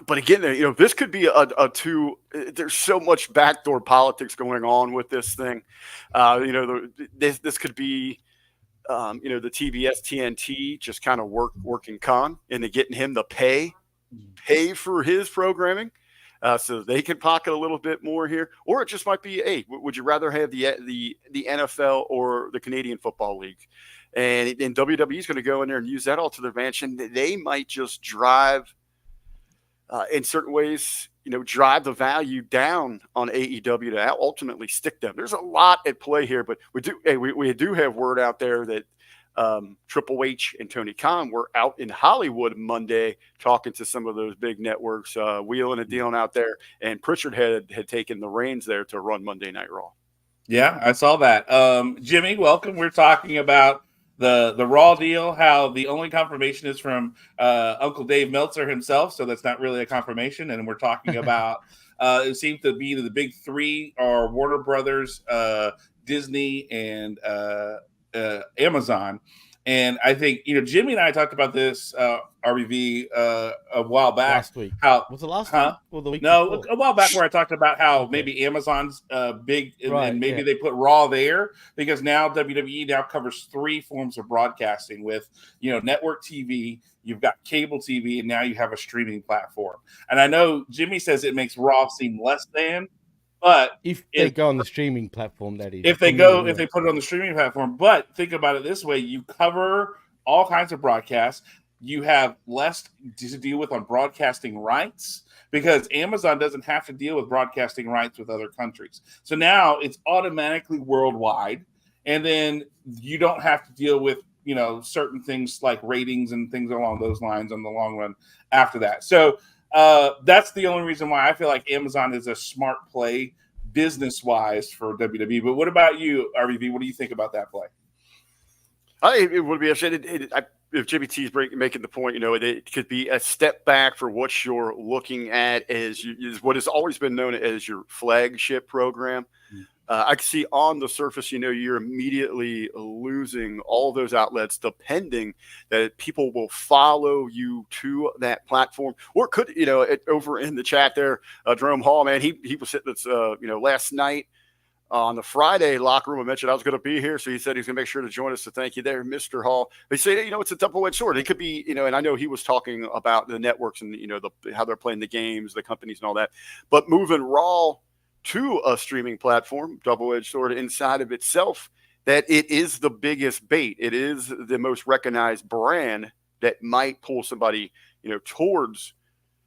but again, this could be a two. There's so much backdoor politics going on with this thing. This could be, the TBS TNT just kind of working con into getting him to pay for his programming, so they can pocket a little bit more here. Or it just might be, hey, would you rather have the NFL or the Canadian Football League? And WWE is going to go in there and use that all to their advantage, and they might just drive, in certain ways, drive the value down on AEW to ultimately stick them. There's a lot at play here, but we do have word out there that Triple H and Tony Khan were out in Hollywood Monday talking to some of those big networks, wheeling and dealing out there, and Pritchard had taken the reins there to run Monday Night Raw. Yeah, I saw that. Jimmy, welcome. We're talking about the Raw deal, how the only confirmation is from Uncle Dave Meltzer himself, so that's not really a confirmation. And we're talking about it seems to be the big three are Warner Brothers, Disney, and Amazon. And I think, Jimmy and I talked about this RBV a while back. Last week. How was it last week or the week No, before? a while back where I talked about how maybe Amazon's big, and maybe they put Raw there because now WWE now covers three forms of broadcasting with, network TV, you've got cable TV, and now you have a streaming platform. And I know Jimmy says it makes Raw seem less than, but if they go on the streaming platform, that is. If they put it on the streaming platform, but think about it this way: you cover all kinds of broadcasts. You have less to deal with on broadcasting rights because Amazon doesn't have to deal with broadcasting rights with other countries. So now it's automatically worldwide, and then you don't have to deal with certain things like ratings and things along those lines in the long run after that. So that's the only reason why I feel like Amazon is a smart play business-wise for WWE. But what about you, RBV? What do you think about that play? It would be interesting. If Jimmy T is making the point, it could be a step back for what you're looking at as what has always been known as your flagship program. I can see on the surface, you're immediately losing all those outlets, depending that people will follow you to that platform. Or could, over in the chat there, Jerome Hall, man, he was sitting last night on the Friday locker room. I mentioned I was going to be here, so he said he's going to make sure to join us. So thank you there, Mr. Hall. They say, it's a double-edged sword. It could be, and I know he was talking about the networks and, how they're playing the games, the companies and all that. But moving Raw to a streaming platform, double-edged sword inside of itself, that it is the biggest bait. It is the most recognized brand that might pull somebody, towards,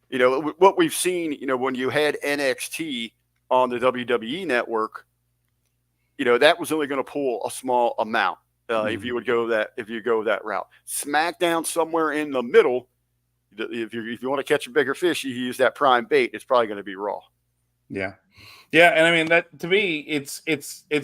what we've seen, when you had NXT on the WWE network, that was only going to pull a small amount if you go that route. SmackDown somewhere in the middle. If you want to catch a bigger fish, you use that prime bait. It's probably going to be Raw. Yeah, and I mean that to me, it's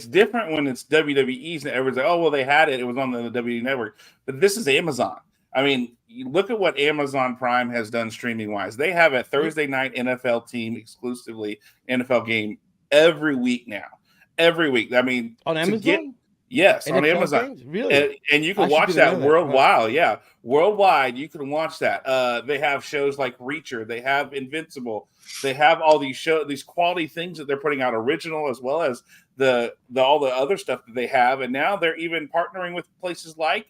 different when it's WWE's and everyone's like, oh well, they had it. It was on the WWE network, but this is Amazon. I mean, you look at what Amazon Prime has done streaming wise. They have a Thursday night NFL team exclusively NFL game every week now. Every week. I mean, on Amazon? Yes, NFL on Amazon. Games? Really? And you can watch that worldwide. Yeah, worldwide, you can watch that. They have shows like Reacher. They have Invincible. They have all these these quality things that they're putting out, original as well as all the other stuff that they have. And now they're even partnering with places like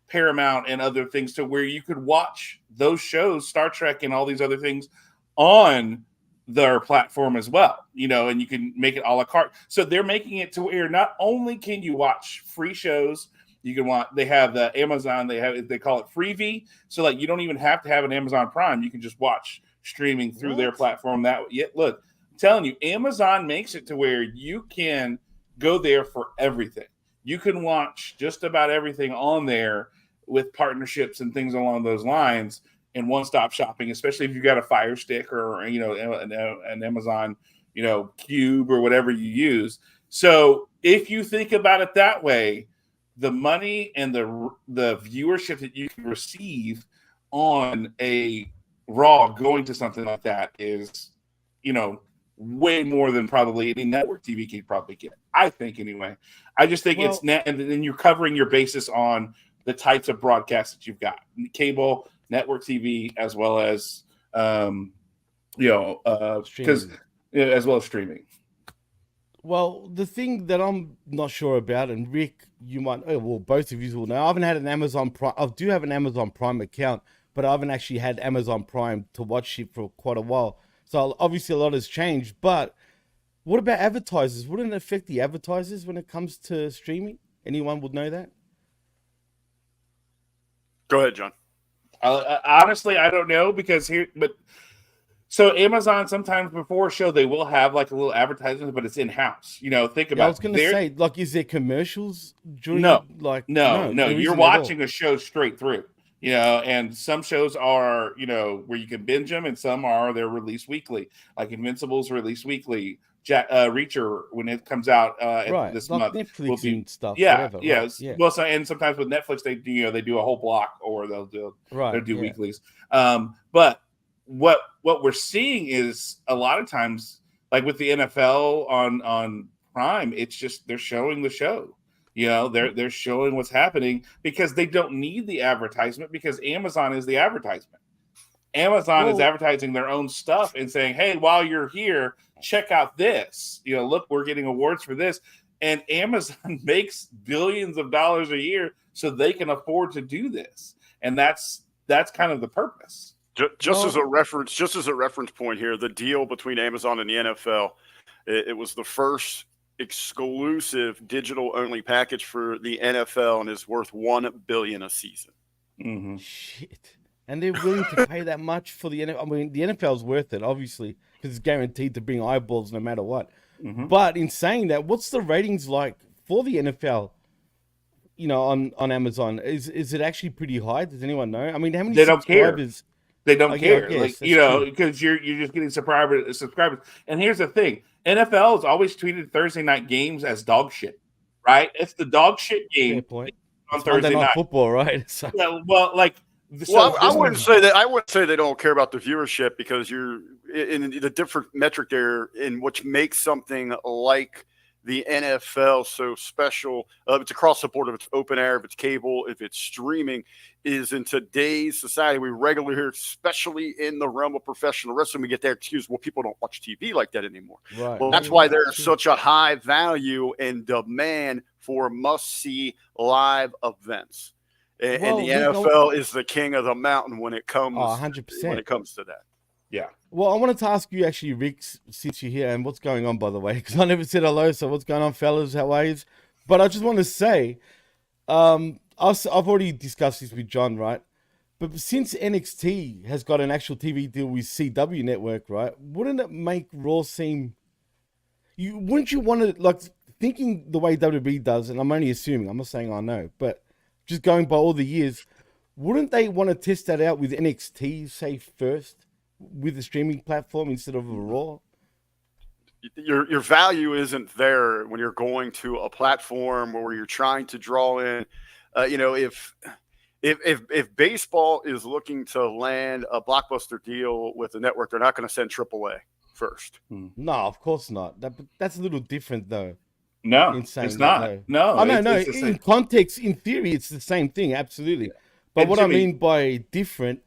Paramount and other things to where you could watch those shows, Star Trek and all these other things on their platform as well, and you can make it a la carte. So they're making it to where not only can you watch free shows, you can watch. They have the Amazon. They call it Freevee. So like you don't even have to have an Amazon Prime. You can just watch streaming through their platform. Look, I'm telling you, Amazon makes it to where you can go there for everything. You can watch just about everything on there with partnerships and things along those lines. And one-stop shopping, especially if you've got a Fire Stick or an Amazon Cube or whatever you use. So if you think about it that way, the money and the viewership that you can receive on a Raw going to something like that is way more than probably any network TV can probably get. I think anyway. I just think it's net, and then you're covering your basis on the types of broadcasts that you've got: cable, network TV, as well as because Streaming. as well as streaming. Well, the thing that I'm not sure about, and Rick, you might, well, both of you will know, I haven't had an Amazon Prime. I do have an Amazon Prime account, but I haven't actually had Amazon Prime to watch it for quite a while. So obviously a lot has changed. But what about advertisers? Wouldn't it affect the advertisers when it comes to streaming? Anyone would know that? Go ahead, John. Honestly, I don't know so Amazon sometimes before a show they will have like a little advertisement, but it's in house. Think about. I was going to say, like, is there commercials during? No, like no. there You're isn't at all. watching a show straight through. And some shows are where you can binge them, and some they're released weekly. Like Invincible's released weekly. Reacher, when it comes out right, this like month, Netflix will be and stuff. yeah, Whatever, yeah. right, yeah. Well, and sometimes with Netflix they do a whole block, or they'll do weeklies. But what we're seeing is a lot of times, like with the NFL on Prime, it's just they're showing the show. They're showing what's happening because they don't need the advertisement, because Amazon is the advertisement. Amazon is advertising their own stuff and saying, hey, while you're here, check out this. Look, we're getting awards for this. And Amazon makes billions of dollars a year so they can afford to do this. And that's kind of the purpose. Just as a reference point here, the deal between Amazon and the NFL, it was the first exclusive digital only package for the NFL, and is worth $1 billion a season. Mm-hmm. Shit. And they're willing to pay that much for the NFL. I mean, the NFL's worth it, obviously, because it's guaranteed to bring eyeballs no matter what. Mm-hmm. But in saying that, what's the ratings like for the NFL? On Amazon, is it actually pretty high? Does anyone know? I mean, how many subscribers? They don't care. Guess, because you're just getting subscribers. And here's the thing: NFL has always treated Thursday night games as dog shit, right? It's the dog shit game Fair point. on Thursday night football, right? So, yeah, well, I wouldn't say that. I wouldn't say they don't care about the viewership, because you're in the different metric there, in which makes something like the NFL so special. It's across the board. If it's open air, if it's cable, if it's streaming, is in today's society, we regularly hear, especially in the realm of professional wrestling, we get that excuse, well, people don't watch TV like that anymore. Right. Well, that's why there's such a high value and demand for must-see live events. And the NFL is the king of the mountain when it comes 100%. when it comes to that. Yeah. Well, I wanted to ask you actually, Rick, since you're here, and what's going on, by the way, because I never said hello. So what's going on, fellas? How are you? But I just want to say, I've already discussed this with John, right? But since NXT has got an actual TV deal with CW Network, right? Wouldn't it make Raw seem? Wouldn't you want to, like, thinking the way WWE does? And I'm only assuming. I'm not saying I know, but just going by all the years, wouldn't they want to test that out with NXT, say, first, with the streaming platform instead of a Raw? Your value isn't there when you're going to a platform where you're trying to draw in. If baseball is looking to land a blockbuster deal with a network, they're not going to send AAA first. No, of course not. That's a little different, though. No, it's not. No, in context, in theory, it's the same thing, absolutely. But what I mean by different,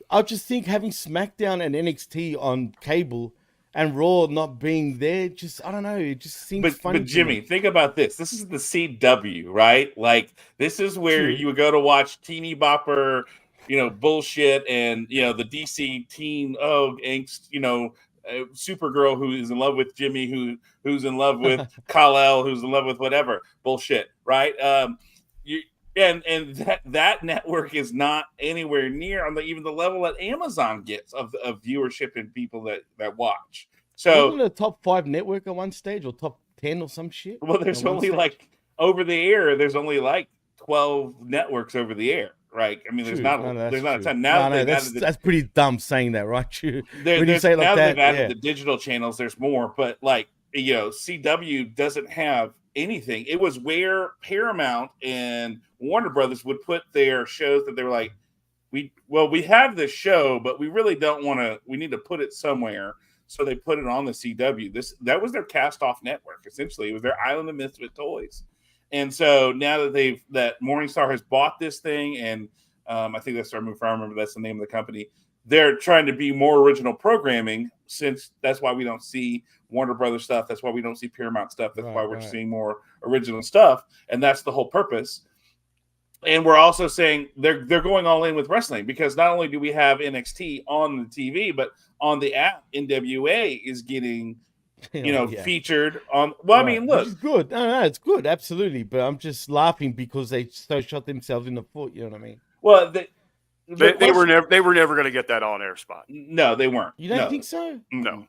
I just think having SmackDown and NXT on cable and Raw not being there, just, I don't know, it just seems funny. But Jimmy, think about this. This is the CW, right? Like, this is where you would go to watch teeny bopper, bullshit, and the DC teen angst, Supergirl who is in love with Jimmy, who's in love with Kal-El, who's in love with whatever bullshit, right? And that network is not anywhere near on even the level that Amazon gets of viewership and people that watch. So wasn't it a top 5 network at one stage, or top 10 or some shit? Well, there's only like over the air. There's only like 12 networks over the air. Right. I mean, there's not a ton now. That's pretty dumb saying that, right? When you say like that, they've added the digital channels. There's more, but CW doesn't have anything. It was where Paramount and Warner Brothers would put their shows that they were like, we have this show, but we really don't want to. We need to put it somewhere, so they put it on the CW. That was their cast-off network. Essentially, it was their Island of Misfit Toys. And so now that Morningstar has bought this thing, and I think that's our move. I remember that's the name of the company. they're trying to be more original programming, since that's why we don't see Warner Brothers stuff. That's why we don't see Paramount stuff. That's why we're seeing more original stuff. And that's the whole purpose. And we're also saying they're going all in with wrestling, because not only do we have NXT on the TV, but on the app, NWA is getting, featured on. Well, I mean, look, which is good. No, it's good, absolutely. But I'm just laughing because they so shot themselves in the foot. You know what I mean? Well, they were never going to get that on air spot. No, they weren't. You don't think so? No.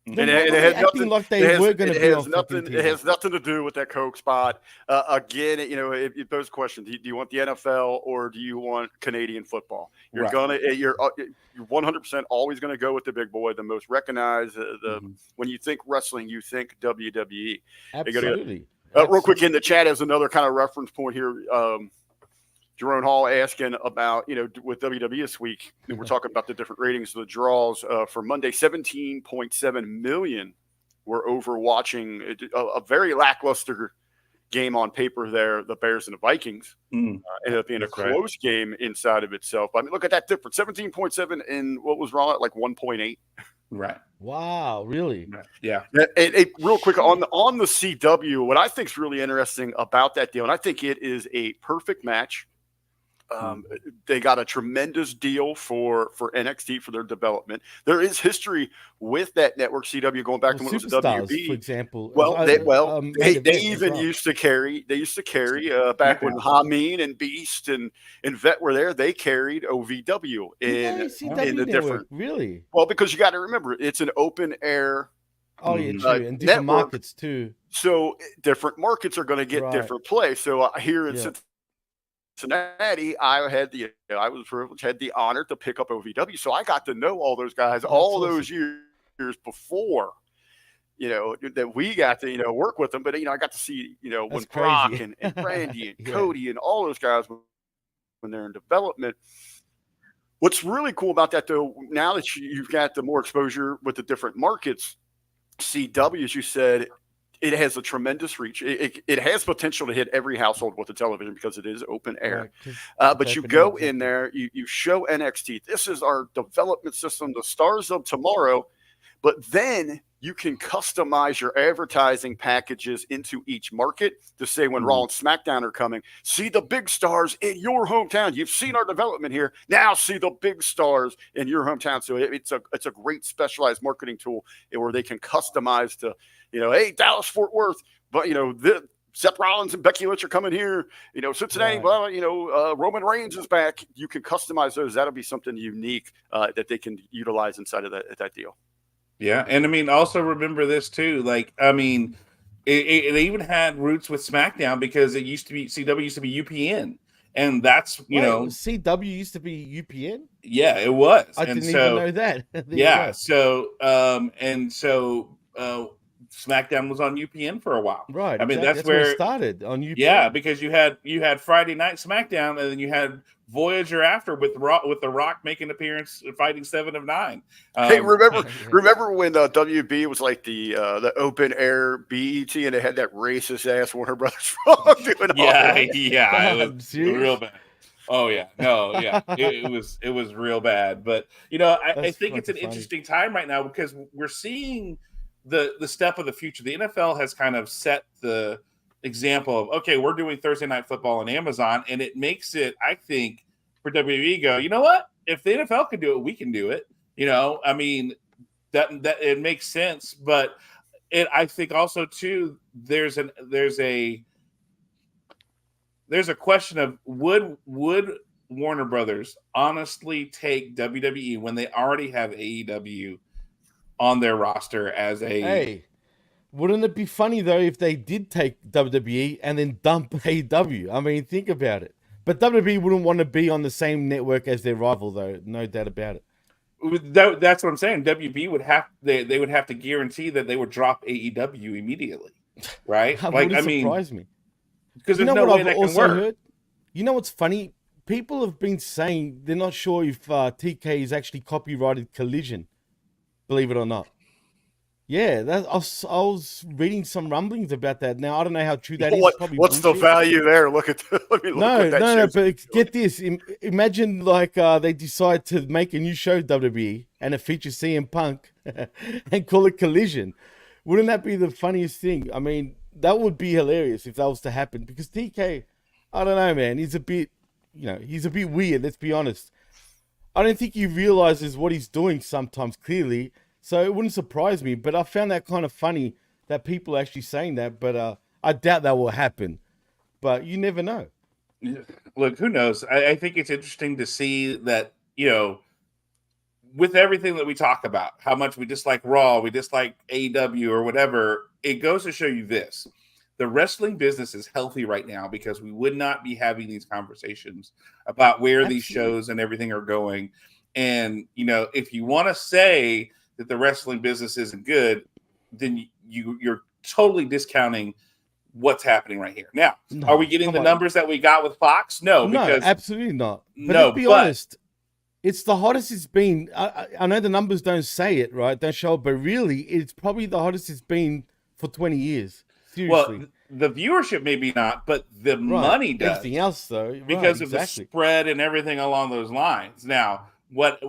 It has nothing like they were going to be on nothing. It has nothing to do with that Coke spot. Again, it poses questions. Do you want the NFL or do you want Canadian football? You're 100% always going to go with the big boy, the most recognized. When you think wrestling, you think WWE. Absolutely. Real quick, in the chat as another kind of reference point here. Jerome Hall asking about, with WWE this week, we're talking about the different ratings of the draws for Monday. 17.7 million were over watching a very lackluster game on paper there, the Bears and the Vikings. Ended up being a close game inside of itself. I mean, look at that difference. 17.7 and what was wrong at like 1.8. Right. Wow, really? Yeah. Real quick on the CW, what I think is really interesting about that deal, and I think it is a perfect match. They got a tremendous deal for NXT for their development. There is history with that network CW going back to when it was WB, for example. They even used to carry back when Hameen and Beast and Vet were there. They carried OVW in the different. Really? Well, because you got to remember, it's an open air. Oh yeah, true, and different markets too. So different markets are going to get different play. So here in Cincinnati, I had the honor to pick up OVW, so I got to know all those guys those years before, that we got to work with them. But I got to see when Brock and Randy and Cody and all those guys when they're in development. What's really cool about that, though, now that you've got the more exposure with the different markets, CW, as you said, it has a tremendous reach. It has potential to hit every household with a television because it is open air. But you go in there, you show NXT. This is our development system, the stars of tomorrow. But then you can customize your advertising packages into each market to say when Raw and SmackDown are coming, see the big stars in your hometown. You've seen our development here. Now see the big stars in your hometown. So it's a great specialized marketing tool where they can customize to, hey, Dallas, Fort Worth, but Seth Rollins and Becky Lynch are coming here. Cincinnati, Roman Reigns is back. You can customize those. That'll be something unique that they can utilize inside of that deal. Yeah, and I mean, also remember this too. Like, I mean, it even had roots with SmackDown because it used to be CW used to be UPN, and that's CW used to be UPN. Yeah, it was. I didn't even know that. SmackDown was on UPN for a while. Right. I mean, that's where it started on UPN. Yeah, because you had Friday Night SmackDown, and then you had Voyager after with The Rock making an appearance fighting 7 of 9. Hey, remember when WB was like the open air BET and it had that racist ass Warner Brothers doing it was real bad. Oh yeah, no, yeah, it was real bad. But I think it's an interesting time right now because we're seeing the step of the future. The NFL has kind of set the example of, okay, we're doing Thursday Night Football on Amazon, and it makes it, I think, for WWE go, you know what? If the NFL can do it, we can do it. I mean, that it makes sense, but I think also too, there's a question of would Warner Brothers honestly take WWE when they already have AEW on their roster as a Hey, wouldn't it be funny though if they did take WWE and then dump AEW? I mean, think about it. But WWE wouldn't want to be on the same network as their rival, though. No doubt about it. That's what I'm saying. WB would have they would have to guarantee that they would drop AEW immediately, right? That wouldn't surprise me. Because there's no way that can work. Heard? You know what's funny? People have been saying they're not sure if TK is actually copyrighted Collision. Believe it or not. Yeah, I was reading some rumblings about that. Now I don't know how true that is. What Probably what's the bullshit. value there? Look at let me look what No, that no, no. shows. But get this. Imagine like they decide to make a new show WWE and it features CM Punk and call it Collision. Wouldn't that be the funniest thing? I mean, that would be hilarious if that was to happen. Because TK, I don't know, man. He's a bit, he's a bit weird. Let's be honest. I don't think he realizes what he's doing sometimes clearly. So it wouldn't surprise me. But I found that kind of funny that people are actually saying that. But I doubt that will happen. But you never know. Look, who knows? I think it's interesting to see that, with everything that we talk about, how much we dislike Raw, we dislike AEW or whatever, it goes to show you this. The wrestling business is healthy right now because we would not be having these conversations about where these Absolutely. shows and everything are going. And, if you want to say that the wrestling business isn't good, then you're totally discounting what's happening right here. Now, are we No, getting come the on. numbers that we got with Fox? No, No, because absolutely not. But no, let's be but honest. It's the hottest it's been. I know the numbers don't say it, right? Don't show it, but really, it's probably the hottest it's been for 20 years. Seriously. well, the viewership maybe not, but the Right. money does, Everything else, though. Right. because of the Exactly. spread and everything along those lines. Now,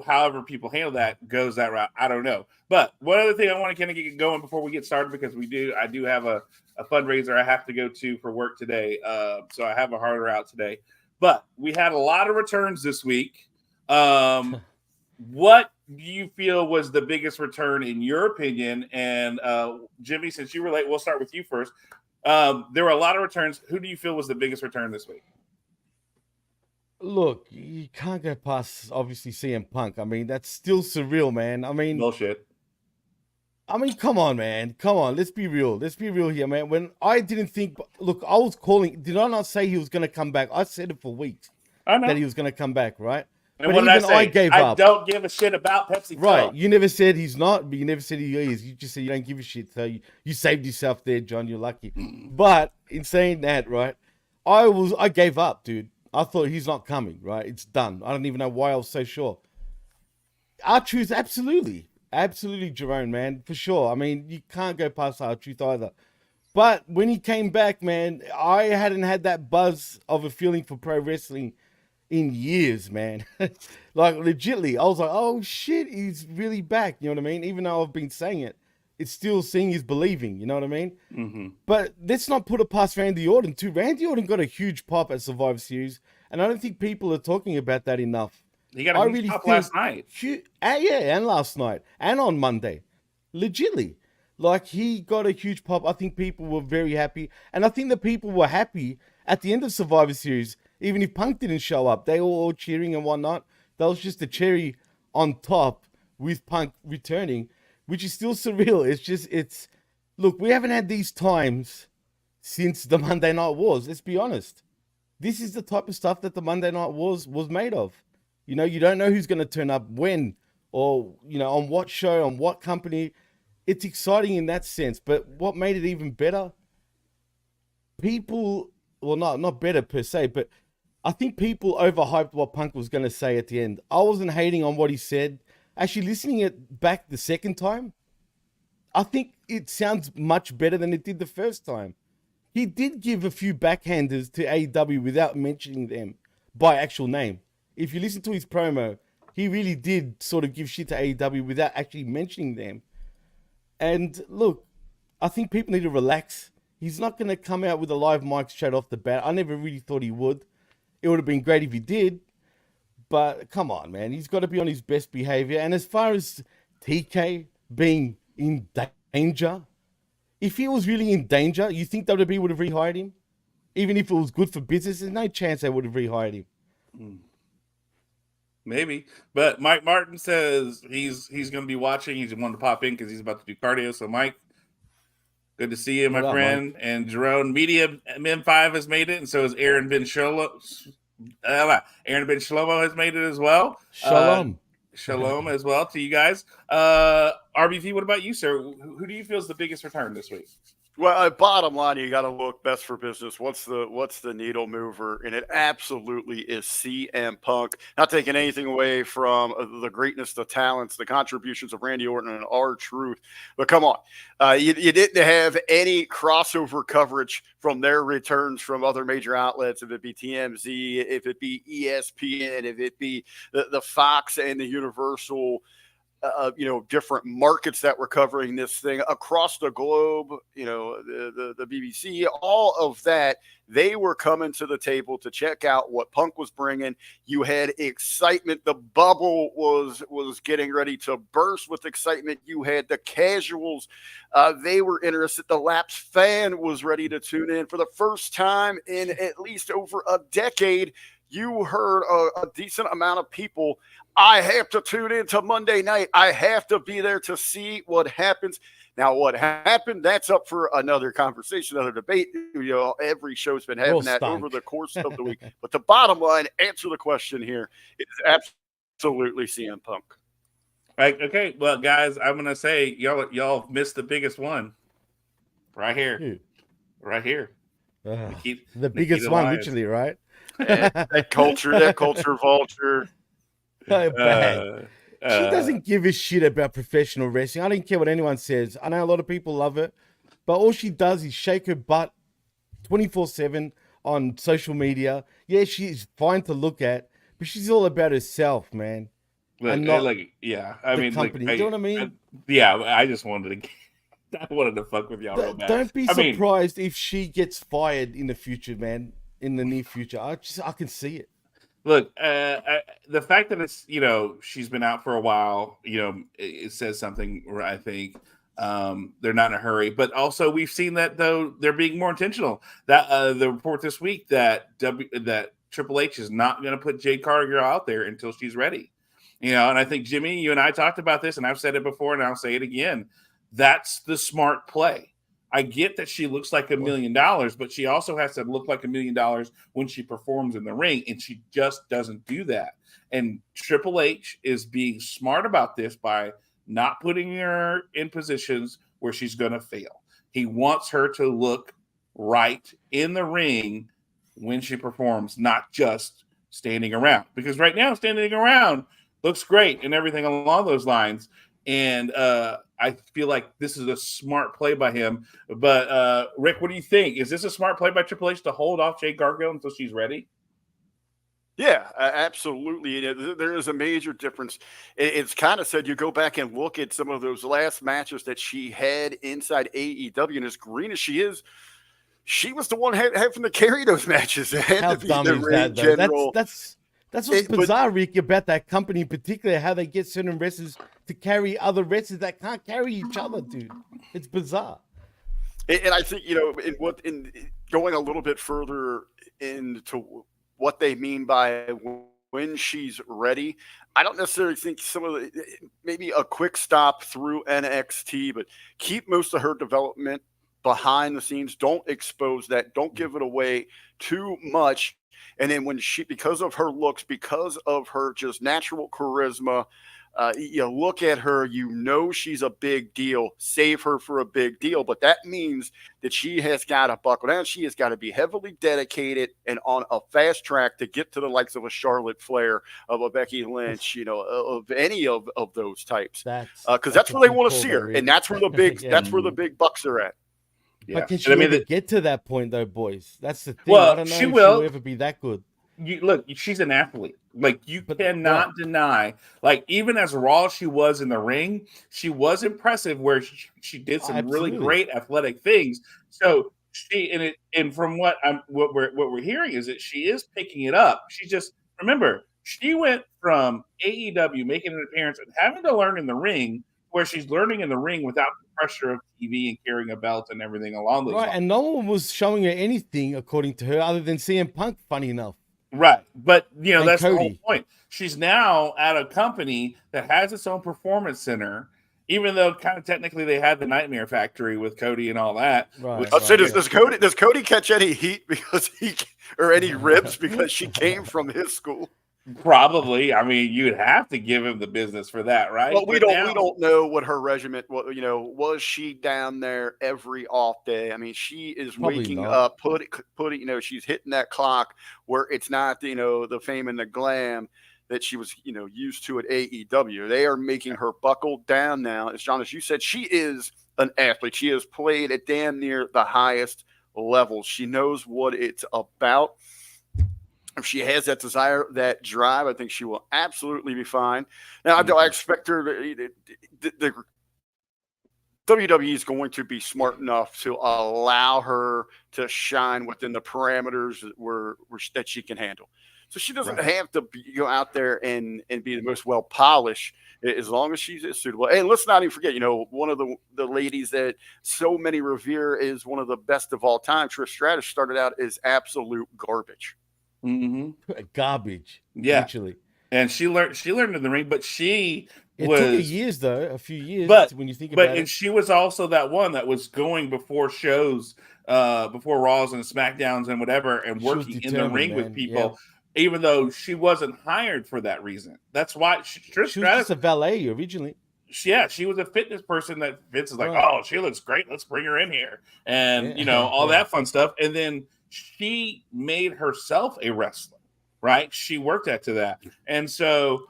however people handle that goes that route, I don't know. But one other thing I want to kind of get going before we get started, because I do have a fundraiser I have to go to for work today, so I have a harder out today. But we had a lot of returns this week. What do you feel was the biggest return in your opinion? And Jimmy, since you were late, we'll start with you first. There were a lot of returns. Who do you feel was the biggest return this week? Look, you can't go past obviously CM Punk. I mean, that's still surreal, man. Bullshit. Come on, man. Come on. Let's be real. Let's be real here, man. When I didn't think, look, I was calling. Did I not say he was going to come back? I said it for weeks I know. that he was going to come back, right? And But what did I even say? I gave I up. don't give a shit about Pepsi. Right. Cola. You never said he's not, but you never said he is. You just said you don't give a shit. So you saved yourself there, John. You're lucky. But in saying that, right, I gave up, dude. I thought he's not coming, right? It's done. I don't even know why I was so sure. R-Truth, absolutely. Absolutely, Jerome, man, for sure. I mean, you can't go past R-Truth either. But when he came back, man, I hadn't had that buzz of a feeling for pro wrestling in years, man. Like, legitly, I was like, oh shit, he's really back. You know what I mean? Even though I've been saying it, it's still seeing is believing. You know what I mean? Mm-hmm. But let's not put it past Randy Orton too. Randy Orton got a huge pop at Survivor Series, and I don't think people are talking about that enough. He got I a huge really pop think last night. yeah, and last night, and on Monday, legitly, like he got a huge pop. I think people were very happy, and I think the people were happy at the end of Survivor Series. Even if Punk didn't show up, they were all cheering and whatnot. That was just a cherry on top with Punk returning, which is still surreal. It's look, we haven't had these times since the Monday Night Wars. Let's be honest. This is the type of stuff that the Monday Night Wars was made of. You don't know who's going to turn up when, or on what show, on what company. It's exciting in that sense. But what made it even better? People, well, not better per se, but I think people overhyped what Punk was going to say at the end. I wasn't hating on what he said. Actually, listening it back the second time, I think it sounds much better than it did the first time. He did give a few backhanders to AEW without mentioning them by actual name. If you listen to his promo, he really did sort of give shit to AEW without actually mentioning them. And look, I think people need to relax. He's not going to come out with a live mic straight off the bat. I never really thought he would. It would have been great if he did. But come on, man. He's got to be on his best behavior. And as far as TK being in danger, if he was really in danger, you think WWE would have rehired him? Even if it was good for business, there's no chance they would have rehired him. Maybe, but Mike Martin says he's going to be watching. He's wanting to pop in because he's about to do cardio. So, Mike, good to see you, my What up, friend. Mike? And Jerome Media M5 has made it, and so has Aaron Ben Sholo. Aaron Ben Shlomo has made it as well. Shalom. Shalom as well to you guys. RBV, what about you, sir? Who do you feel is the biggest return this week? Well, bottom line, you got to look best for business. What's the needle mover? And it absolutely is CM Punk. Not taking anything away from the greatness, the talents, the contributions of Randy Orton and R-Truth, but come on, you didn't have any crossover coverage from their returns from other major outlets. If it be TMZ, if it be ESPN, if it be the Fox and the Universal. Different markets that were covering this thing across the globe, the BBC, all of that, they were coming to the table to check out what Punk was bringing. You had excitement. The bubble was getting ready to burst with excitement. You had the casuals. They were interested. The Laps fan was ready to tune in for the first time in at least over a decade. You heard a decent amount of people. I have to tune into Monday night. I have to be there to see what happens. Now, what happened, that's up for another conversation, another debate. Every show's been having that over the course of the week. But the bottom line, answer the question here, is absolutely CM Punk. Right, okay, well, guys, I'm going to say y'all missed the biggest one. Right here. Who? Right here. The biggest one, literally, right? that culture vulture. So bad. She doesn't give a shit about professional wrestling. I don't care what anyone says. I know a lot of people love it, but all she does is shake her butt 24/7 on social media. Yeah, she's fine to look at, but she's all about herself, man. I mean, company. You know what I mean? I just wanted to. I wanted to fuck with y'all real bad. Don't be surprised if she gets fired in the future, man. In the near future, I can see it. Look, the fact that it's she's been out for a while, it says something. I think they're not in a hurry, but also we've seen that though they're being more intentional. That the report this week that Triple H is not going to put Jade Cargill out there until she's ready. And I think Jimmy, you and I talked about this, and I've said it before, and I'll say it again. That's the smart play. I get that she looks like $1 million, but she also has to look like $1 million when she performs in the ring, and she just doesn't do that. And Triple H is being smart about this by not putting her in positions where she's going to fail. He wants her to look right in the ring when she performs, not just standing around. Because right now, standing around looks great and everything along those lines. And I feel like this is a smart play by him. But Rick, what do you think? Is this a smart play by Triple H to hold off Jade Cargill until she's ready? Yeah, absolutely. There is a major difference. It's kind of said, you go back and look at some of those last matches that she had inside AEW, and as green as she is, she was the one having to carry those matches. How dumb is that, though? That's what's bizarre, Rick, about that company in particular, how they get certain wrestlers to carry other wrestlers that can't carry each other, dude. It's bizarre. And I think, in going a little bit further into what they mean by when she's ready, I don't necessarily think maybe a quick stop through NXT, but keep most of her development behind the scenes. Don't expose that. Don't give it away too much. And then because of her looks, because of her just natural charisma, you look at her, she's a big deal. Save her for a big deal. But that means that she has got to buckle down. She has got to be heavily dedicated and on a fast track to get to the likes of a Charlotte Flair, of a Becky Lynch, of any of those types. Because that's where they want to see her. And that's where the big that's where the big bucks are at. Yeah. But can she ever get to that point, though, boys? That's the thing. Well, I don't know if she will ever be that good. Look, she's an athlete. Like, you cannot deny. Like, even as raw as she was in the ring, she was impressive. Where she did some really great athletic things. So and from what we're hearing is that she is picking it up. She just remember she went from AEW making an appearance and having to learn in the ring, where she's learning in the ring without the pressure of TV and carrying a belt and everything along those lines. And no one was showing her anything, according to her, other than CM Punk, funny enough. Right. But, that's Cody. The whole point. She's now at a company that has its own performance center, even though kind of technically they had the Nightmare Factory with Cody and all that. Right. Does Cody catch any heat because or any ribs because she came from his school? Probably. I mean, you'd have to give him the business for that, right? Well, we But don't we now, don't know what her regiment. What was she down there every off day? I mean, she is Probably waking not. up, putting. She's hitting that clock where it's not the fame and the glam that she was used to at AEW. They are making her buckle down now. As John, as you said, she is an athlete. She has played at damn near the highest levels. She knows what it's about. If she has that desire, that drive, I think she will absolutely be fine. Now, I expect her the WWE is going to be smart enough to allow her to shine within the parameters that she can handle. So she doesn't have to go out there and be the most well polished, as long as she's suitable. And let's not even forget, one of the ladies that so many revere is one of the best of all time. Trish Stratus started out as absolute garbage. Garbage. Yeah. Literally. And she learned in the ring, but it took her years, though, a few years. But when you think about it, and she was also that one that was going before shows, before Raws and SmackDowns and whatever, and working in the ring with people, even though she wasn't hired for that reason. That's why she was just a valet originally. She was a fitness person that Vince is like, oh, she looks great. Let's bring her in here, and all that fun stuff. And then she made herself a wrestler, right? She worked to that. And so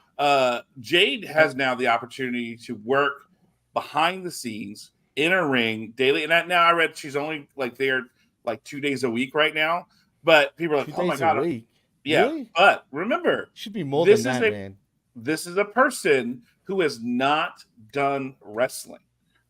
Jade has now the opportunity to work behind the scenes in a ring daily. And now I read she's only there 2 days a week right now. But people are like, oh my God. Yeah. Really? But remember, should be more than that, man. This is a person who has not done wrestling.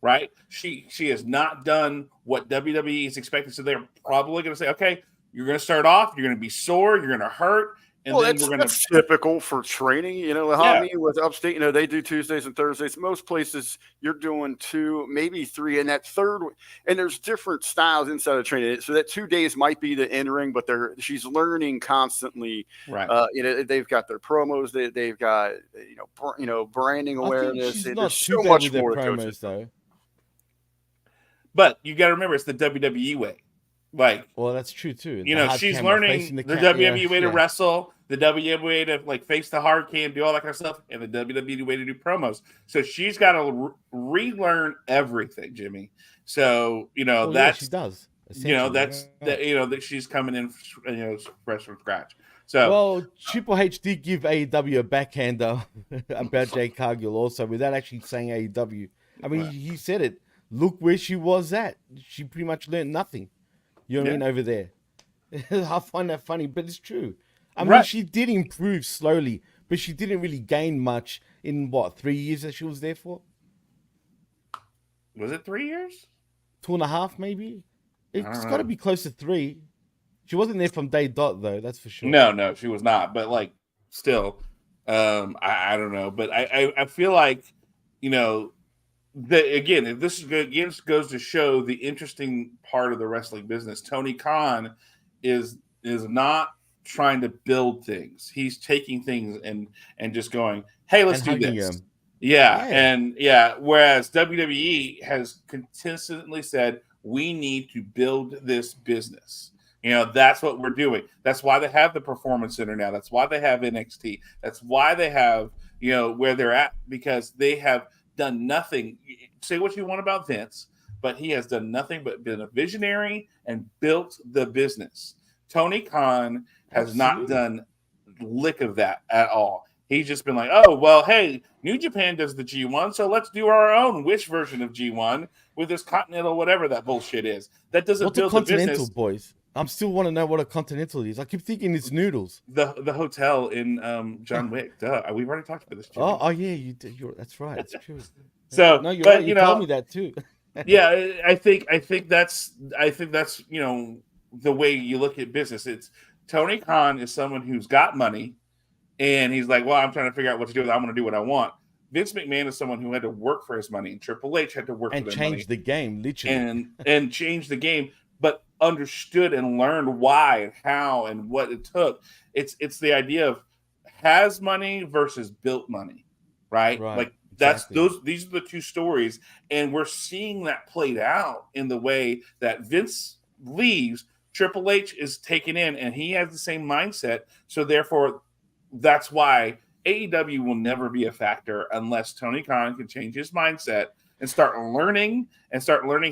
Right? She has not done what WWE is expecting. So they're probably going to say, okay, you're going to start off, you're going to be sore, you're going to hurt. And then that's typical for training. I mean, with Upstate, they do Tuesdays and Thursdays. Most places you're doing 2, maybe 3, and that third. And there's different styles inside of training. So that 2 days might be the in ring, but she's learning constantly. Right. They've got their promos. They've got branding awareness. She's not there's too so bad much with their more promos, though. But you got to remember, it's the WWE way. Well, that's true too. She's learning the WWE way to wrestle, the WWE way to face the hard cam, do all that kind of stuff, and the WWE way to do promos. So she's got to relearn everything, Jimmy. So that's she does. That she's coming in, fresh from scratch. So Triple H did give AEW a backhander about Jade Cargill also, without actually saying AEW. I mean, he said it. Look where she was at. She pretty much learned nothing. You know what I mean, over there. I find that funny, but it's true. I mean, she did improve slowly, but she didn't really gain much in 3 years that she was there for? Was it 3 years? 2.5, maybe? It's got to be close to 3. She wasn't there from day dot, though, that's for sure. No, she was not. But, still, I don't know. But I feel like, again, this goes to show the interesting part of the wrestling business. Tony Khan is not trying to build things. He's taking things and just going, hey, let's do this. Whereas WWE has consistently said, we need to build this business. That's what we're doing. That's why they have the Performance Center now. That's why they have NXT. That's why they have, where they're at, because they have done nothing. Say what you want about Vince, but he has done nothing but been a visionary and built the business. Tony Khan has not done lick of that at all. He's just been like, oh, well, hey, New Japan does the G1, so let's do our own Wish version of G1 with this Continental, whatever that bullshit is. That doesn't build the business. What's a Continental, boys? I still want to know what a Continental is. I keep thinking it's noodles. The hotel in John Wick. Duh. We've already talked about this. Jimmy. Oh yeah, you did. That's right. It's true. So no, you're right. You told me that too. Yeah, I think that's the way you look at business. It's Tony Khan is someone who's got money, and he's like, well, I'm trying to figure out what to do with it. I'm going to do what I want. Vince McMahon is someone who had to work for his money, and Triple H had to work and for their change money. The game, literally, and change the game, but understood and learned why and how and what it took. It's the idea of has money versus built money, right? These are the two stories, and we're seeing that played out in the way that Vince leaves. Triple H is taken in, and he has the same mindset. So therefore, that's why AEW will never be a factor unless Tony Khan can change his mindset and start learning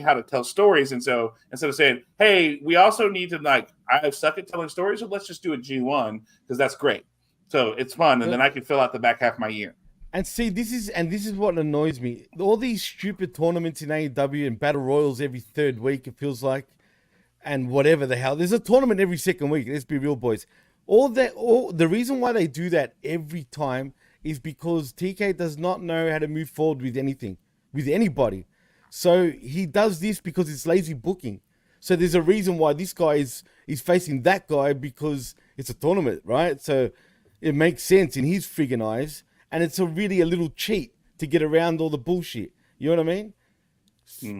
how to tell stories. And so instead of saying, hey, we also need to, like, I suck at telling stories, so let's just do a G1 because that's great. So it's fun, and then I can fill out the back half of my year. And see, this is what annoys me. All these stupid tournaments in AEW and battle royals every third week, it feels like, and whatever the hell. There's a tournament every second week. Let's be real, boys. The reason why they do that every time is because TK does not know how to move forward with anything, with anybody. So he does this because it's lazy booking. So there's a reason why this guy is facing that guy, because it's a tournament, right? So it makes sense in his friggin' eyes. And it's really a little cheat to get around all the bullshit. You know what I mean?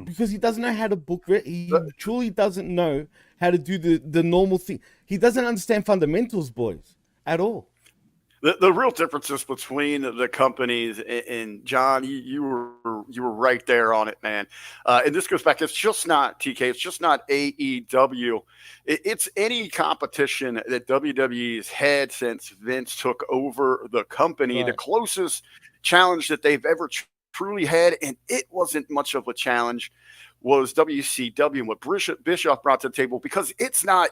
Because he doesn't know how to book. He truly doesn't know how to do the normal thing. He doesn't understand fundamentals, boys, at all. The real differences between the companies, and John, you were right there on it, man. And this goes back. It's just not TK. It's just not AEW. It's any competition that WWE's had since Vince took over the company. Right. The closest challenge that they've ever truly had, and it wasn't much of a challenge, was WCW, and what Bischoff brought to the table, because it's not.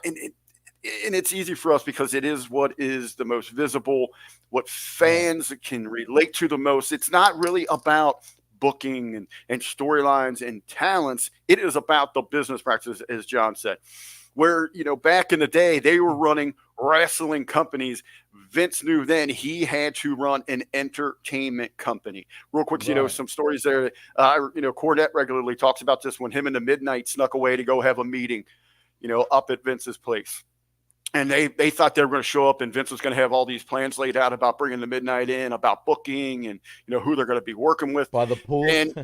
And it's easy for us because it is what is the most visible, what fans can relate to the most. It's not really about booking and storylines and talents. It is about the business practices, as John said, where, back in the day, they were running wrestling companies. Vince knew then he had to run an entertainment company. Real quick, Right. some stories there. Cornette regularly talks about this when him and the Midnight snuck away to go have a meeting, up at Vince's place. And they thought they were going to show up, and Vince was going to have all these plans laid out about bringing the Midnight in, about booking, and who they're going to be working with By the pool. and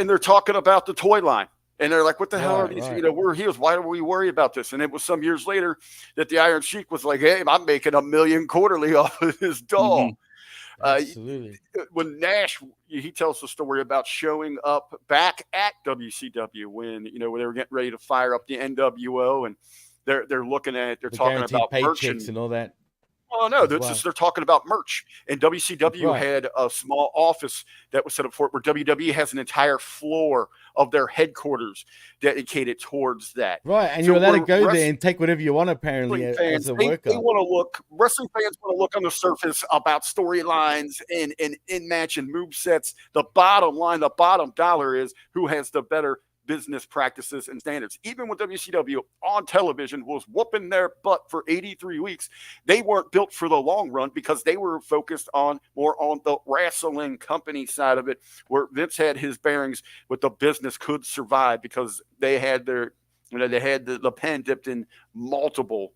they're talking about the toy line, and they're like, "What the hell are Right, these? right. We're heels. Why do we worry about this?" And it was some years later that the Iron Sheik was like, "Hey, I'm making $1 million quarterly off of this doll." Absolutely. When Nash, he tells the story about showing up back at WCW when when they were getting ready to fire up the NWO, and they're looking at, they're The talking guaranteed about merch paychecks and all that. Oh no, as they're talking about merch, and WCW Right. had a small office that was set up for it, where WWE has an entire floor of their headquarters dedicated towards that. Right, and So you're allowed to we're go there and take whatever you want, apparently, Wrestling fans, as a they worker. want to look. Wrestling fans want to look on the surface about storylines and in match and move sets. The bottom line, the bottom dollar is who has the better business practices and standards. Even when WCW on television was whooping their butt for 83 weeks, they weren't built for the long run because they were focused more on the wrestling company side of it, where Vince had his bearings with the business could survive because they had their, they had the pen dipped in multiple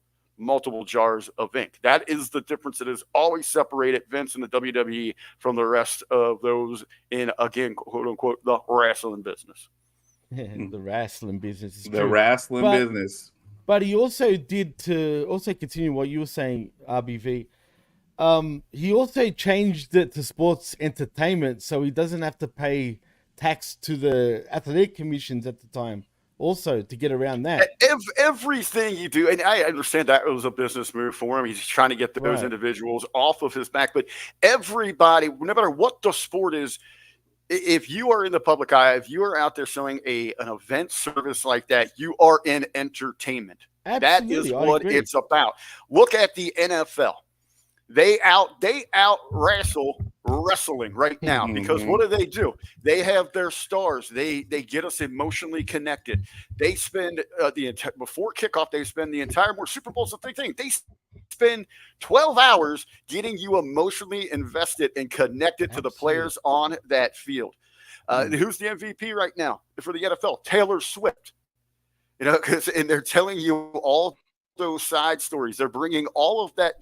jars of ink. That is the difference that has always separated Vince and the WWE from the rest of those in, again, quote unquote, the wrestling business. The wrestling business is The true. wrestling But- business. But he also did, to also continue what you were saying, RBV. He also changed it to sports entertainment, so he doesn't have to pay tax to the athletic commissions at the time. Also, to get around that. Everything you do, and I understand that was a business move for him. He's trying to get those Right. individuals off of his back. But everybody, no matter what the sport is, if you are in the public eye, if you are out there selling an event service like that, you are in entertainment. That is Absolutely, I what agree. it's about. Look at the NFL. They out wrestle wrestling right now because what do? They have their stars. They get us emotionally connected. They spend before kickoff. They spend the entire Super Bowl's a big thing. They spend 12 hours getting you emotionally invested and connected to the players on that field. Who's the MVP right now for the NFL? Taylor Swift. And they're telling you all those side stories. They're bringing all of that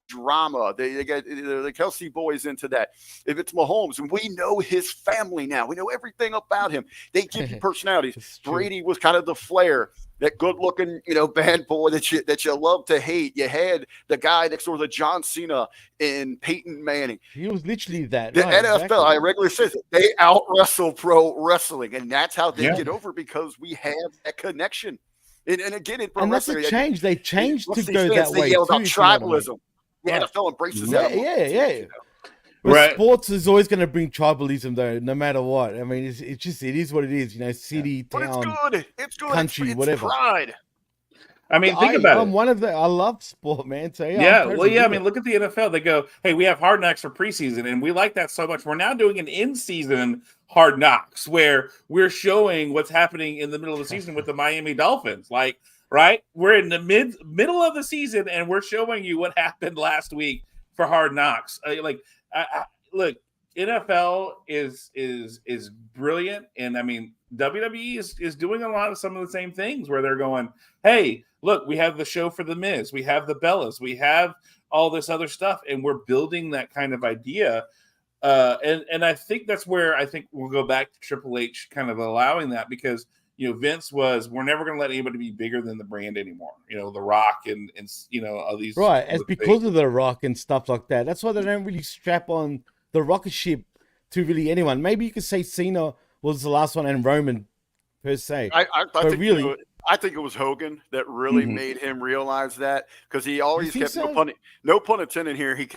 drama. They get the Kelsey boys into that. If it's Mahomes, and we know his family now, we know everything about him. They give you personalities. It's true. Brady was kind of the flair, that good-looking, bad boy that you love to hate. You had the guy next door, the John Cena and Peyton Manning. He was literally that. The right, NFL, exactly. I regularly say, they out-wrestle pro wrestling, and that's how they Yeah. get over, because we have that connection. And again, in pro And that's wrestling, a change. They changed to these go fans, that they way yell too. about if you know what I mean. tribalism. the Right. NFL embraces Yeah, that. among yeah, teams, yeah. you know? But Right. sports is always going to bring tribalism, though, no matter what. I mean, it is what it is. You know, city, But it's town, good. It's good. country, It's whatever. pride. I mean, think about I'm it. one of the. I love sport, man. So yeah, I'm Yeah, totally well, yeah. I with mean, it. look at the NFL. They go, "Hey, we have Hard Knocks for preseason, and we like that so much. We're now doing an in-season Hard Knocks where we're showing what's happening in the middle of the season with the Miami Dolphins. Like, right? We're in the middle of the season, and we're showing you what happened last week for Hard Knocks. Look, NFL is brilliant, and I mean, WWE is doing a lot of some of the same things where they're going, "Hey, look, we have the show for the Miz, we have the Bellas, we have all this other stuff, and we're building that kind of idea." And I think that's where I think we'll go back to Triple H kind of allowing that, because Vince was, we're never going to let anybody be bigger than the brand anymore. The Rock and all these Right, it's other because things. of the Rock and stuff like that. That's why they don't really strap on the rocket ship to really anyone. Maybe you could say Cena was the last one and Roman per se. I But think really- I think it was Hogan that really Mhm. made him realize that, because he always think kept so? no pun intended here. He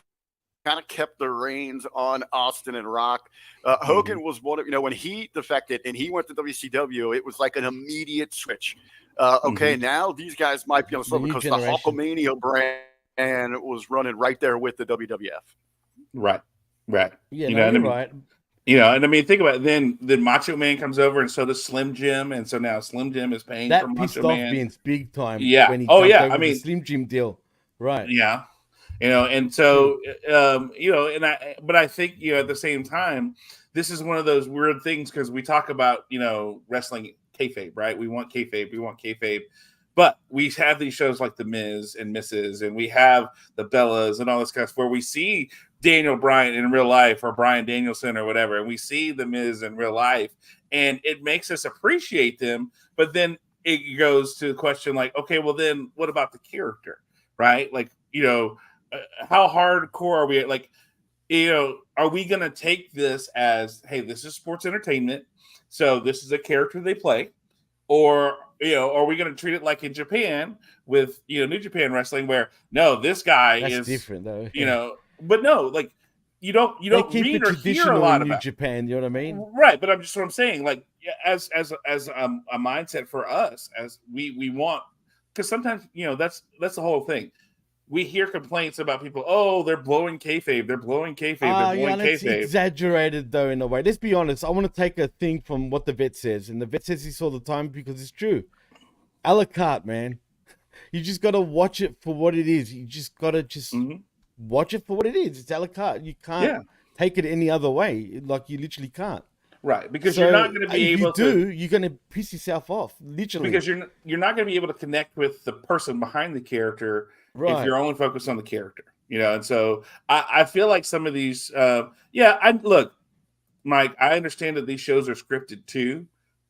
kind of kept the reins on Austin and Rock. Hogan was one of when he defected and he went to WCW, it was like an immediate switch. Okay, now these guys might be on the slope The new because the generation. Hulkamania brand was running right there with the WWF. Right. Yeah, You no, know what I you're mean? right. And I mean, think about it. Then Macho Man comes over, and so does Slim Jim, and so now Slim Jim is paying for That pissed Macho off Man. Vince big time. Yeah. When he Oh, jumped yeah. over I the mean- Slim Jim deal. Right. Yeah. And so, but I think, at the same time, this is one of those weird things, because we talk about, wrestling kayfabe, right? We want kayfabe. But we have these shows like The Miz and Mrs., and we have the Bellas and all this kind of stuff where we see Daniel Bryan in real life, or Bryan Danielson or whatever, and we see The Miz in real life, and it makes us appreciate them. But then it goes to the question like, okay, well then what about the character, right? Like, how hardcore are we? Like, are we going to take this as, hey, this is sports entertainment, so this is a character they play? Or, are we going to treat it like in Japan with, New Japan Wrestling, where, no, this guy That's is different though. but no, like, you don't They keep read it or hear a traditional lot in New about Japan, you know what I mean? Right, but I'm just what I'm saying, like, as a mindset for us, as we want, because sometimes that's the whole thing. We hear complaints about people. Oh, they're blowing kayfabe. They're blowing kayfabe. They're blowing It's kayfabe. exaggerated though in a way. Let's be honest. I want to take a thing from what the vet says, and the vet says this all the time because it's true. A la carte, man. You just got to watch it for what it is. You just got to Mhm. watch it for what it is. It's a la carte. You can't Yeah. take it any other way. Like, you literally can't. Right, because So, you're not going to be if able you to. do, you're going to piss yourself off. Literally. Because you're not going to be able to connect with the person behind the character if Right. you're only focused on the character. And so I feel like some of these, look, Mike, I understand that these shows are scripted too.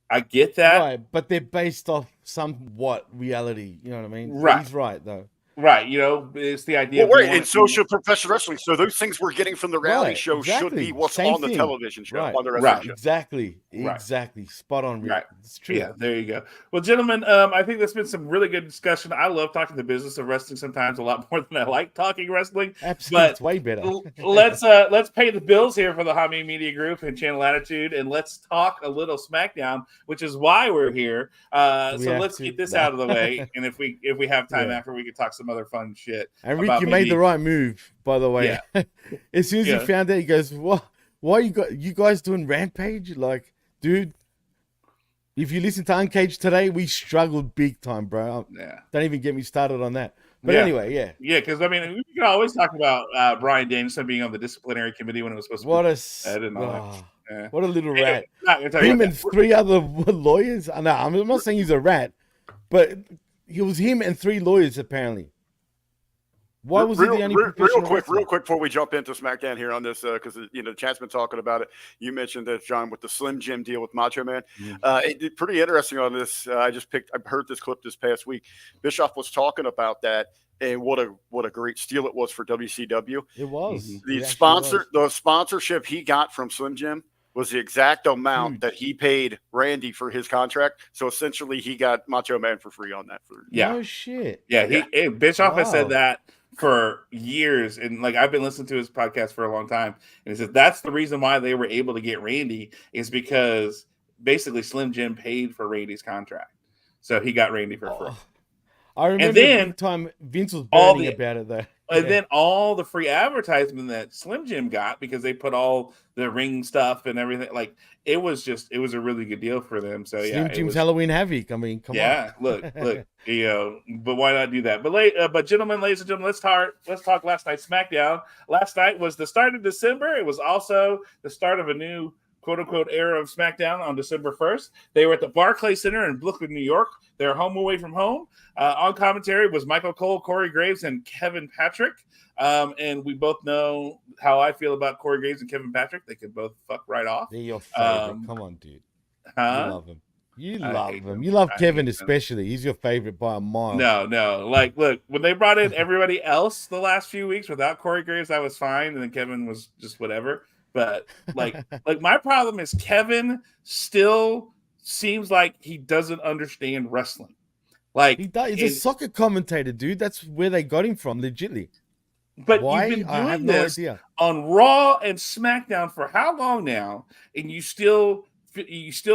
I get that. Right, but they're based off somewhat reality. You know what I mean? Right. He's right though. Right, it's the idea. Well, of right, and so should professional wrestling. So those things we're getting from the reality Right, show should exactly. be what's Same on the thing. television show, Right. on the wrestling Right. show. Exactly. Right. Exactly. Spot on. Rick. Right. It's true. Yeah, there you go. Well, gentlemen, I think that's been some really good discussion. I love talking the business of wrestling sometimes a lot more than I like talking wrestling. Absolutely. But It's way better. let's pay the bills here for the Hami Media Group and Channel Attitude, and let's talk a little SmackDown, which is why we're here. We So have let's to. get this out of the way, and if we have time Yeah. after, we can talk some other fun shit. And Rick, about you maybe- made the right move, by the way. As soon as Yeah. he found out, he goes, "What? Why you guys doing Rampage? Like, dude, if you listen to Uncaged today, we struggled big time, bro. Yeah. Don't even get me started on that. But Yeah. anyway, yeah. Yeah, because I mean, we can always talk about Bryan Danielson being on the disciplinary committee when it was supposed to What be. a I didn't know that. oh, Yeah. what a little Anyway, rat. not gonna talk Him about and that. 3 other lawyers. I know. I'm not saying he's a rat, but it was him and 3 lawyers apparently. Why was he the only professional real wrestler? quick before we jump into SmackDown here on this, because Chad's been talking about it. You mentioned that, John, with the Slim Jim deal with Macho Man. It pretty interesting on this. I heard this clip this past week. Bischoff was talking about that and what a great steal it was for WCW. It was. Mhm. It The actually was. the sponsorship he got from Slim Jim was the exact amount Huge. that he paid Randy for his contract. So essentially, he got Macho Man for free on that. Yeah. No shit. Yeah, Bischoff has said Wow. that for years, and like I've been listening to his podcast for a long time, and he said that's the reason why they were able to get Randy is because basically Slim Jim paid for Randy's contract, so he got Randy for free. I remember then big time Vince was all burning the- about it though. And Yeah. then all the free advertisement that Slim Jim got because they put all the ring stuff and everything, like it was a really good deal for them. So yeah, Slim it Jim's was, Halloween Havoc. I mean, come on. yeah, look, you know, but why not do that? But gentlemen, ladies and gentlemen, let's talk last night's SmackDown. Last night was the start of December. It was also the start of a new quote unquote era of SmackDown on December 1st. They were at the Barclays Center in Brooklyn, New York. They're home away from home. On commentary was Michael Cole, Corey Graves, and Kevin Patrick. And we both know how I feel about Corey Graves and Kevin Patrick. They could both fuck right off. They're your favorite. Come on, dude. You Huh? love him. You I love hate him. them. You love I Kevin hate them. especially. He's your favorite by a mile. No. Like, look, when they brought in everybody else the last few weeks without Corey Graves, I was fine, and then Kevin was just whatever. But like my problem is Kevin still seems like he doesn't understand wrestling. Like He does. He's a soccer commentator, dude. That's where they got him from, legitly. but Why? you've been I have doing no this idea. on Raw and SmackDown for how long now, and you still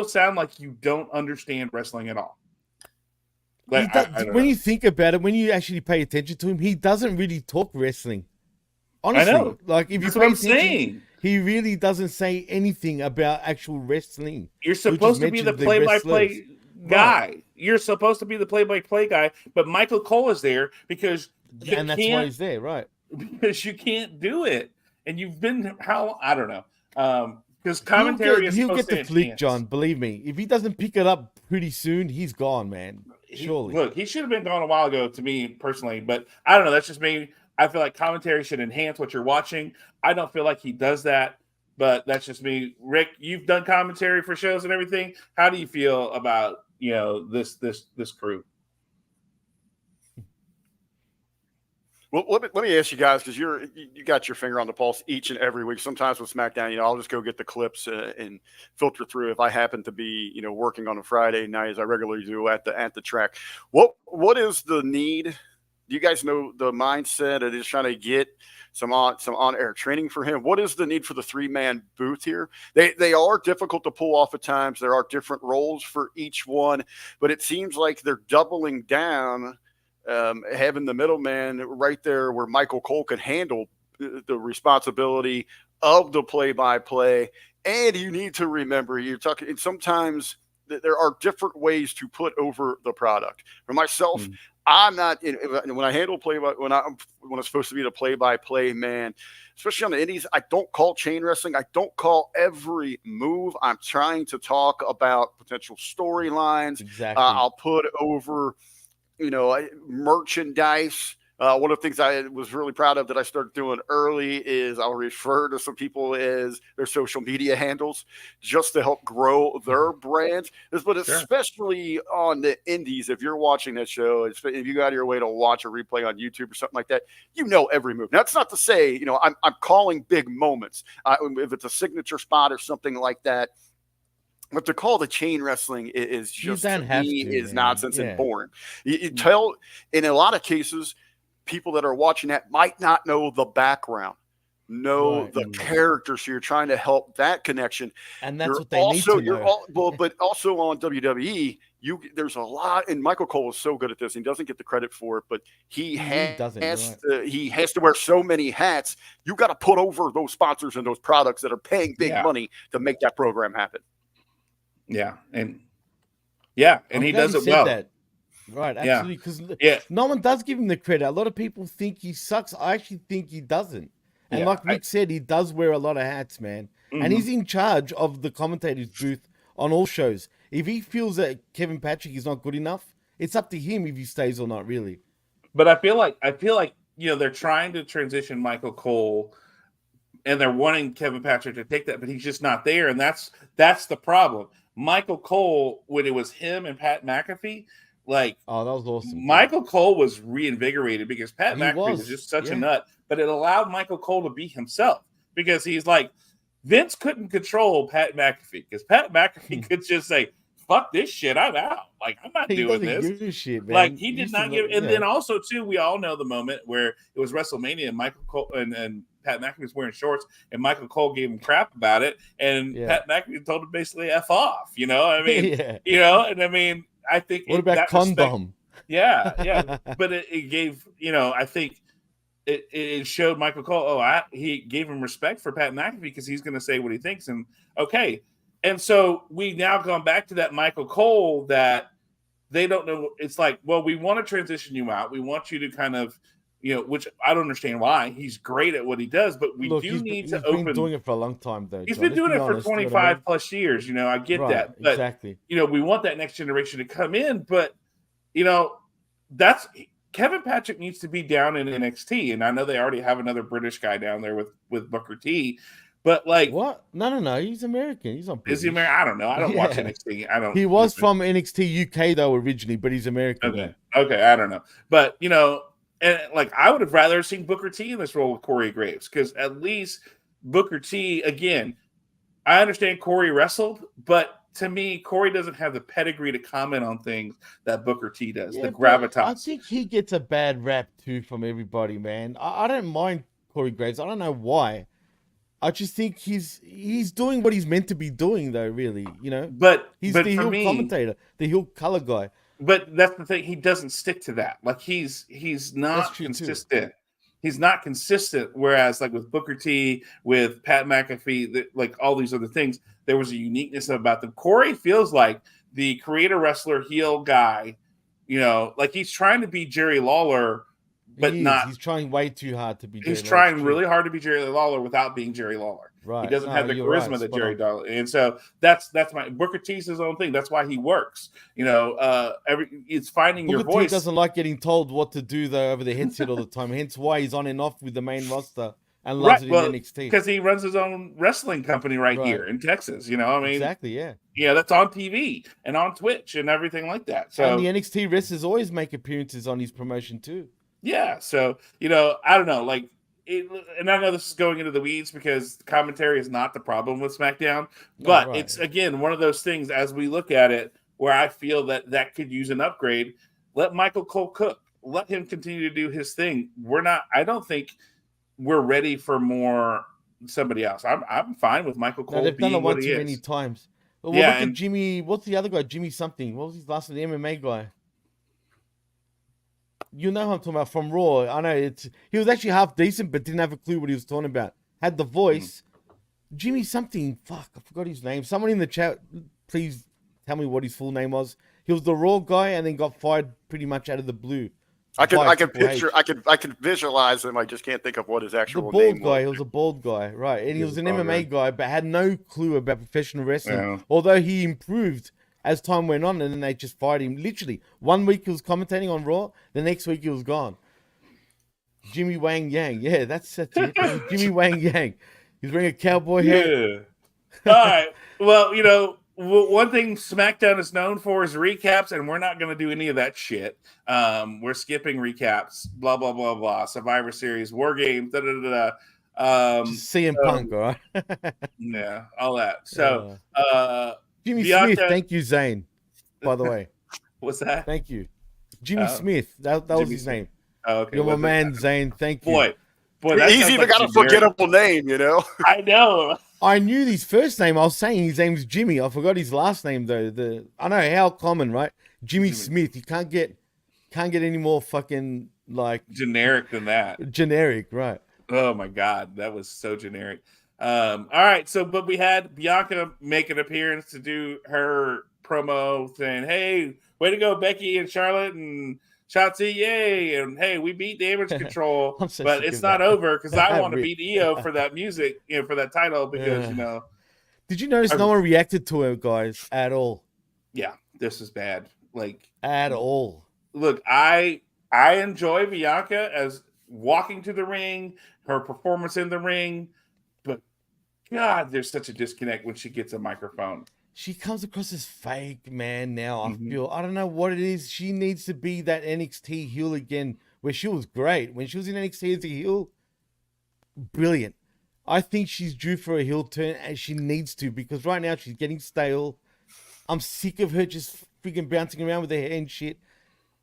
sound like you don't understand wrestling at all. Like, He does- I don't when know. you think about it, when you actually pay attention to him, he doesn't really talk wrestling. Honestly, know. like if That's you what pay I'm attention, saying. he really doesn't say anything about actual wrestling. You're supposed to be the mentions the play-by-play wrestlers. guy. You're supposed to be the play-by-play guy, but Michael Cole is there because you And that's why can't, he's there, right? because you can't do it. And you've been I don't know. Because commentary is he'll supposed get to the flick, enhance. John. Believe me. If he doesn't pick it up pretty soon, he's gone, man. He- Surely. Look, he should have been gone a while ago to me personally, but I don't know. That's just me. I feel like commentary should enhance what you're watching. I don't feel like he does that, but that's just me. Rick, you've done commentary for shows and everything. How do you feel about this crew? Well, let me ask you guys, because you got your finger on the pulse each and every week. Sometimes with SmackDown, I'll just go get the clips and filter through if I happen to be, working on a Friday night as I regularly do at the track. What is the need? Do you guys know the mindset of just trying to get some on air training for him? What is the need for the 3-man booth here? They are difficult to pull off at times. There are different roles for each one, but it seems like they're doubling down. Having the middleman right there where Michael Cole can handle the responsibility of the play-by-play. And you need to remember, you're talking, sometimes there are different ways to put over the product. For myself, I'm not when I handle when I'm supposed to be the play-by-play man, especially on the indies, I don't call chain wrestling. I don't call every move. I'm trying to talk about potential storylines. Exactly. I'll put over merchandise. One of the things I was really proud of that I started doing early is I'll refer to some people as their social media handles just to help grow their brands. But especially on the indies, if you're watching that show, if you got your way to watch a replay on YouTube or something like that, every move. Now, that's not to say, I'm calling big moments. If it's a signature spot or something like that, but to call the chain wrestling is just, to me, is nonsense and boring. You tell, in a lot of cases, people that are watching that might not know the background, the character. So you're trying to help that connection. And that's what they need to know. But also on WWE, there's a lot, and Michael Cole is so good at this. He doesn't get the credit for it, but he has to wear so many hats. You got to put over those sponsors and those products that are paying big money to make that program happen. Yeah, and he does it well. That. Right, absolutely. Because no one does give him the credit. A lot of people think he sucks. I actually think he doesn't. And like Rick said, he does wear a lot of hats, man. Mm-hmm. And he's in charge of the commentator's booth on all shows. If he feels that Kevin Patrick is not good enough, it's up to him if he stays or not, really. But I feel like they're trying to transition Michael Cole, and they're wanting Kevin Patrick to take that, but he's just not there, and that's the problem. Michael Cole, when it was him and Pat McAfee, that was awesome. Michael Cole was reinvigorated because Pat McAfee was just such a nut, but it allowed Michael Cole to be himself because he's like, Vince couldn't control Pat McAfee because Pat McAfee could just say, fuck this shit, I'm out. Like, I'm not He doing doesn't this. give a shit, man. Like, he did used to not give. look- And yeah. then also too, we all know the moment where it was WrestleMania and Michael Cole and Pat McAfee was wearing shorts, and Michael Cole gave him crap about it, and Yeah. Pat McAfee told him basically "f off." You know, I mean, yeah. you know, and I mean, I think What about that respect- Condom? Yeah, but it gave, you know, I think it showed Michael Cole. Oh, he gave him respect for Pat McAfee because he's going to say what he thinks, and okay, and so we now gone back to that Michael Cole that they don't know. It's like, well, we want to transition you out. We want you to kind of, you know, which I don't understand why. He's great at what he does, but we Look, do he's need been, to he's open. been doing it for a long time, though. He's John. been Let's doing be it for honest, you know what I 25 mean? plus years. You know, I get Right, that, but exactly. you know, we want that next generation to come in, but you know, that's Kevin Patrick needs to be down in NXT, and I know they already have another British guy down there with Booker T, but like, What? No. He's American. He's not British. is he American? I don't know. I don't watch Yeah. NXT. I don't. He was from NXT UK though originally, but he's American. Okay. Okay. I don't know, but you know, and like I would have rather seen Booker T in this role with Corey Graves because at least Booker T again. I understand Corey wrestled, but to me, Corey doesn't have the pedigree to comment on things that Booker T does. Yeah, The but gravitas. I think he gets a bad rap too from everybody, man. I don't mind Corey Graves. I don't know why. I just think he's doing what he's meant to be doing, though. Really, you know, But he's but the for heel me, commentator, the heel color guy. but that's the thing. He doesn't stick to that. Like he's not true, too. consistent. He's not consistent. Whereas like with Booker T, with Pat McAfee, like all these other things, there was a uniqueness about them. Corey feels like the creator wrestler heel guy. You know, like he's trying to be Jerry Lawler, but He is. not. He's trying way too hard to be. He's Jerry trying Lawler. really hard to be Jerry Lawler without being Jerry Lawler. Right. He doesn't No, have the you're charisma right. that Spot Jerry on. Lawler, and so that's my Booker T's his own thing. That's why he works. You know, it's finding your Booker T voice. doesn't like getting told what to do though over the headset all the time. Hence why he's on and off with the main roster and loves it in NXT. because he runs his own wrestling company right Right. here in Texas. You know, I mean, Exactly, yeah. yeah, that's on TV and on Twitch and everything like that. So And the NXT wrestlers always make appearances on his promotion too. yeah, so you know, I don't know, like, and I know this is going into the weeds because the commentary is not the problem with SmackDown, but right. it's again one of those things as we look at it where I feel that could use an upgrade. Let Michael Cole cook. Let him continue to do his thing. I don't think we're ready for more somebody else. I'm fine with Michael Cole No, they've done being it one what he too is. many times. Well, Yeah, look at and- Jimmy. What's the other guy? Jimmy something. What was his last name? The MMA guy. You know who I'm talking about from Raw. I know he was actually half decent, but didn't have a clue what he was talking about. Had the voice. Jimmy something. Fuck, I forgot his name. Someone in the chat, please tell me what his full name was. He was the Raw guy and then got fired pretty much out of the blue. I can by Triple Triple H. I can visualize him. I just can't think of what his The actual bald name guy. was. He was a bald guy, right? And he He was was an a bald MMA guy, but had no clue about professional wrestling. Yeah. Although he improved as time went on, and then they just fired him. Literally, 1 week he was commentating on Raw, the next week he was gone. Jimmy Wang Yang, yeah, that's it. It was Jimmy Wang Yang. He's wearing a cowboy hat. Yeah. All right. Well, you know, one thing SmackDown is known for is recaps, and we're not going to do any of that shit. We're skipping recaps. Blah blah blah blah. Survivor Series, War Games. Da da da da. Just CM Punk, all right? Yeah, all that. So, Jimmy Bianca- Smith, thank you, Zane. By the way, what's that? thank you, Jimmy Oh. Smith. That was Jimmy his Smith. name. Oh, okay. You're my what's man, that? Zane. Thank you. Boy, that He's sounds even like got a generic. forgettable name, you know. I know. I knew his first name. I was saying his name's Jimmy. I forgot his last name though. I know how common, right? Jimmy Smith. You can't get any more fucking like Generic than that. generic, right? Oh my god, that was so generic. All right, so but we had Bianca make an appearance to do her promo saying, "Hey, way to go, Becky and Charlotte and Shotzi, yay!" And hey, we beat Damage Control, I'm so but sick it's of not that. over because I want to Really? beat Io for that music, for that title because you know, Did you notice no one reacted to her, guys, at all? yeah, this is bad. Like, At all. look, I enjoy Bianca as walking to the ring, her performance in the ring, but God, there's such a disconnect when she gets a microphone. She comes across as fake, man. Now I Mhm. feel I don't know what it is. She needs to be that NXT heel again, where she was great when she was in NXT as a heel. Brilliant. I think she's due for a heel turn, and she needs to because right now she's getting stale. I'm sick of her just freaking bouncing around with her hair and shit.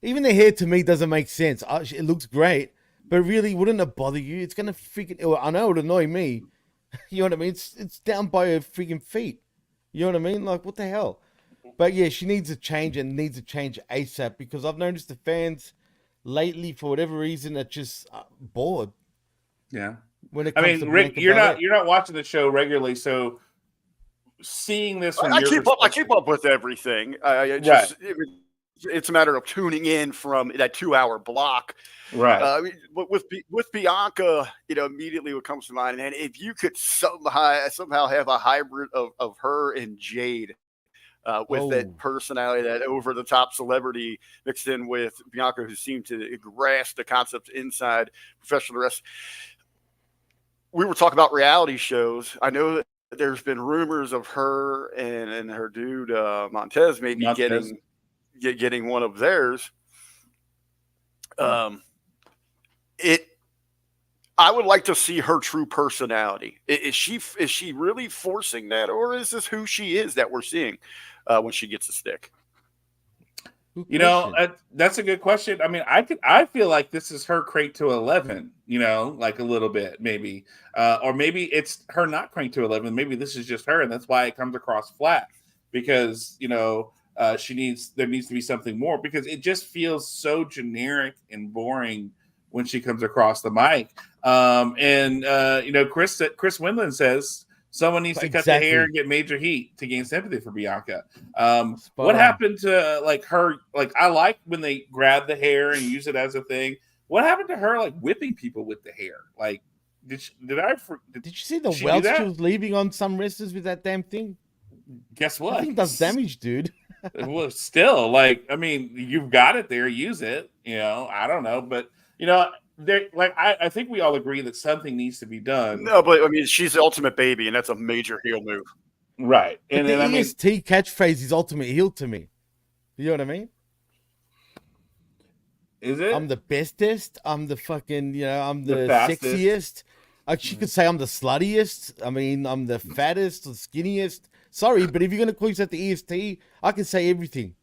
Even the hair to me doesn't make sense. It looks great, but really, wouldn't it bother you? It's gonna freaking. I know it would annoy me. You know what I mean? It's down by her freaking feet. You know what I mean? Like, what the hell? But yeah, she needs a change and needs a change ASAP because I've noticed the fans lately, for whatever reason, are just bored Yeah. when it I comes mean, to Rick, Bianca you're Belair. not watching the show regularly, so seeing this from I your keep up. I perspective, keep up with everything. right? It's a matter of tuning in from that 2 hour block. Right. With Bianca, immediately what comes to mind, and if you could somehow have a hybrid of her and Jade, with that personality, that over the top celebrity mixed in with Bianca, who seemed to grasp the concepts inside professional wrestling. We were talking about reality shows. I know that there's been rumors of her and her dude Montez maybe getting one of theirs. I would like to see her true personality. Is she really forcing that, or is this who she is that we're seeing when she gets a stick? That's a good question. I mean, I feel like this is her crank to 11, like a little bit maybe, or maybe it's her not crank to 11. Maybe this is just her, and that's why it comes across flat because there needs to be something more because it just feels so generic and boring when she comes across the mic. Chris Wendland says someone needs to cut the hair and get major heat to gain sympathy for Bianca. What happened to her? Like, I like when they grab the hair and use it as a thing. What happened to her whipping people with the hair? Like, did you see the welts she was leaving on some wrestlers with that damn thing? Guess what? I think that's damage, dude. Well, still, I mean, you've got it there. Use it. I don't know, but I think we all agree that something needs to be done. No, but I mean, she's the ultimate baby, and that's a major heel move, right? And the EST catchphrase is ultimate heel to me. You know what I mean? Is it? I'm the bestest. I'm the fucking, I'm the sexiest. She could say I'm the sluttiest. I mean, I'm the fattest, the skinniest. Sorry, but if you're gonna call yourself the EST, I can say everything.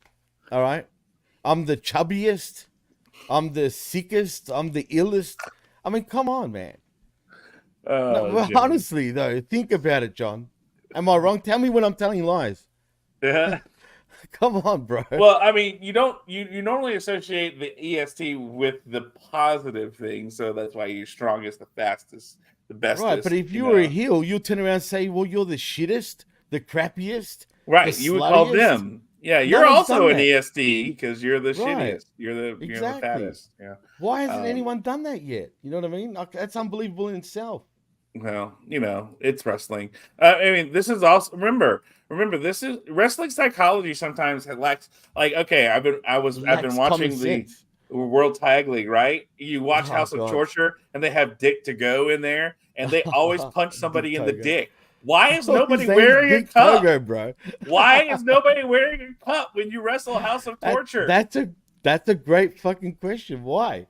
All right, I'm the chubbiest. I'm the sickest. I'm the illest. I mean, come on, man. Honestly, though, think about it, John. Am I wrong? Tell me when I'm telling lies. Yeah. Come on, bro. Well, I mean, you normally associate the EST with the positive thing, so that's why you're strongest, the fastest, the bestest. Right, but if you were a heel, you'll turn around and say, well, you're the shittest, the crappiest. Right, you would call them. Yeah, you're also an EST because you're the shittiest. You're the fattest. Yeah. Why hasn't anyone done that yet? You know what I mean? That's unbelievable in itself. Well, it's wrestling. I mean, this is also remember, this is wrestling psychology. Sometimes it lacks. Okay, I've been watching the World Tag League. Right? You watch House of Torture, and they have Dick to Go in there, and they always punch somebody in the dick. Why is nobody wearing a cup, bro? Why is nobody wearing a cup when you wrestle House of Torture? That's a great fucking question. Why?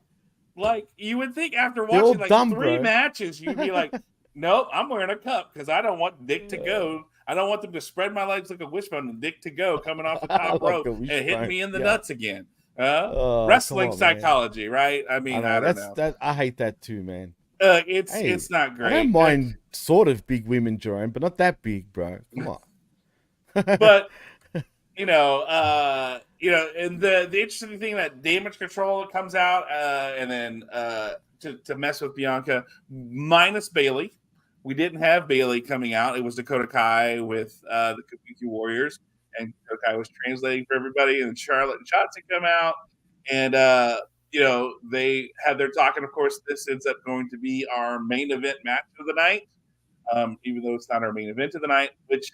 You would think after watching three matches, you'd be like, "Nope, I'm wearing a cup because I don't want Dick to go. I don't want them to spread my legs like a wishbone and Dick to go coming off the top rope and hitting me in the nuts again." Wrestling psychology, man. Right? I mean, I don't know. I hate that too, man. It's not great. I don't mind sort of big women, Jerome, but not that big, bro. Come on. But and the interesting thing that Damage Control comes out, and then to mess with Bianca minus Bailey. We didn't have Bailey coming out. It was Dakota Kai with the Kabuki Warriors, and Dakota Kai was translating for everybody. And Charlotte and Shotzi come out, and they had their talk, and of course, this ends up going to be our main event match of the night, even though it's not our main event of the night. Which,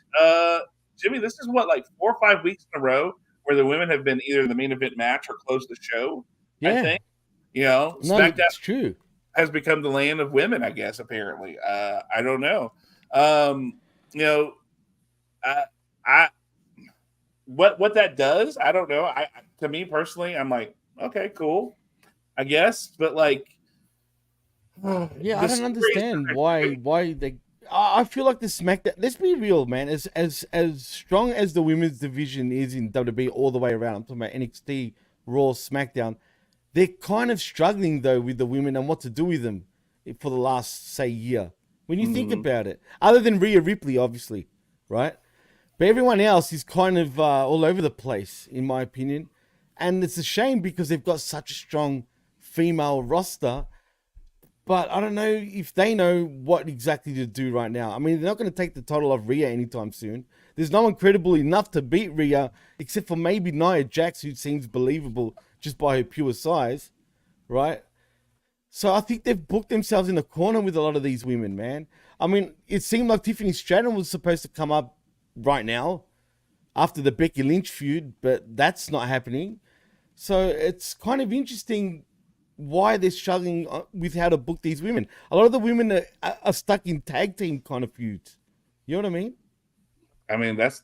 Jimmy, this is 4 or 5 weeks in a row where the women have been either the main event match or close the show. Yeah. I think, SmackDown that's true. Has become the land of women, I guess. Apparently, I don't know. What that does, I don't know. To me personally, I'm like, okay, cool. I guess, but yeah, I don't understand why they I feel like the SmackDown. Let's be real, man. As strong as the women's division is in WWE all the way around, I'm talking about NXT, Raw, SmackDown. They're kind of struggling though with the women and what to do with them for the last, say, year. When you think about it, other than Rhea Ripley, obviously, right? But everyone else is kind of all over the place, in my opinion. And it's a shame because they've got such a strong female roster. But I don't know if they know what exactly to do right now. I mean, they're not going to take the title off Rhea anytime soon. There's no one credible enough to beat Rhea, except for maybe Nia Jax, who seems believable just by her pure size, right? So I think they've booked themselves in a corner with a lot of these women, man. I mean, it seemed like Tiffany Stratton was supposed to come up right now after the Becky Lynch feud, but that's not happening. So it's kind of interesting why they're struggling with how to book these women. A lot of the women are stuck in tag team kind of feuds. You know what I mean? I mean, that's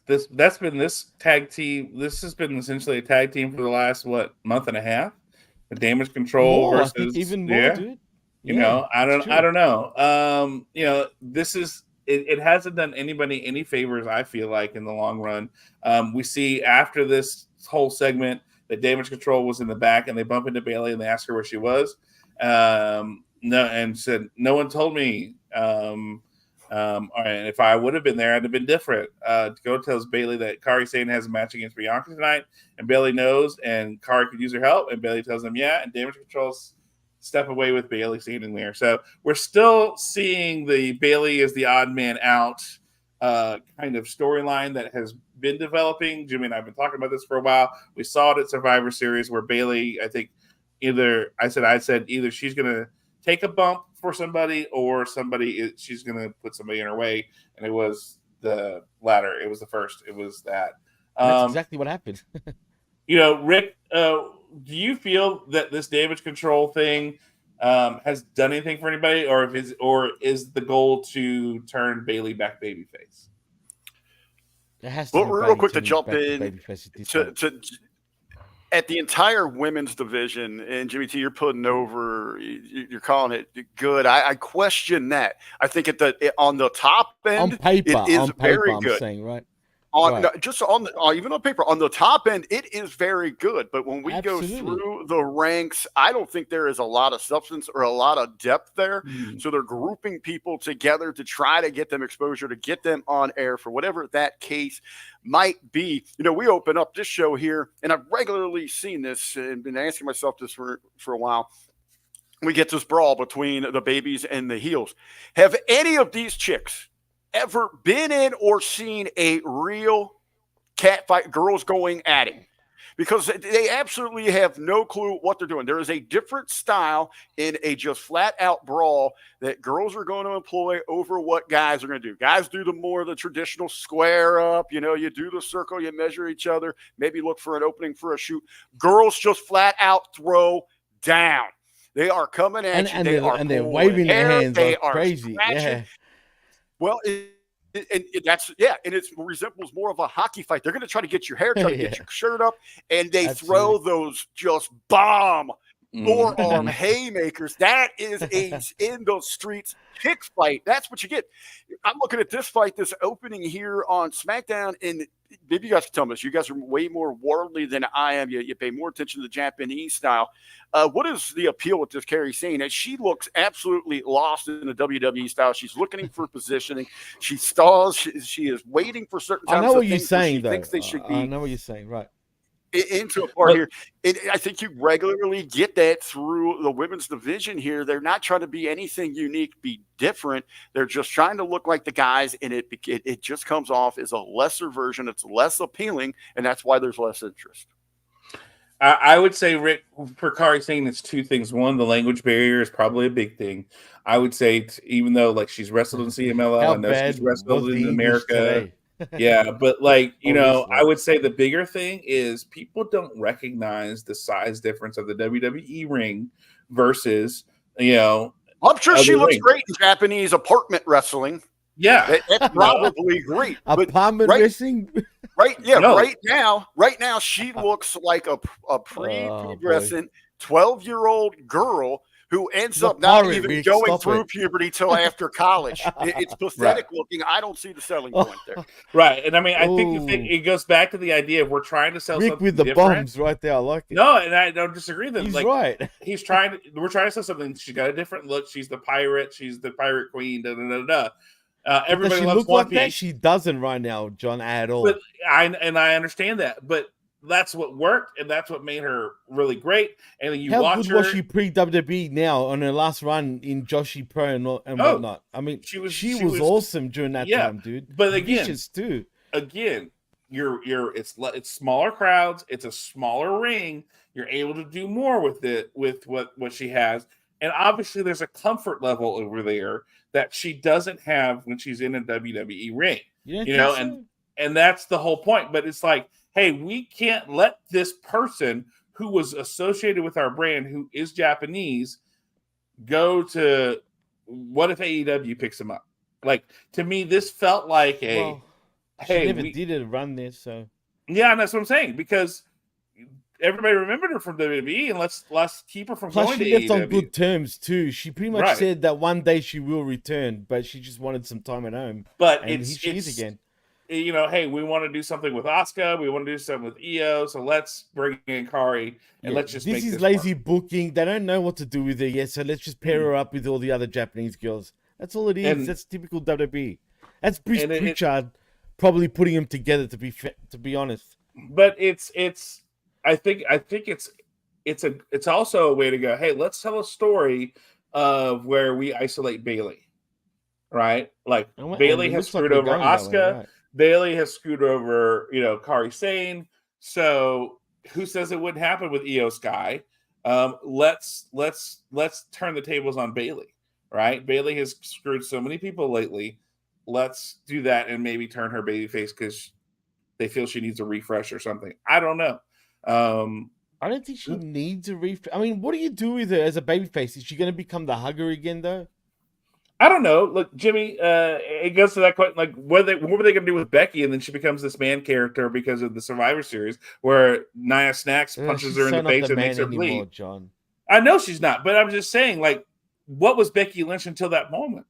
been this tag team. This has been essentially a tag team for the last month and a half. The Damage Control More, versus I think even more, dude. You know, I don't know. You know, this is it hasn't done anybody any favors, I feel like, in the long run. We see after this whole segment that Damage Control was in the back and they bump into Bayley and they ask her where she was. And said, no one told me. And if I would have been there, I'd have been different. Go tells Bayley that Kairi Sane has a match against Bianca tonight, and Bayley knows, and Kairi could use her help. And Bayley tells him, yeah, and Damage Control's step away with Bayley standing there. So we're still seeing the Bayley as the odd man out kind of storyline that has been developing. Jimmy and I have been talking about this for a while. We saw it at Survivor Series where Bayley, I think, I said either she's going to take a bump for somebody or she's going to put somebody in her way. And it was the latter. It was the first. It was that. That's exactly what happened. You know, Rick, do you feel that this Damage Control thing has done anything for anybody, or is the goal to turn Bayley back babyface? It has to. Well, real quick to jump in at the entire women's division, and Jimmy T, you're putting over, you're calling it good. I question that. I think on the top end, on paper, it is very good. I'm saying, right? Just on even on paper, on the top end, it is very good. But when we go through the ranks, I don't think there is a lot of substance or a lot of depth there. So they're grouping people together to try to get them exposure, to get them on air for whatever that case might be. You know, we open up this show here, and I've regularly seen this and been asking myself this for a while. We get this brawl between the babies and the heels. Have any of these chicks ever been in or seen a real cat fight, girls going at it? Because they absolutely have no clue what they're doing. There is a different style in a just flat out brawl that girls are going to employ over what guys are going to do. Guys do the traditional square up, you know, you do the circle, you measure each other, maybe look for an opening for a shoot. Girls just flat out throw down. They are coming at you. They're waving their hands. They are crazy. Yeah. Well, and it resembles more of a hockey fight. They're going to try to get your hair, try to get your shirt up, and they throw those just bomb forearm haymakers. That is a in the streets kick fight. That's what you get. I'm looking at this fight, this opening here on SmackDown, and maybe you guys can tell me this. You guys are way more worldly than I am. You pay more attention to the Japanese style. What is the appeal with this Kairi Sane? And she looks absolutely lost in the WWE style. She's looking for positioning. She stalls. She is waiting for certain times. I know what you're saying, though. Thinks they should be. I know what you're saying, right? Into a part here. And I think you regularly get that through the women's division here. They're not trying to be anything unique, be different. They're just trying to look like the guys, and it just comes off as a lesser version. It's less appealing, and that's why there's less interest. I would say, Rick, for Kairi Sane, it's two things. One, the language barrier is probably a big thing. I would say, even though like she's wrestled in CMLL, I know she's wrestled in America. Yeah, but like, you know, I would say the bigger thing is people don't recognize the size difference of the WWE ring versus, you know, I'm sure she looks great in Japanese apartment wrestling. Yeah, that's probably great. Apartment wrestling, right? Yeah, no. Right now, she looks like a pre-pubescent 12-year-old girl who ends The up not pirate, even Rick, going stop through it. puberty till after college. It's pathetic looking. I don't see the selling point there. Right. And I mean, I think Ooh. it goes back to the idea of we're trying to sell Rick something with the different. bombs right there. I like it. No, and I don't disagree with him. He's Like, right. we're trying to sell something. She's got a different look. She's the pirate. She's the pirate queen. Da, da, da, da. Does Everybody she loves look One like that? Piece. She doesn't right now, John, at all. But I understand that. But that's what worked, and that's what made her really great. And then you How watch good her. was she pre WWE now on her last run in Joshi Pro and whatnot? I mean, she was awesome during that time, dude. But again, vicious too. Again, it's smaller crowds. It's a smaller ring. You're able to do more with it with what she has, and obviously there's a comfort level over there that she doesn't have when she's in a WWE ring. And that's the whole point. But it's like, hey, we can't let this person who was associated with our brand, who is Japanese, go to. What if AEW picks him up? Like, to me, this felt like She never did a run there, so yeah, and that's what I'm saying, because everybody remembered her from WWE, and let's keep her from plus going to she left AEW. on good terms too. She pretty much said that one day she will return, but she just wanted some time at home. But she is again. Hey, we want to do something with Asuka, we want to do something with Io, so let's bring in Kari and let's just this is lazy booking. They don't know what to do with her yet, so let's just pair her up with all the other Japanese girls. That's all it is. And, that's typical WWE. That's Bruce Pritchard probably putting them together, to be honest. But I think it's also a way to go, hey, let's tell a story of where we isolate Bayley, right? Like, Bayley has screwed over Asuka. Right. Bayley has screwed over, Kari Sane. So who says it wouldn't happen with Io Sky? Let's turn the tables on Bayley, right? Bayley has screwed so many people lately. Let's do that and maybe turn her babyface because they feel she needs a refresh or something. I don't know. I don't think she needs a refresh. I mean, what do you do with her as a babyface? Is she going to become the hugger again, though? I don't know. Look, Jimmy, it goes to that question, like, what were they going to do with Becky? And then she becomes this man character because of the Survivor Series, where Nia Snax punches her in the face and makes her bleed. John. I know she's not, but I'm just saying, like, what was Becky Lynch until that moment?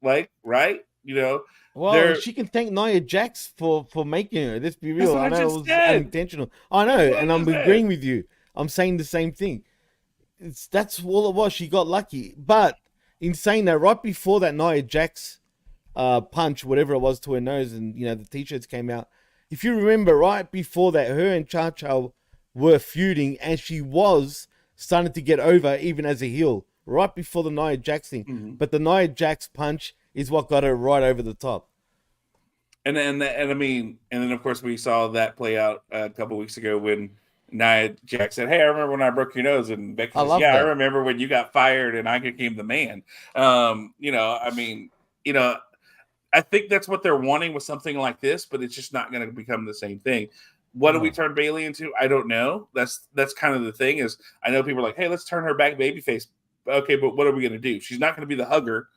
Like, right? Well, she can thank Nia Jax for making her. Let's be real. I know it was unintentional. I know, and I'm agreeing with you. I'm saying the same thing. That's all it was. She got lucky. But in saying that, right before that Nia Jax punch, whatever it was, to her nose, and the t-shirts came out. If you remember, right before that, her and Cha were feuding, and she was starting to get over even as a heel. Right before the Nia Jax thing. Mm-hmm. But the Nia Jax punch is what got her right over the top. And then of course we saw that play out a couple weeks ago when Nia Jax said, "Hey, I remember when I broke your nose," and Becky says, "Yeah, I remember when you got fired and I became the man." I think that's what they're wanting with something like this, but it's just not going to become the same thing. What do we turn Bayley into? I don't know. That's kind of the thing. Is I know people are like, "Hey, let's turn her back babyface." Okay, but what are we going to do? She's not going to be the hugger.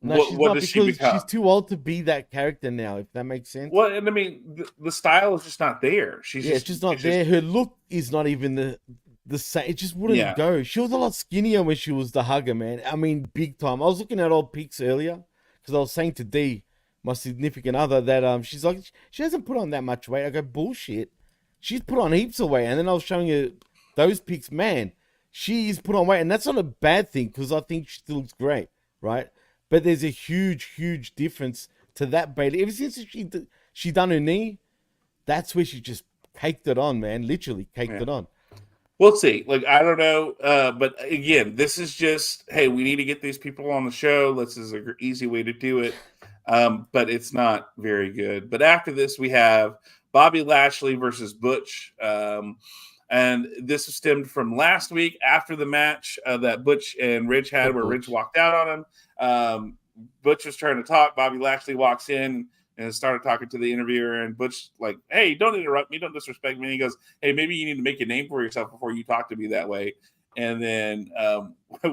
No, what does she become? She's too old to be that character now, if that makes sense. Well, and I mean, the style is just not there. It's just not there. Her look is not even the same. It just wouldn't go. She was a lot skinnier when she was the hugger, man. I mean, big time. I was looking at old pics earlier because I was saying to Dee, my significant other, that she's like, she hasn't put on that much weight. I go, bullshit. She's put on heaps of weight. And then I was showing her those pics, man. She's put on weight, and that's not a bad thing because I think she still looks great, right? But there's a huge, huge difference to that Bayley. Ever since she done her knee, that's where she just caked it on, man. Literally caked it on. We'll see. Like, I don't know. But again, this is just, hey, we need to get these people on the show. This is an easy way to do it. But it's not very good. But after this, we have Bobby Lashley versus Butch. And this stemmed from last week after the match that Butch and Ridge had, where Ridge walked out on him. Butch was trying to talk. Bobby Lashley walks in and started talking to the interviewer. And Butch like, "Hey, don't interrupt me. Don't disrespect me." And he goes, "Hey, maybe you need to make a name for yourself before you talk to me that way." And then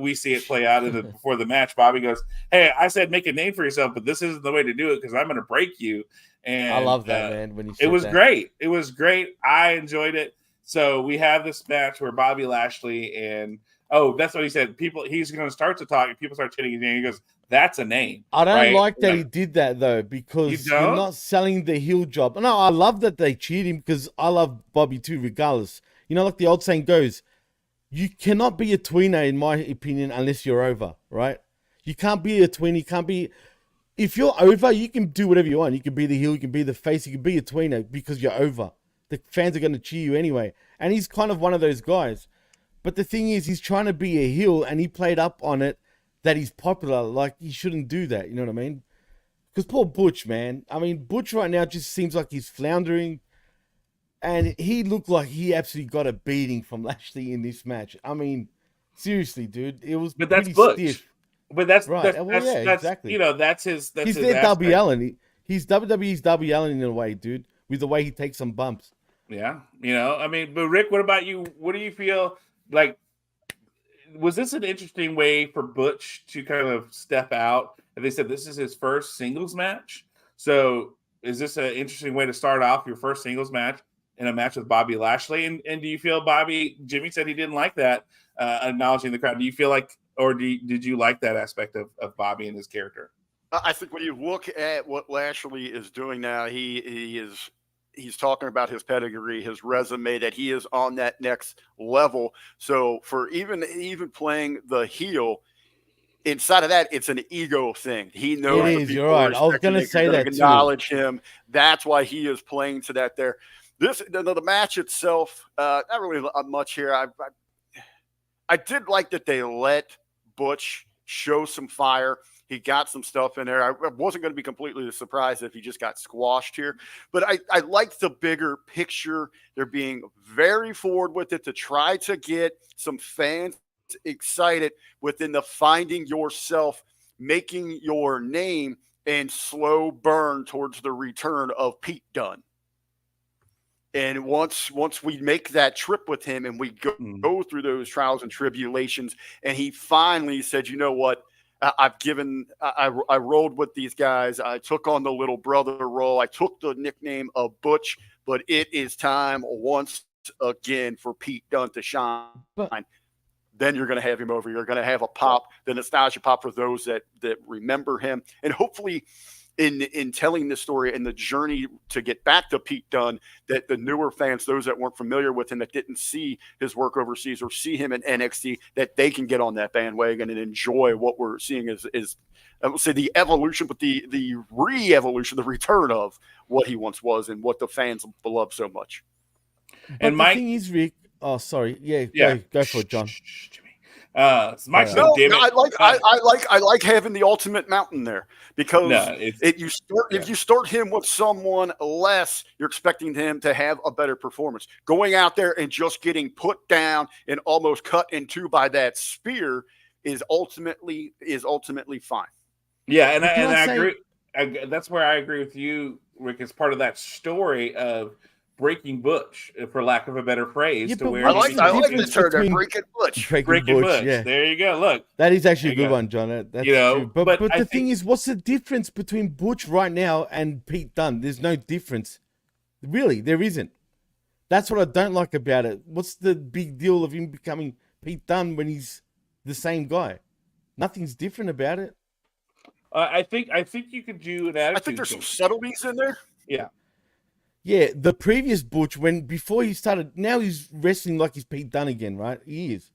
we see it play out before the match. Bobby goes, "Hey, I said make a name for yourself, but this isn't the way to do it because I'm going to break you." And I love that, man. When it was great. It was great. I enjoyed it. So we have this match where Bobby Lashley and oh, that's what he said. He's going to start to talk, and people start chanting his name. He goes, "That's a name." I don't right? like that he did that though, because You you're don't? not selling the heel job. No, I love that they cheered him because I love Bobby too, regardless. You know, like the old saying goes, you cannot be a tweener, in my opinion, unless you're over, right? You can't be a tweener. You can't be. If you're over, you can do whatever you want. You can be the heel, you can be the face, you can be a tweener because you're over. The fans are going to cheer you anyway. And he's kind of one of those guys. But the thing is, he's trying to be a heel, and he played up on it that he's popular. Like, he shouldn't do that. You know what I mean? Because poor Butch, man. I mean, Butch right now just seems like he's floundering. And he looked like he absolutely got a beating from Lashley in this match. I mean, seriously, dude. It was But that's pretty Butch. stiff. But that's Right. that's, Well, that's, yeah, that's exactly. you know, that's his. That's He's his their Darby aspect. Allin. He's WWE's Darby Allin in a way, dude, with the way he takes some bumps. Yeah, you know, I mean, but Rick, what about you? What do you feel like? Was this an interesting way for Butch to kind of step out? And they said this is his first singles match. So is this an interesting way to start off your first singles match in a match with Bobby Lashley? And do you feel Jimmy said he didn't like that, acknowledging the crowd. Do you feel like, or did you like that aspect of Bobby and his character? I think when you look at what Lashley is doing now, he's talking about his pedigree, his resume, that he is on that next level. So for even playing the heel, inside of that, it's an ego thing. He knows It the is, people you're right. are I was expecting gonna it, say they're that gonna too. acknowledge him. That's why he is playing to that there. The match itself, not really much here. I did like that they let Butch show some fire. He got some stuff in there. I wasn't going to be completely surprised if he just got squashed here. But I like the bigger picture. They're being very forward with it to try to get some fans excited within the finding yourself, making your name, and slow burn towards the return of Pete Dunne. And once we make that trip with him and we go through those trials and tribulations, and he finally said, you know what, I rolled with these guys. I took on the little brother role. I took the nickname of Butch, but it is time once again for Pete Dunne to shine. Then you're going to have him over. You're going to have a pop, the nostalgia pop for those that remember him. And hopefully in telling this story and the journey to get back to Pete Dunne, that the newer fans, those that weren't familiar with him, that didn't see his work overseas or see him in NXT, that they can get on that bandwagon and enjoy what we're seeing is I would say the evolution, but the re-evolution, the return of what he once was and what the fans love so much. But And the Mike, thing is, Rick. Oh, sorry. yeah, Go for it, John. Mike said, No, damn it. I like having the ultimate mountain there because if you start him with someone less, you're expecting him to have a better performance. Going out there and just getting put down and almost cut in two by that spear is ultimately fine. Yeah, and I agree. That's where I agree with you, Rick. It's part of that story of breaking Butch, for lack of a better phrase. Yeah, to but where I like the term between breaking Butch. Breaking Butch. Yeah. There you go. Look, That is actually a There you good go. one, John. That's You know, true. But but the I thing think- is, what's the difference between Butch right now and Pete Dunne? There's no difference. Really, there isn't. That's what I don't like about it. What's the big deal of him becoming Pete Dunne when he's the same guy? Nothing's different about it. I think you could do an attitude. I think there's some change. subtleties in there. Yeah. Yeah, the previous Butch, before he started, now he's wrestling like he's Pete Dunne again, right? He is.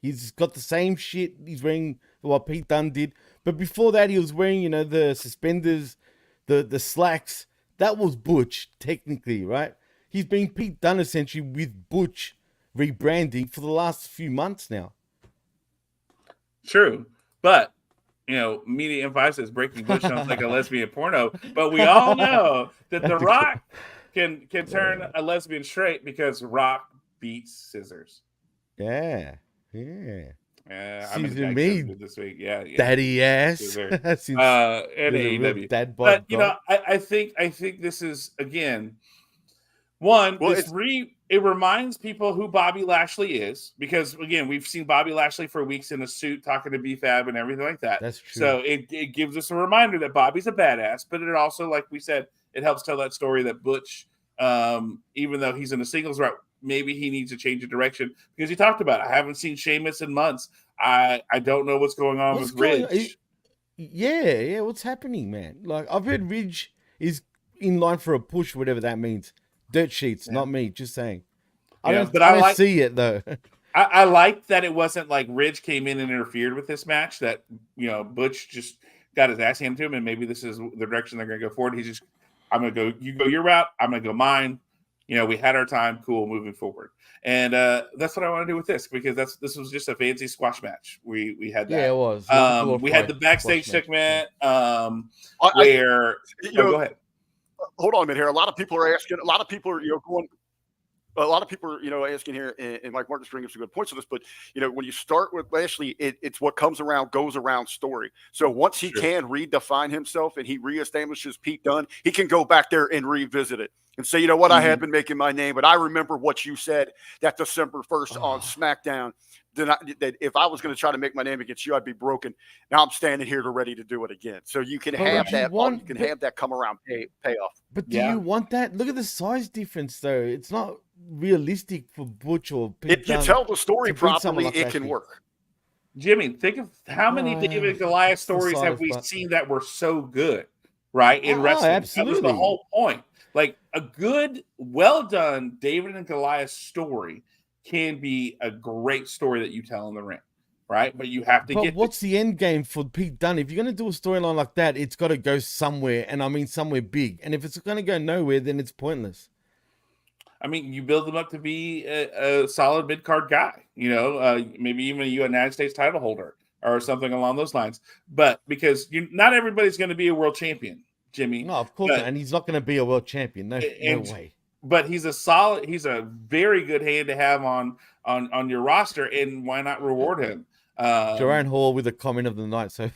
He's got the same shit he's wearing what Pete Dunne did. But before that, he was wearing, the suspenders, the slacks. That was Butch, technically, right? He's been Pete Dunne essentially with Butch rebranding for the last few months now. True, but media emphasis breaking Butch sounds like a lesbian porno. But we all know that The Rock can turn a lesbian straight because Rock beats scissors. Yeah. I'm in Season me, this week. Yeah. daddy ass. Scissor. Since And there's a real AEW. dad bod But guy. I think this is again one. Well, It reminds people who Bobby Lashley is, because again, we've seen Bobby Lashley for weeks in a suit talking to B-Fab and everything like that. That's true. So it gives us a reminder that Bobby's a badass, but it also, like we said, it helps tell that story that Butch even though he's in a singles route. Maybe he needs to change of direction because he talked about it. I haven't seen Sheamus in months. I don't know what's going on with Ridge. Yeah. What's happening, man? Like, I've heard Ridge is in line for a push, whatever that means. Dirt sheets, not me. Just saying. I don't see it though. I like that it wasn't like Ridge came in and interfered with this match. That Butch just got his ass handed to him, and maybe this is the direction they're going to go forward. He's just, I'm going to go. You go your route. I'm going to go mine. We had our time. Cool, moving forward. And that's what I want to do with this because this was just a fancy squash match. We had that. Yeah, it was. We had the backstage segment where. Go ahead. Hold on a minute here. A lot of people are asking. A lot of people are going. A lot of people are asking here, and Mike Martin's bringing up some good points to this. But when you start with Lashley, it's what comes around goes around story. So once he can redefine himself and he reestablishes Pete Dunne, he can go back there and revisit it and say, I have been making my name, but I remember what you said that December 1st on SmackDown. That if I was going to try to make my name against you, I'd be broken. Now I'm standing here ready to do it again. So you can have that. You can have that come around payoff. But do you want that? Look at the size difference, though. It's not realistic for Butch or Pete. If you tell the story properly, it can work. Jimmy, think of how many David and Goliath stories have we seen that were so good, right? In wrestling, absolutely. That was the whole point. Like a good, well done David and Goliath story can be a great story that you tell in the ring, right? But you have to But what's the end game for Pete Dunne? If you're going to do a storyline like that, it's got to go somewhere, and I mean somewhere big. And if it's going to go nowhere, then it's pointless. I mean, you build him up to be a solid mid-card guy, maybe even a United States title holder or something along those lines. But because not everybody's going to be a world champion, Jimmy. No, of course not. And he's not going to be a world champion. No way. But he's a very good hand to have on your roster, and why not reward him? Jerome Hall with a comment of the night. So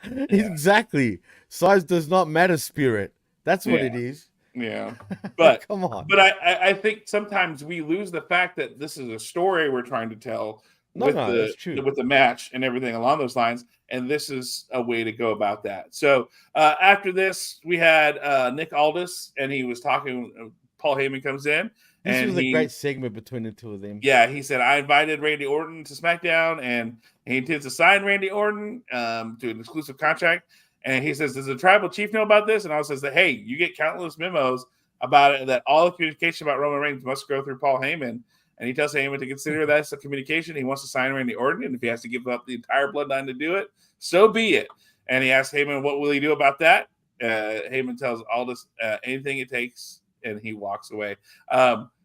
exactly, size does not matter. Spirit. That's what it is. Yeah, but come on. But I think sometimes we lose the fact that this is a story we're trying to tell with the match and everything along those lines, and this is a way to go about that. So after this, we had Nick Aldis, and he was talking. Paul Heyman comes in. This was a great segment between the two of them. Yeah, he said, I invited Randy Orton to SmackDown, and he intends to sign Randy Orton to an exclusive contract. And he says, does the tribal chief know about this? And I says that, hey, you get countless memos about it, that all the communication about Roman Reigns must go through Paul Heyman. And he tells Heyman to consider that as a communication. He wants to sign Randy Orton, and if he has to give up the entire bloodline to do it, so be it. And he asks Heyman, what will he do about that? Heyman tells Aldis, anything it takes, and he walks away.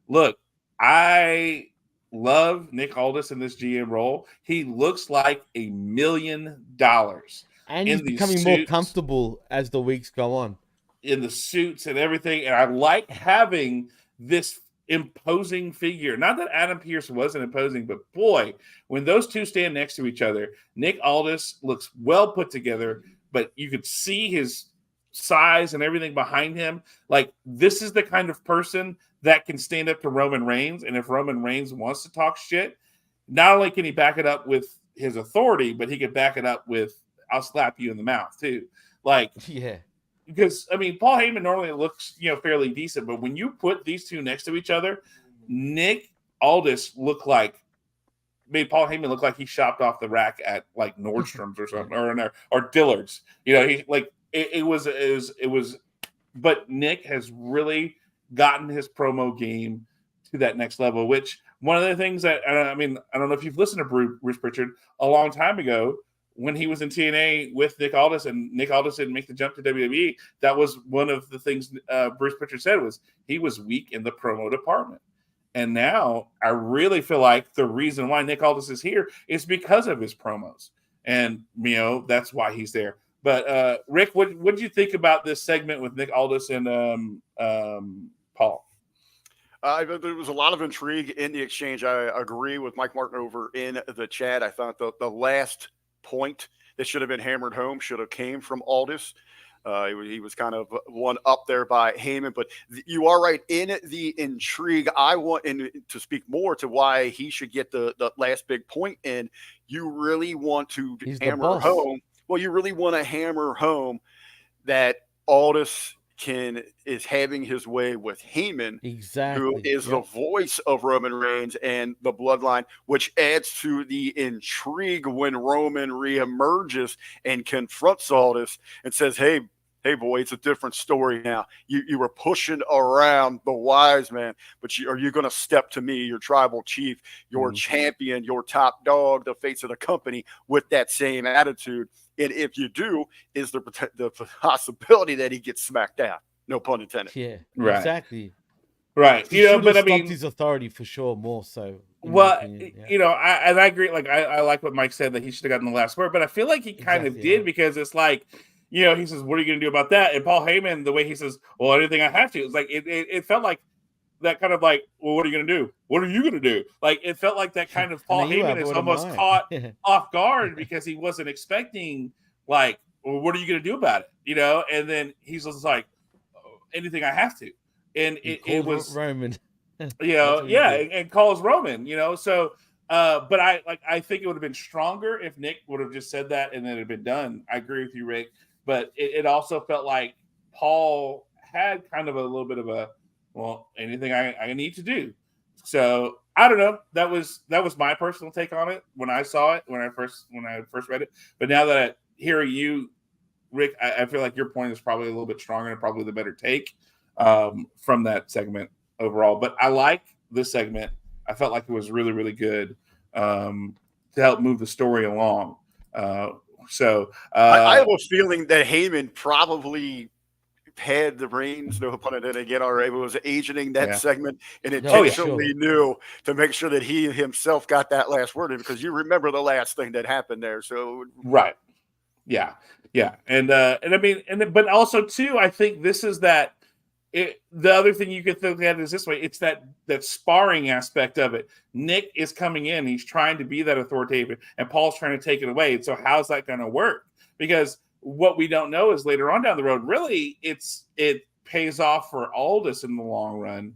Look, I love Nick Aldis in this GM role. He looks like $1 million. And he's becoming more comfortable as the weeks go on. In the suits and everything. And I like having this imposing figure. Not that Adam Pearce wasn't imposing, but boy, when those two stand next to each other, Nick Aldis looks well put together, but you could see his size and everything behind him. Like, this is the kind of person that can stand up to Roman Reigns. And if Roman Reigns wants to talk shit, not only can he back it up with his authority, but he can back it up with, I'll slap you in the mouth too. Like, yeah, because I mean, Paul Heyman normally looks, fairly decent, but when you put these two next to each other, Nick Aldis made Paul Heyman look like he shopped off the rack at like Nordstrom's or something, or Dillard's. It was, but Nick has really gotten his promo game to that next level. Which one of the things that I don't know if you've listened to Bruce Pritchard a long time ago. When he was in TNA with Nick Aldis, and Nick Aldis didn't make the jump to WWE, that was one of the things Bruce Pritchard said was he was weak in the promo department. And now I really feel like the reason why Nick Aldis is here is because of his promos. And, that's why he's there. But, Rick, what did you think about this segment with Nick Aldis and Paul? There was a lot of intrigue in the exchange. I agree with Mike Martin over in the chat. I thought the last point that should have been hammered home should have came from Aldis. He was kind of one up there by Heyman, but you are right in the intrigue. I want to speak more to why he should get the last big point in. You really want to hammer home. Well, you really want to hammer home that Aldis is having his way with Heyman, who Exactly. is the voice of Roman Reigns and the bloodline, which adds to the intrigue when Roman reemerges and confronts Aldis and says, hey, boy, it's a different story now. You were pushing around the wise man, but are you going to step to me, your tribal chief, your champion, your top dog, the face of the company, with that same attitude? And if you do, is the possibility that he gets smacked down? No pun intended. Yeah, Right. exactly. Right. He should have stopped his authority for sure, more so. Well, I agree. Like, I like what Mike said, that he should have gotten the last word, but I feel like he kind of did, because it's like, he says, what are you going to do about that? And Paul Heyman, the way he says, well, anything I have to, it's like, it felt like that kind of like, well, what are you going to do? What are you going to do? Like, it felt like that kind of Paul Heyman is almost caught off guard, because he wasn't expecting, like, well, what are you going to do about it? And then he's just like, anything I have to. And it was Roman. And calls Roman, so but I think it would have been stronger if Nick would have just said that and then it had been done. I agree with you, Rick, but it also felt like Paul had kind of a little bit of a, well, anything I need to do. So I don't know. That was my personal take on it when I saw it, when I first read it. But now that I hear you, Rick, I feel like your point is probably a little bit stronger and probably the better take from that segment overall. But I like this segment. I felt like it was really, really good to help move the story along. I have a feeling that Heyman probably had the reins, no pun intended again, already was agenting that segment and intentionally knew to make sure that he himself got that last word in, because you remember the last thing that happened there. So right. Yeah. And I mean, but also too, I think this is that the other thing you could think at is this way. It's that sparring aspect of it. Nick is coming in. He's trying to be that authoritative, and Paul's trying to take it away. And so how's that going to work? Because what we don't know is later on down the road, really, it pays off for Aldis in the long run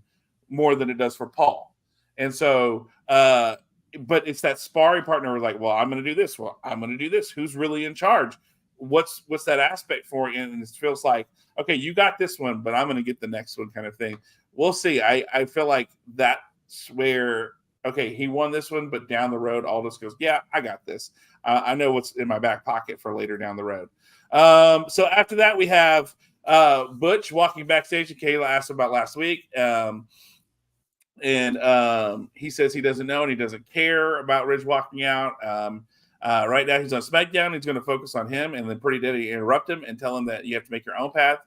more than it does for Paul. And so, but it's that sparring partner who's like, well, I'm going to do this. Well, I'm going to do this. Who's really in charge? What's that aspect for? And it feels like, okay, you got this one, but I'm going to get the next one, kind of thing. We'll see. I feel like that's where, okay, he won this one, but down the road, Aldis goes, yeah, I got this. I know what's in my back pocket for later down the road. So after that, we have Butch walking backstage, and Kayla asked about last week. He says he doesn't know and he doesn't care about Ridge walking out. Right now he's on SmackDown. He's going to focus on him, and then Pretty Deadly interrupt him and tell him that you have to make your own path,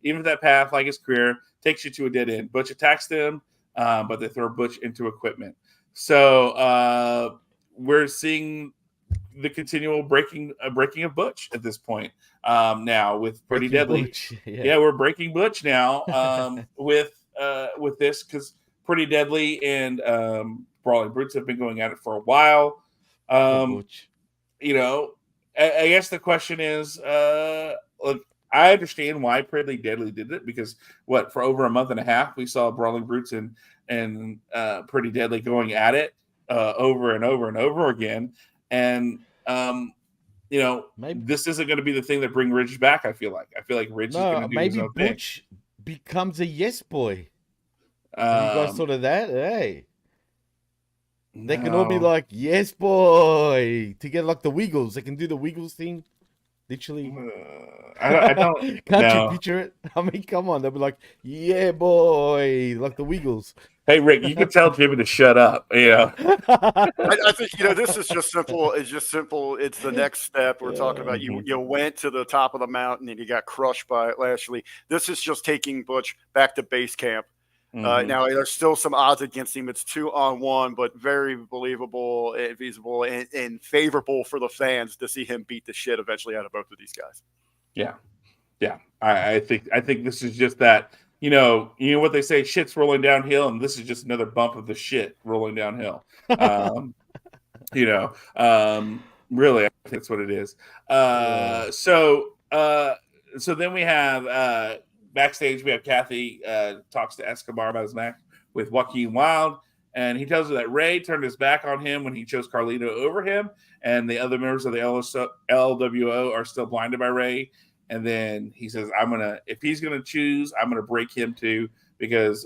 even if that path, like his career, takes you to a dead end. Butch attacks them, but they throw Butch into equipment. So we're seeing the continual breaking of Butch at this point. Now with Pretty Deadly, Butch. We're breaking Butch now with this, because Pretty Deadly and Brawling Brutes have been going at it for a while. I guess the question is, look, I understand why Pretty Deadly did it, because for over a month and a half we saw Brawling Brutes and Pretty Deadly going at it over and over and over again, and maybe this isn't going to be the thing that bring Ridge back. I feel like Ridge is going to do his own thing. Maybe Butch becomes a yes boy. You guys thought of that? Hey. They can all be like, yes, boy. To get like the Wiggles. They can do the Wiggles thing. Literally. I don't. Can't you picture it? I mean, come on. They'll be like, yeah, boy. Like the Wiggles. Hey, Rick, you can tell Jimmy to shut up. Yeah. I think, this is just simple. It's just simple. It's the next step. We're talking about you went to the top of the mountain and you got crushed by Lashley. This is just taking Butch back to base camp. Now, there's still some odds against him. It's 2-on-1, but very believable and feasible and favorable for the fans to see him beat the shit eventually out of both of these guys. Yeah. I think this is just that, you know what they say, shit's rolling downhill, and this is just another bump of the shit rolling downhill. Really, I think that's what it is. So then we have backstage, we have Kathy talks to Escobar about his match with Joaquin Wilde, and he tells her that Ray turned his back on him when he chose Carlito over him, and the other members of the LWO are still blinded by Ray. And then he says, if he's gonna choose, I'm gonna break him too, because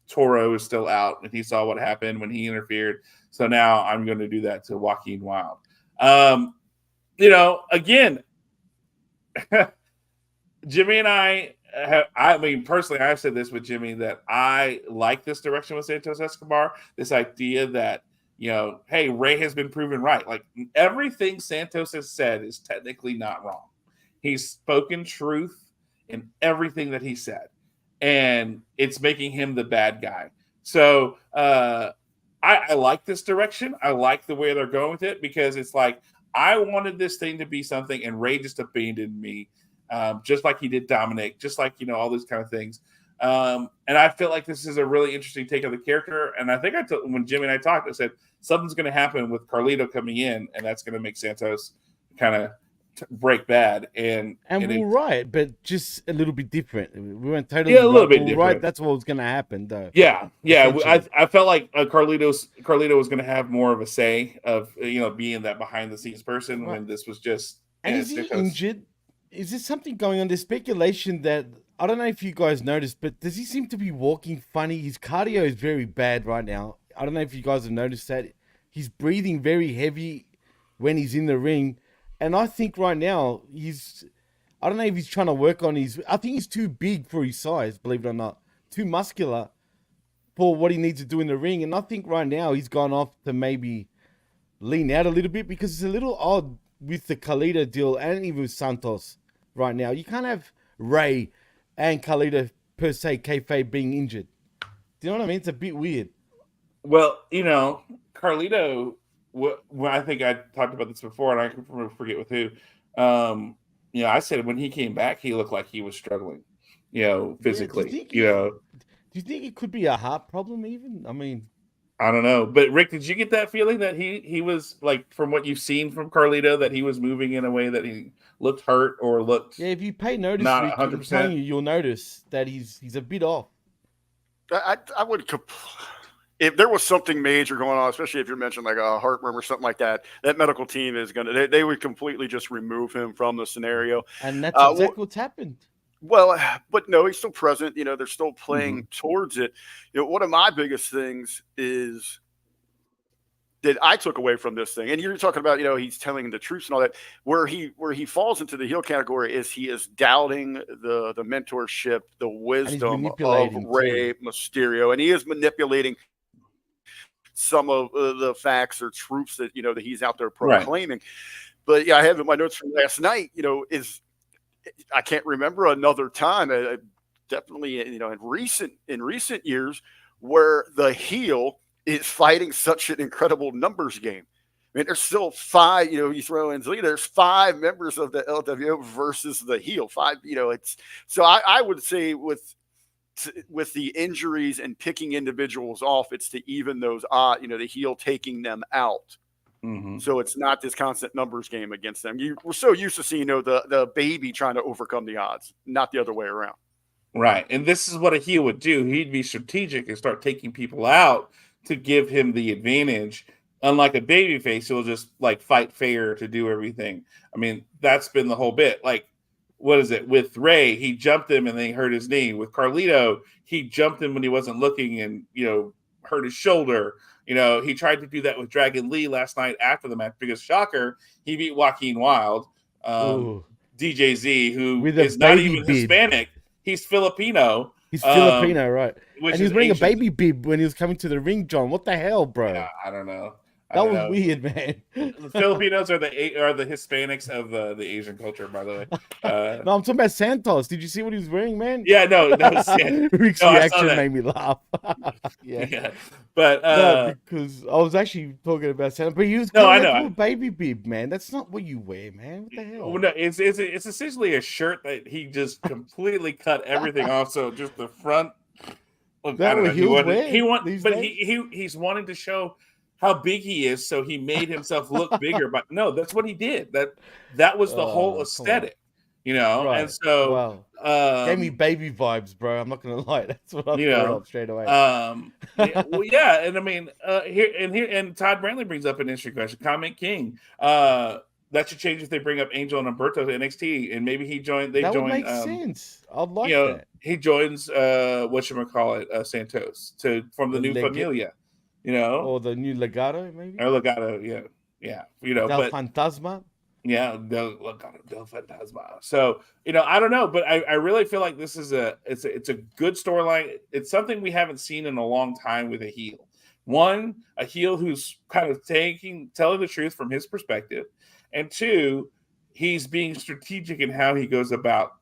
Toro is still out and he saw what happened when he interfered. So now I'm going to do that to Joaquin Wilde. Again, Jimmy and I personally, I've said this with Jimmy, that I like this direction with Santos Escobar, this idea that, hey, Ray has been proven right. Like, everything Santos has said is technically not wrong. He's spoken truth in everything that he said, and it's making him the bad guy. So I like this direction. I like the way they're going with it, because it's like, I wanted this thing to be something, and Ray just abandoned me, just like he did Dominic, just like, all these kind of things. And I feel like this is a really interesting take on the character. And I think when Jimmy and I talked, I said something's going to happen with Carlito coming in, and that's going to make Santos kind of break bad. And we're right, but just a little bit different. We went totally a little bit different. Right, that's what was going to happen, though. Yeah. I felt like Carlito was going to have more of a say of being that behind the scenes person, when this was just. And is he injured? Is there something going on? There's speculation that, I don't know if you guys noticed, but does he seem to be walking funny? His cardio is very bad right now. I don't know if you guys have noticed that. He's breathing very heavy when he's in the ring. And I think right now I don't know if he's trying to work on I think he's too big for his size, believe it or not. Too muscular for what he needs to do in the ring. And I think right now he's gone off to maybe lean out a little bit, because it's a little odd with the Carlito deal and even with Santos right now. You can't have Ray and Carlito per se, kayfabe, being injured. Do you know what I mean? It's a bit weird. Well, Carlito, I think I talked about this before, and I can forget with who. I said when he came back, he looked like he was struggling, physically. Do you think it could be a heart problem even? I mean, I don't know. But Rick, did you get that feeling that he was, like, from what you've seen from Carlito, that he was moving in a way that he looked hurt or looked? Yeah, if you pay notice, not Rick, 100%. You'll notice that he's a bit off. I would. If there was something major going on, especially if you're mentioning like a heartburn or something like that, that medical team is they would completely just remove him from the scenario. And that's exactly what's happened. Well, but no, he's still present. They're still playing towards it. One of my biggest things is that I took away from this thing, and you're talking about, he's telling the truth and all that. Where he falls into the heel category is he is doubting the mentorship, the wisdom of Rey Mysterio, and he is manipulating some of the facts or truths that that he's out there proclaiming. Right. But yeah, I have in my notes from last night. I can't remember another time, definitely in recent years, where the heel is fighting such an incredible numbers game. I mean, there's still 5. You throw in Zelina, there's 5 members of the LWO versus the heel. 5. It's so I would say with the injuries and picking individuals off, it's to even those odds. The heel taking them out. Mm-hmm. So it's not this constant numbers game against them. We're so used to seeing, the baby trying to overcome the odds, not the other way around. Right. And this is what a heel would do. He'd be strategic and start taking people out to give him the advantage. Unlike a babyface, he'll just like fight fair to do everything. I mean, that's been the whole bit. Like, what is it? With Ray, he jumped him and then he hurt his knee. With Carlito, he jumped him when he wasn't looking and, hurt his shoulder. He tried to do that with Dragon Lee last night after the match, because shocker, he beat Joaquin Wilde, DJZ, who is not even Hispanic. He's Filipino. He's Filipino, right? And he was wearing a baby bib when he was coming to the ring, John. What the hell, bro? Yeah, I don't know. That was weird, man. The Filipinos are the Hispanics of the Asian culture, by the way. No, I'm talking about Santos. Did you see what he was wearing, man? Yeah, no. Rick's reaction made me laugh. Yeah. But because I was actually talking about Santos, but he was a baby bib, man. That's not what you wear, man. What the hell? Well, no, it's essentially a shirt that he just completely cut everything off. So just the front. Look, I don't know. He's wanting to show how big he is, so he made himself look bigger. But no, that's what he did. That was the whole aesthetic, Right. And so gave me baby vibes, bro. I'm not gonna lie. That's what I thought of straight away. And I mean, here Todd Brantley brings up an interesting question. Comment King. that should change if they bring up Angel and Humberto to NXT, and maybe they That would join. make sense. I'd like You know, that. he joins Santos from the new Familia, you know, or the new Legado, maybe. or Legado, yeah, you know, Del Fantasma. Yeah, Del Fantasma. So, you know, I don't know, but I really feel like this is it's a good storyline. It's something we haven't seen in a long time with a heel. One, a heel who's kind of telling the truth from his perspective, and two, he's being strategic in how he goes about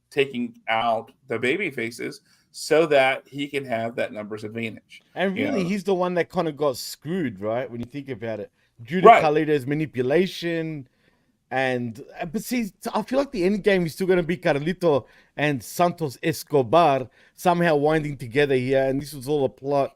taking out the baby faces so that he can have that numbers advantage. And really, you know? he's the one that kind of got screwed, right? When you think about it, due to Right. Carlito's manipulation. But see, I feel like the end game is still going to be Carlito and Santos Escobar somehow winding together here, and this was all a plot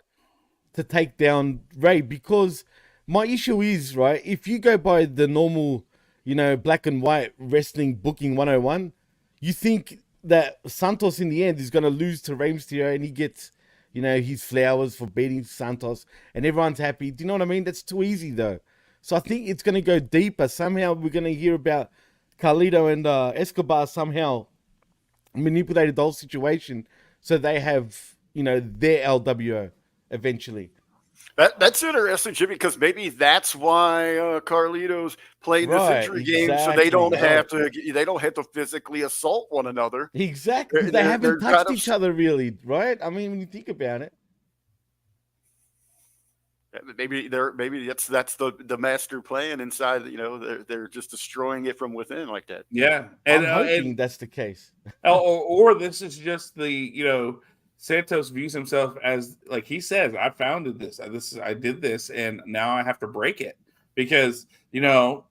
to take down Ray. Because my issue is, right, if you go by the normal, you know, black and white wrestling booking 101, you think that Santos in the end is going to lose to Rey Mysterio, and he gets, you know, his flowers for beating Santos, and everyone's happy. Do you know what I mean? That's too easy, though. So I think it's going to go deeper. Somehow we're going to hear about Carlito and Escobar somehow manipulated the whole situation so they have, you know, their LWO eventually. That's interesting, Jimmy, because maybe that's why Carlito's playing this injury game, so they don't have to physically assault one another. Exactly, they haven't touched each other really, right? I mean, when you think about it. Maybe that's the master plan inside. You know, they're just destroying it from within like that. Yeah, and I'm hoping that's the case. or this is just the, you know, Santos views himself as, like he says, I founded this. I did this, and now I have to break it because, you know,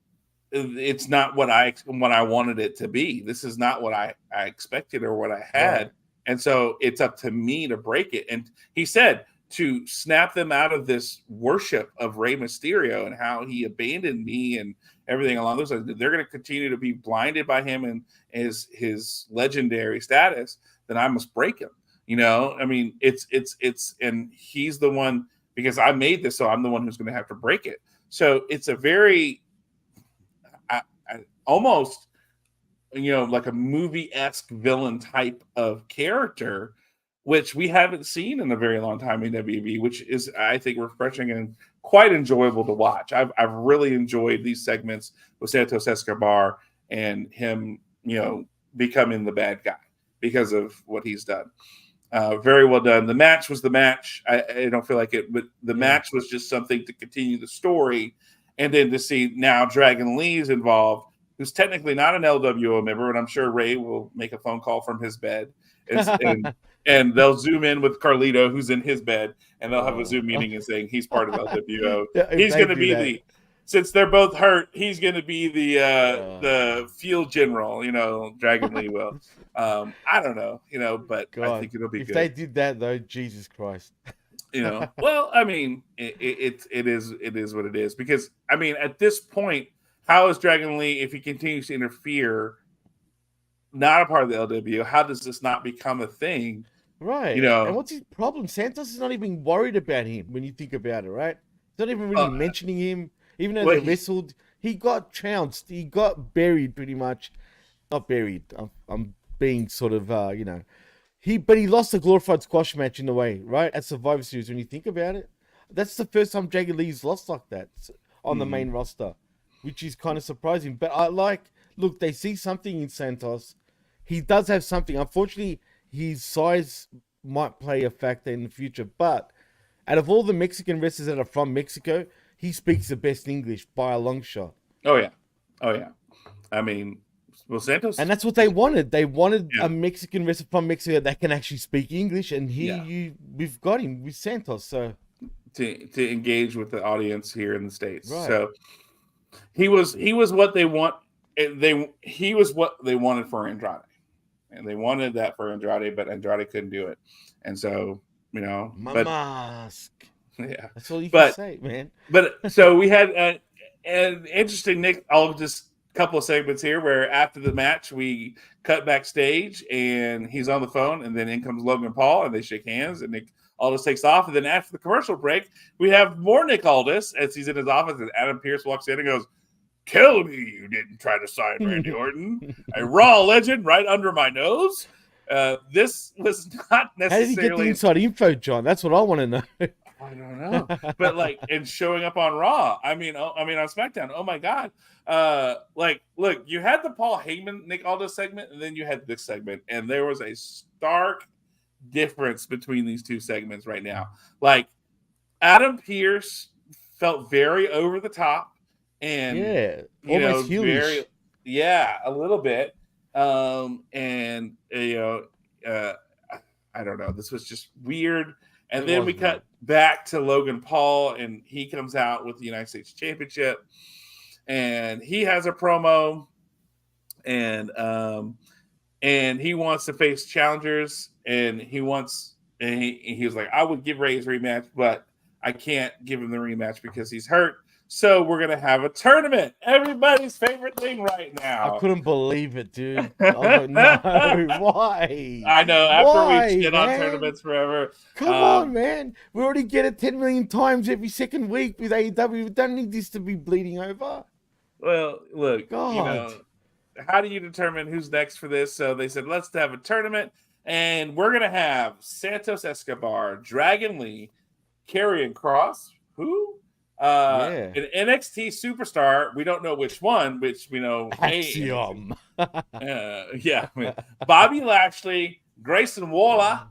it's not what I wanted it to be. This is not what I expected or what I had, right. And so it's up to me to break it. And he said, to snap them out of this worship of Rey Mysterio and how he abandoned me and everything along those lines. They're going to continue to be blinded by him and his legendary status. Then I must break him. You know, I mean, it's, and he's the one, because I made this, so I'm the one who's going to have to break it. So it's a very, almost, you know, like a movie-esque villain type of character, which we haven't seen in a very long time in WB, which is, I think, refreshing and quite enjoyable to watch. I've really enjoyed these segments with Santos Escobar and him, you know, becoming the bad guy because of what he's done. Very well done. The match was the match. I don't feel like it, but the match was just something to continue the story. And then to see now Dragon Lee's involved, who's technically not an LWO member, and I'm sure Ray will make a phone call from his bed. And they'll zoom in with Carlito, who's in his bed, and they'll have a Zoom meeting and saying he's part of LWO. He's going to be since they're both hurt, he's going to be the field general, you know, Dragon Lee will. I don't know, you know, but God, I think it'll be good. If they did that, though, Jesus Christ. You know, well, I mean, it is what it is. Because, I mean, at this point, how is Dragon Lee, if he continues to interfere, not a part of the LWO, how does this not become a thing? Right. You know, and what's his problem? Santos is not even worried about him when you think about it, right? He's not even really mentioning him. Even though they wrestled, he got trounced. He got buried pretty much. Not buried. I'm being sort of, you know. But he lost a glorified squash match in a way, right? At Survivor Series, when you think about it. That's the first time Dragon Lee's lost like that on the main roster, which is kind of surprising. But look, they see something in Santos. He does have something. Unfortunately, his size might play a factor in the future. But out of all the Mexican wrestlers that are from Mexico, he speaks the best English by a long shot. Oh, yeah. I mean, well, Santos... And that's what they wanted. They wanted a Mexican wrestler from Mexico that can actually speak English. And we've got him with Santos. So to engage with the audience here in the States. Right. So he was what they want. He was what they wanted for Andrade. And they wanted that for Andrade, but Andrade couldn't do it. And so, you know, mask. Yeah, that's all you can say, man. But so we had an interesting, Nick. Just a couple of segments here where after the match we cut backstage and he's on the phone, and then in comes Logan Paul and they shake hands, and Nick Aldis takes off. And then after the commercial break, we have more Nick Aldis as he's in his office, and Adam Pearce walks in and goes, Tell me you didn't try to sign Randy Orton, a Raw legend right under my nose. This was not How did he get the necessarily. inside info, John? That's what I want to know. I don't know, but like, and showing up on Raw. I mean, on SmackDown. Oh my God! Like, look, you had the Paul Heyman, Nick Aldis segment, and then you had this segment, and there was a stark difference between these two segments right now. Like, Adam Pearce felt very over the top, and Yeah, you know, almost heelish. a little bit. And you know, I don't know. This was just weird. And It then was we weird. cut back to Logan Paul, and he comes out with the United States Championship, and he has a promo, and he wants to face challengers, and he was like, I would give Ray his rematch, but I can't give him the rematch because he's hurt. So we're gonna have a tournament. Everybody's favorite thing right now. I couldn't believe it, dude. I was like, no, why? I know. After Why, we shit on man? tournaments forever, Come on, man. We already get it 10 million times every second week with AEW. We don't need this to be bleeding over. well, look, God. you know, how do you determine who's next for this? So they said, let's have a tournament, and we're gonna have Santos Escobar, Dragon Lee, Karrion Kross, who? Yeah. An NXT superstar. We don't know which one, which we know. Axiom. Yeah. Bobby Lashley, Grayson Waller,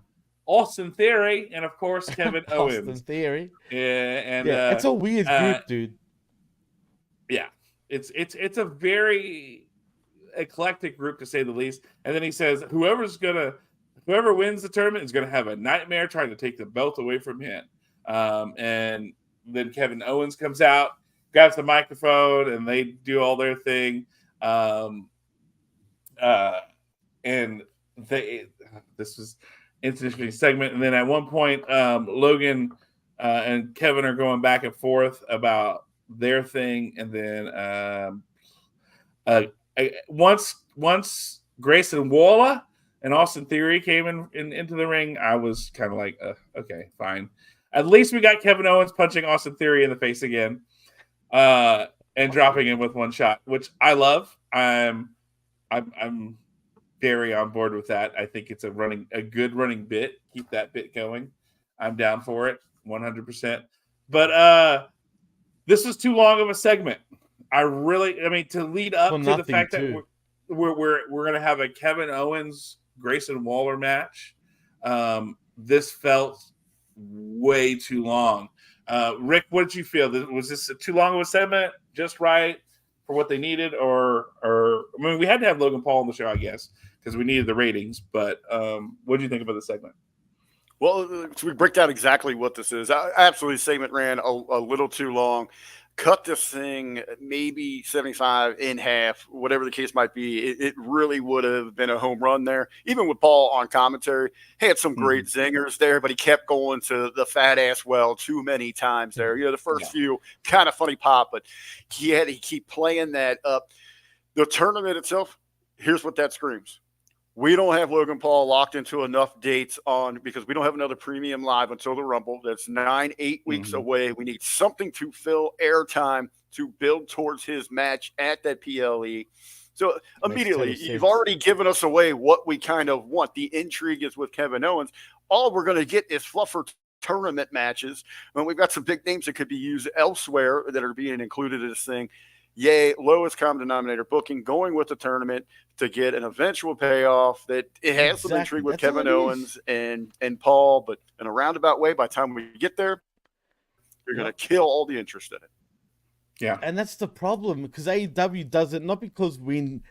Austin Theory, and of course Kevin Austin Owens. Theory. Yeah, and Yeah, it's a weird group, dude. yeah, it's a very eclectic group to say the least. And then he says, whoever wins the tournament is gonna have a nightmare trying to take the belt away from him. And then Kevin Owens comes out, grabs the microphone, and they do all their thing. And this was an interesting segment. And then at one point, Logan and Kevin are going back and forth about their thing. And then once Grayson Waller and Austin Theory came into the ring, I was kind of like, okay, fine. At least we got Kevin Owens punching Austin Theory in the face again, and dropping him with one shot, which I love. I'm very on board with that. I think it's a good running bit. Keep that bit going. I'm down for it, 100%. But this was too long of a segment. I mean, to lead up to the fact that we're gonna have a Kevin Owens Grayson Waller match. This felt way too long. Rick, what did you feel? Was this too long of a segment? Just right for what they needed, or I mean, we had to have Logan Paul on the show, I guess, because we needed the ratings. But what do you think about the segment? Well, so we break down exactly what this is. Absolutely, segment ran a little too long. Cut this thing maybe 75 in half, whatever the case might be. It really would have been a home run there. Even with Paul on commentary, he had some great zingers there, but he kept going to the fat ass well too many times there. You know, the first few kind of funny pop, but he had to keep playing that up. The tournament itself, here's what that screams. We don't have Logan Paul locked into enough dates because we don't have another premium live until the Rumble. That's 8 weeks away. We need something to fill airtime to build towards his match at that PLE. So immediately, you've already given us away what we kind of want. The intrigue is with Kevin Owens. All we're going to get is fluffer tournament matches. When we've got some big names that could be used elsewhere that are being included in this thing. Yay, lowest common denominator booking, going with the tournament to get an eventual payoff that it has some intrigue with Kevin Owens and Paul, but in a roundabout way, by the time we get there, you're going to kill all the interest in it. Yeah. And that's the problem, because AEW does it not because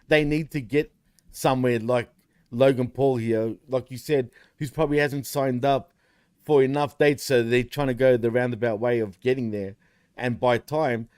they need to get somewhere like Logan Paul here, like you said, who's probably hasn't signed up for enough dates, so they're trying to go the roundabout way of getting there and buy time.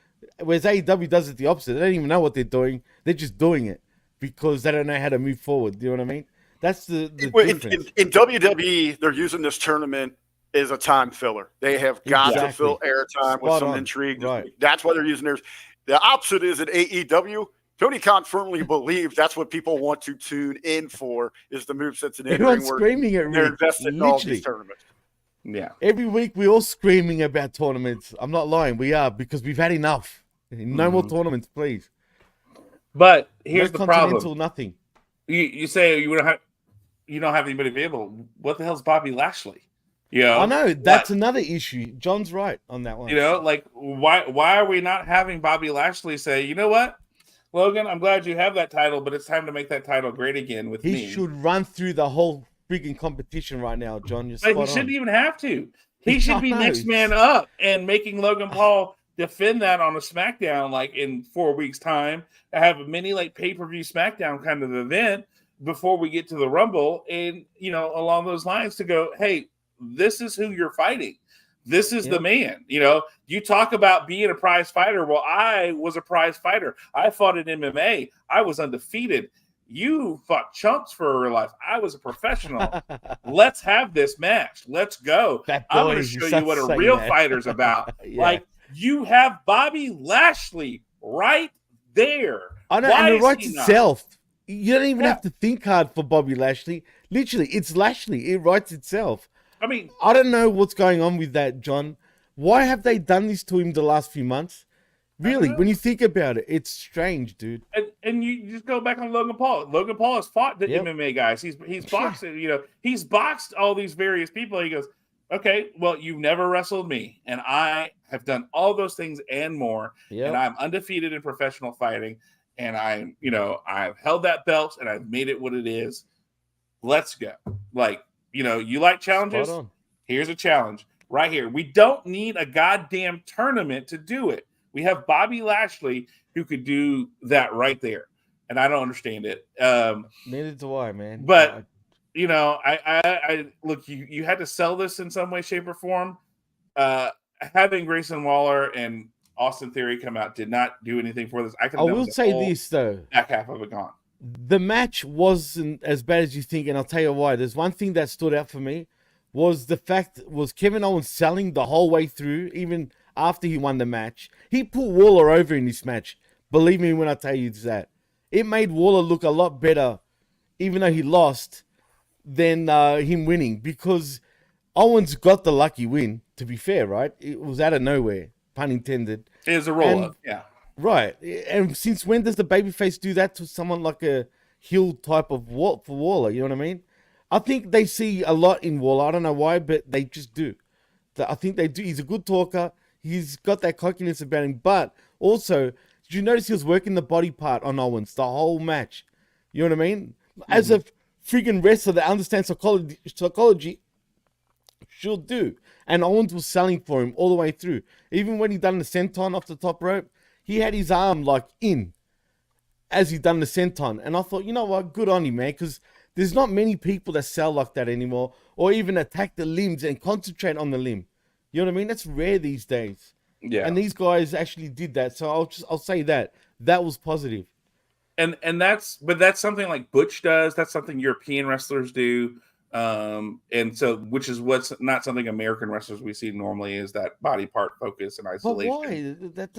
Whereas AEW does it the opposite. They don't even know what they're doing. They're just doing it because they don't know how to move forward. Do you know what I mean? That's the difference. In WWE, they're using this tournament as a time filler. They have got to fill airtime with some intrigue. Right. That's why they're using theirs. The opposite is at AEW. Tony Khan firmly believes that's what people want to tune in for, is the movesets and everyone's screaming at they're invested in all these tournaments. Yeah. Every week we're all screaming about tournaments. I'm not lying. We are, because we've had enough. No more tournaments, please. But No here's the Continental, problem. nothing. You say you don't have anybody available. What the hell's Bobby Lashley? You know, I know that's another issue. John's right on that one. you know, like why are we not having Bobby Lashley say, you know what, Logan, I'm glad you have that title, but it's time to make that title great again with He me. should run through the whole freaking competition right now, John. You're Like, spot he shouldn't on. even have to. He should be I next know. man up and making Logan Paul defend that on a SmackDown like in 4 weeks' time. To have a mini like pay-per-view SmackDown kind of event before we get to the Rumble, and you know, along those lines to go, hey, this is who you're fighting. This is the Yep. man. You know, you talk about being a prize fighter. Well, I was a prize fighter. I fought in MMA. I was undefeated. You fought chumps for real life. I was a professional. Let's have this match. Let's go. That I'm boy, going to he show you starts what a saying real that. fighter's about. Yeah. Like, you have Bobby Lashley right there. I know, Why and it is writes he not? itself. You don't even Yeah. have to think hard for Bobby Lashley. Literally, it's Lashley. It writes itself. I mean, I don't know what's going on with that, John. Why have they done this to him the last few months? Really, know. when you think about it, it's strange, dude. and you just go back on Logan Paul. Logan Paul has fought the Yep. MMA guys. He's boxed, you know, he's boxed all these various people. He goes, okay, well, you've never wrestled me, and I have done all those things and more, and Yep. I'm undefeated in professional fighting, and I'm, you know, I've held that belt and I've made it what it is. Let's go. Like, you know, you like challenges? Spot on. Here's a challenge right here. We don't need a goddamn tournament to do it. We have Bobby Lashley who could do that right there, and I don't understand it. Neither do I, man. But you know, I look. You had to sell this in some way, shape, or form. Having Grayson Waller and Austin Theory come out did not do anything for this. I will say this though. back half of it gone. The match wasn't as bad as you think, and I'll tell you why. There's one thing that stood out for me was the fact was Kevin Owens selling the whole way through, even after he won the match. He put Waller over in this match. Believe me when I tell you that. It made Waller look a lot better, even though he lost, than him winning, because Owens got the lucky win, to be fair, right? It was out of nowhere, pun intended. It was a roll up, yeah. Right. And since when does the babyface do that to someone like a heel type of for Waller? You know what I mean? I think they see a lot in Waller. I don't know why, but they just do. I think they do. He's a good talker. He's got that cockiness about him. But also, did you notice he was working the body part on Owens the whole match? You know what I mean? As a freaking wrestler that understands psychology should do. And Owens was selling for him all the way through. Even when he done the senton off the top rope, he had his arm like in as he done the senton. And I thought, you know what? Good on him, man. Because there's not many people that sell like that anymore, or even attack the limbs and concentrate on the limb. You know what I mean? That's rare these days. Yeah. And these guys actually did that. So I'll say that was positive. And that's something like Butch does. That's something European wrestlers do. And so, which is what's not something American wrestlers we see normally, is that body part focus and But isolation. why?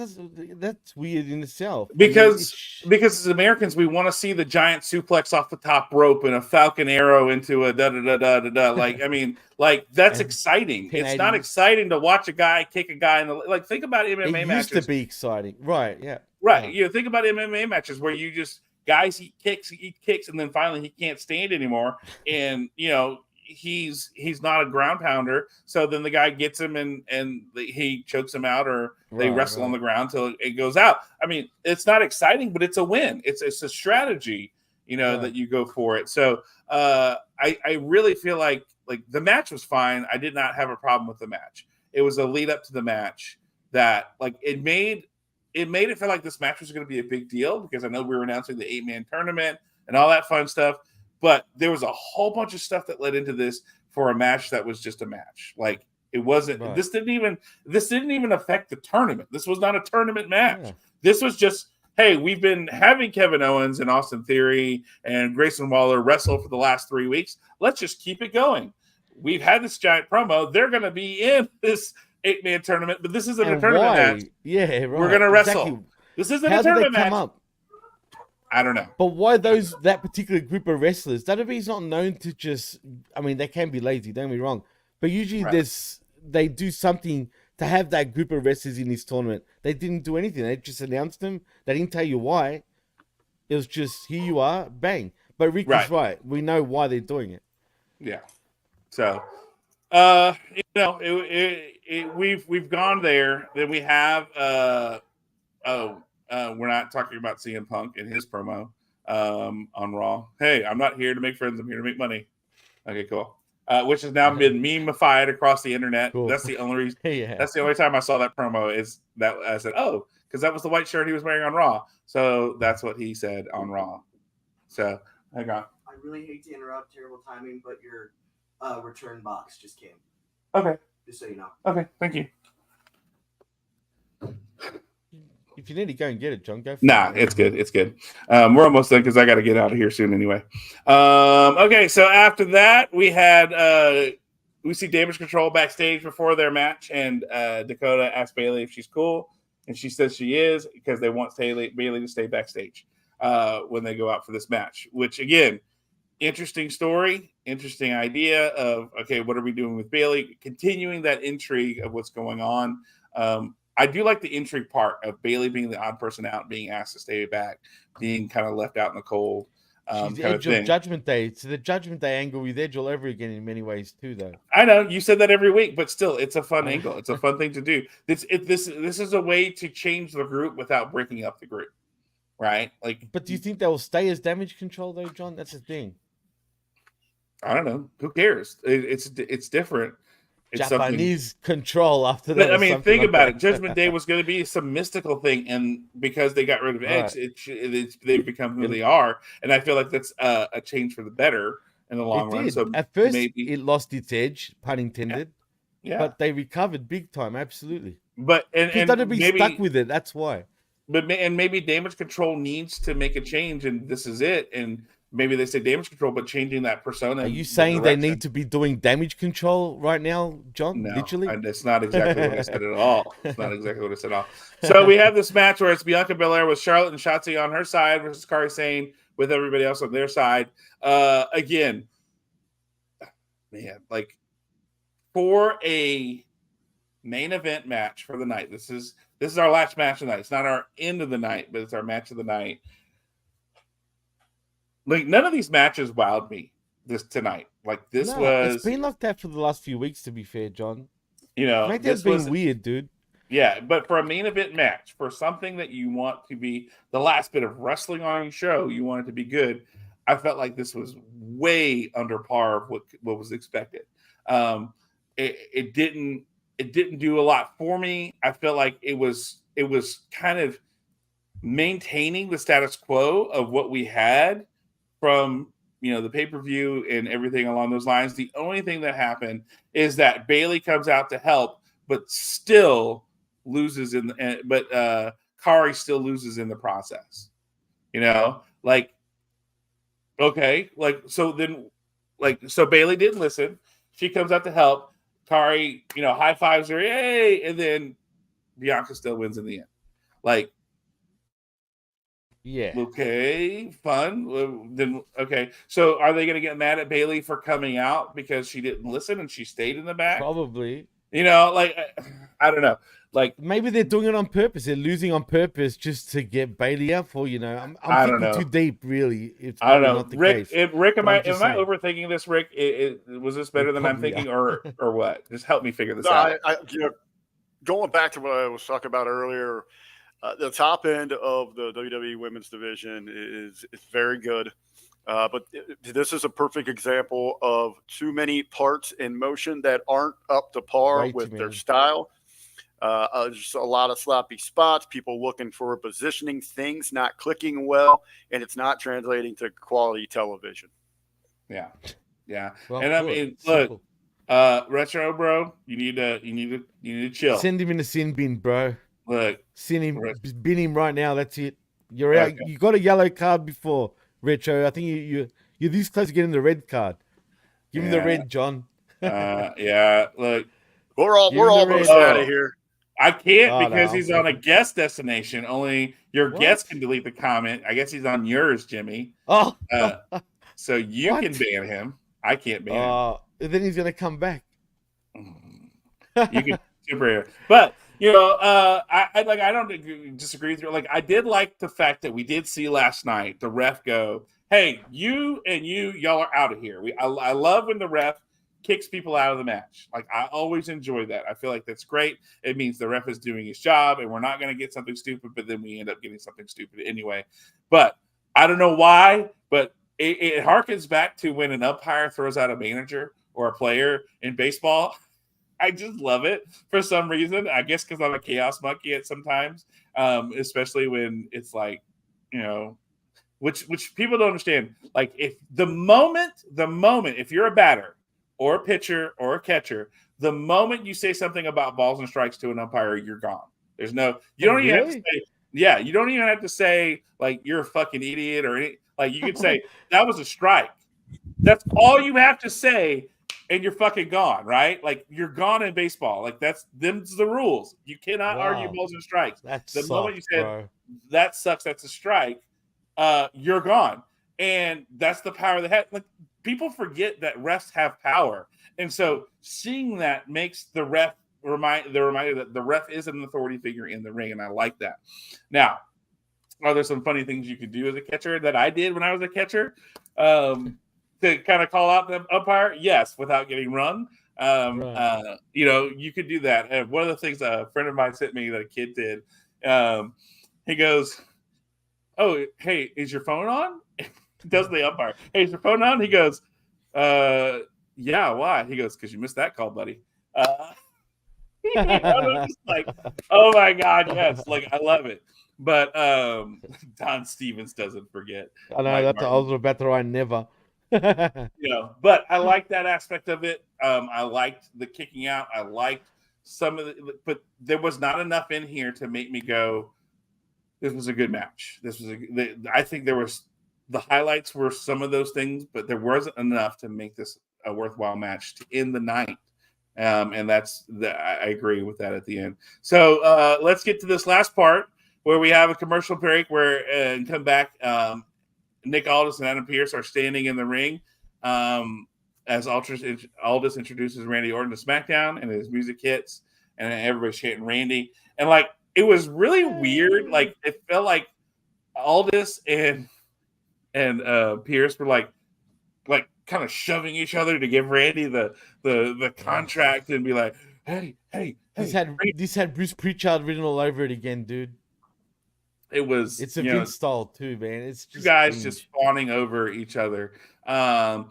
That's weird in itself. Because as Americans, we want to see the giant suplex off the top rope and a falcon arrow into a da da da da da da. Like, I mean, like that's exciting. It's not 1080. exciting to watch a guy kick a guy in the like. Think about MMA it matches. used to be exciting, right? Yeah, Right. You know, think about MMA matches where you just guys eat kicks, and then finally he can't stand anymore, and you know he's not a ground pounder. So then the guy gets him and he chokes him out, or they wrestle on the ground till it goes out. I mean, it's not exciting, but it's a win. It's a strategy, you know, that you go for it. So I really feel like the match was fine. I did not have a problem with the match. It was a lead up to the match that like it made it feel like this match was going to be a big deal, because I know we were announcing the 8-man tournament and all that fun stuff, but there was a whole bunch of stuff that led into this for a match that was just a match. Like it wasn't, Right. this didn't even affect the tournament. This was not a tournament match. Yeah. This was just, hey, we've been having Kevin Owens and Austin Theory and Grayson Waller wrestle for the last 3 weeks. Let's just keep it going. We've had this giant promo. They're going to be in this 8-man tournament, but this isn't a tournament match. Yeah, right. We're gonna wrestle. Exactly. This isn't How a did they tournament come match. up? I don't know. But why that particular group of wrestlers? WWE's not known to just. I mean, they can be lazy. Don't be wrong, but usually Right. they do something to have that group of wrestlers in this tournament. They didn't do anything. They just announced them. They didn't tell you why. It was just here you are, bang. But Rick is right. We know why they're doing it. Yeah. So, we've gone there. Then we have we're not talking about CM Punk and his promo on Raw. Hey, I'm not here to make friends. I'm here to make money. Okay, cool. Which has now been meme-ified across the internet. Cool. That's the only reason. Yeah. That's the only time I saw that promo is that I said, oh, because that was the white shirt he was wearing on Raw. So that's what he said on Raw. So hang on. I really hate to interrupt, terrible timing, but your return box just came. Okay. Just so you know. Okay, thank you. If you need to go and get it, John, go for it. It's good. It's good. We're almost done because I got to get out of here soon anyway. Okay, so after that, we had we see Damage Control backstage before their match, and Dakota asks Bayley if she's cool, and she says she is because they want Bayley to stay backstage when they go out for this match. Which again, interesting story, interesting idea of okay, what are we doing with Bayley? Continuing that intrigue of what's going on. I do like the intrigue part of Bayley being the odd person out, being asked to stay back, being kind of left out in the cold. She's edge of Judgment Day. So the Judgment Day angle with Edge all over again in many ways too, though. I know you said that every week, but still, it's a fun angle. It's a fun thing to do. This is a way to change the group without breaking up the group, right? Like, but do you think they will stay as Damage Control though, John? That's the thing. I don't know. Who cares? It's different. It's Japanese control after that. I mean, think about it. Judgment Day was going to be some mystical thing, and because they got rid of Edge, they've become who they are. And I feel like that's a change for the better in the long run. So at first, it lost its edge, pun intended. Yeah. But they recovered big time, absolutely. But and they'd be stuck with it. That's why. But maybe Damage Control needs to make a change, and this is it. And maybe they say Damage Control, but changing that persona. Are you saying they need to be doing Damage Control right now, John? No, literally? That's not exactly what I said at all. It's not exactly what I said at all. So we have this match where it's Bianca Belair with Charlotte and Shotzi on her side versus Kairi Sane with everybody else on their side. Again, man, like for a main event match for the night. This is our last match of the night. It's not our end of the night, but it's our match of the night. Like none of these matches wowed me tonight. Like this was. It's been like that for the last few weeks. To be fair, John. You know, this been weird, dude. Yeah, but for a main event match, for something that you want to be the last bit of wrestling on your show, you want it to be good. I felt like this was way under par of what was expected. It didn't do a lot for me. I felt like it was kind of maintaining the status quo of what we had from the pay-per-view and everything along those lines. The only thing that happened is that Bayley comes out to help, but still loses but Kairi still loses in the process. Like okay, so Bayley didn't listen. She comes out to help. Kairi, high fives her, yay, and then Bianca still wins in the end. Like, yeah, okay, fun. Then okay, so are they going to get mad at Bayley for coming out because she didn't listen and she stayed in the back? Probably. Like I don't know. Like maybe they're doing it on purpose. They're losing on purpose just to get Bayley out for I'm I don't thinking know. too deep, really. It's I don't know, not the Rick. Case. Rick, am I overthinking this, Rick? Was this better than I'm thinking, or what? Just help me figure this out. Going back to what I was talking about earlier, the top end of the WWE Women's Division is very good. But this is a perfect example of too many parts in motion that aren't up to par with their style. Just a lot of sloppy spots, people looking for positioning, things not clicking well, and it's not translating to quality television. Yeah. Well, and I mean, look, Retro Bro, you need to chill. Send him in the sin bin, bro. Look, send him, bin him right now. That's it. You're out. You got a yellow card before. Retro, I think you're this close to getting the red card. Give him the red, John. Yeah, look, we're almost out of here. I can't because he's on a guest destination. Only your guest can delete the comment. I guess he's on yours, Jimmy. Oh, so you can ban him. I can't ban him. Then he's gonna come back. You can superhero, but I don't disagree with you. Like, I did like the fact that we did see last night the ref go, "Hey, y'all are out of here." I love when the ref kicks people out of the match. Like, I always enjoy that. I feel like that's great. It means the ref is doing his job, and we're not going to get something stupid, but then we end up getting something stupid anyway. But I don't know why, but it harkens back to when an umpire throws out a manager or a player in baseball. I just love it for some reason. I guess because I'm a chaos monkey at sometimes, especially when it's like, which people don't understand. Like, if the moment, if you're a batter or a pitcher or a catcher, the moment you say something about balls and strikes to an umpire, you're gone. There's no, you don't even have to say, yeah, you don't even have to say like you're a fucking idiot or any, like you could say that was a strike. That's all you have to say. And you're fucking gone, right? Like, you're gone in baseball. Like, them's the rules. You cannot argue balls and strikes. That's Moment you said bro. that sucks, that's a strike, you're gone. And that's the power they have. Like, people forget that refs have power. And so seeing that makes the reminder that the ref is an authority figure in the ring, and I like that. Now, are there some funny things you could do as a catcher that I did when I was a catcher? To kind of call out the umpire, yes, without getting run. You could do that. And one of the things a friend of mine sent me that a kid did, he goes, "Oh, hey, is your phone on?" Does the umpire? "Hey, is your phone on?" He goes, "Yeah, why?" He goes, "Because you missed that call, buddy." I'm just like, oh my god, yes, like I love it. But Don Stevens doesn't forget. I know that's I was about to write never. But I like that aspect of it. I liked the kicking out. I liked some of the, but there was not enough in here to make me go, this was a good match. I think there was, the highlights were some of those things, but there wasn't enough to make this a worthwhile match to end the night. And I agree with that at the end. So let's get to this last part where we have a commercial break and come back. Nick Aldis and Adam Pearce are standing in the ring as Aldis introduces Randy Orton to SmackDown, and his music hits, and everybody's chanting Randy. And like, it was really weird. Like, it felt like Aldis and Pearce were like kind of shoving each other to give Randy the contract and be like, hey. This had Bruce Pritchard written all over it again, dude. It's a Vince style too, man. It's just you guys just fawning over each other. And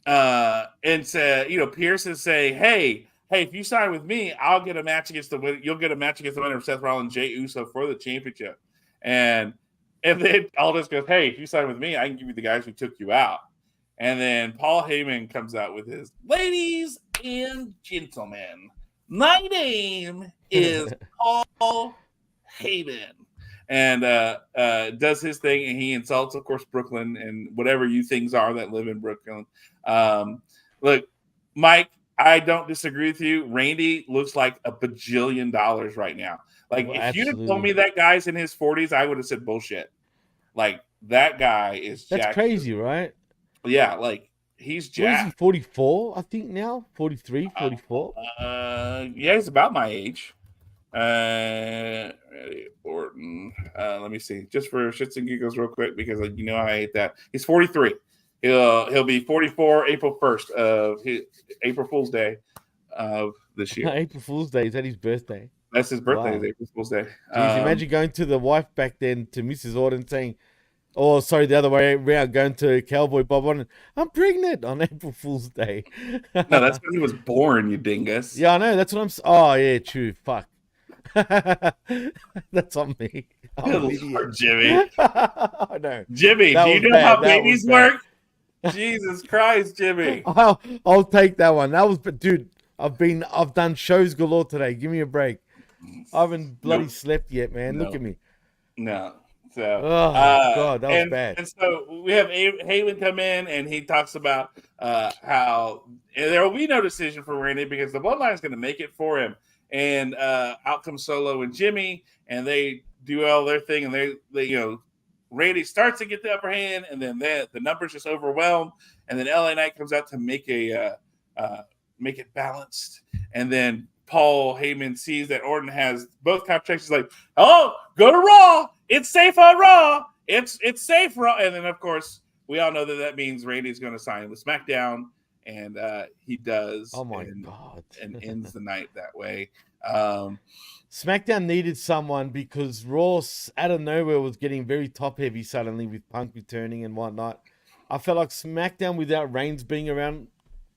Pearce is saying, hey, if you sign with me, I'll get a match against the winner. You'll get a match against the winner of Seth Rollins, Jey Uso for the championship. And then Aldis goes, hey, if you sign with me, I can give you the guys who took you out. And then Paul Heyman comes out with his, ladies and gentlemen, my name is Paul Heyman. And does his thing, and he insults, of course, Brooklyn and whatever you things are that live in Brooklyn. Look, Mike, I don't disagree with you. Randy looks like a bajillion dollars right now. Like, if you'd have told me that guy's in his 40s, I would have said bullshit. Like, that guy is that's jacked. crazy, right? Yeah, like, he's jacked. What is he, 44, I think now? 43, 44? Yeah, he's about my age. Randy Orton. Let me see, just for shits and giggles, real quick, because I hate that. He's 43. He'll be 44 April 1st of April Fool's Day of this year. April Fool's Day, is that his birthday? That's his birthday. Wow. Is April Fool's Day. Jeez, imagine going to the wife back then, to Mrs. Orton, saying, oh, sorry, the other way around, going to Cowboy Bob Orton, I'm pregnant on April Fool's Day. No, that's when he was born, you dingus. Yeah, I know. That's what I'm. Oh, yeah, true. Fuck. That's on me. Lord, Jimmy. I know. Jimmy, do you know how babies work? Jesus Christ, Jimmy. I'll take that one. That was, but dude, I've done shows galore today. Give me a break. I haven't bloody slept yet, man. Look at me. No. So, God, that was bad. And so we have Heyman come in, and he talks about how there will be no decision for Randy because the Bloodline is going to make it for him. And out comes Solo and Jimmy, and they do all their thing, and they Randy starts to get the upper hand, and then the numbers just overwhelm, and then LA Knight comes out to make it balanced, and then Paul Heyman sees that Orton has both contracts, he's like, "Oh, go to Raw. It's safe on Raw. It's safe Raw." And then, of course, we all know that means Randy's going to sign with SmackDown, and he does. Oh my God! And ends the night that way. SmackDown needed someone because Raw out of nowhere was getting very top heavy suddenly with Punk returning and whatnot. I felt like SmackDown without Reigns being around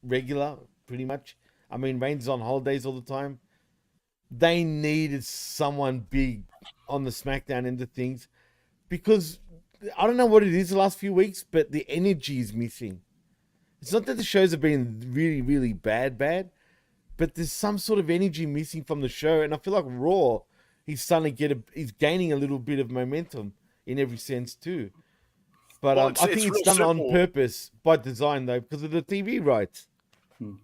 regular, pretty much. I mean, Reigns is on holidays all the time. They needed someone big on the SmackDown end of things because I don't know what it is the last few weeks, but the energy is missing. It's not that the shows have been really, really bad, but there's some sort of energy missing from the show, and I feel like Raw, he's gaining a little bit of momentum in every sense too. But Well, I think it's done simple. on purpose by design though, because of the TV rights.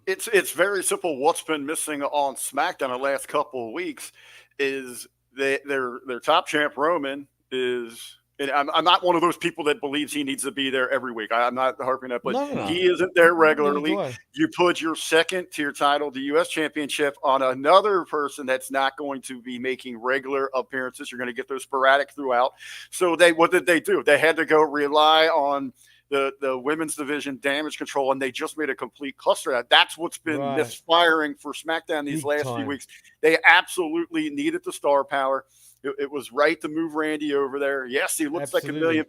It's very simple. What's been missing on SmackDown the last couple of weeks is their top champ Roman is. And I'm not one of those people that believes he needs to be there every week. I'm not harping that, but No. he isn't there regularly. Neither do I. You put your second tier title, the U.S. Championship, on another person that's not going to be making regular appearances. You're going to get those sporadic throughout. So what did they do? They had to go rely on the women's division Damage Control, and they just made a complete cluster of that. That's what's been misfiring for SmackDown these last few weeks. They absolutely needed the star power. It was right to move Randy over there. Yes, he looks like $1 million.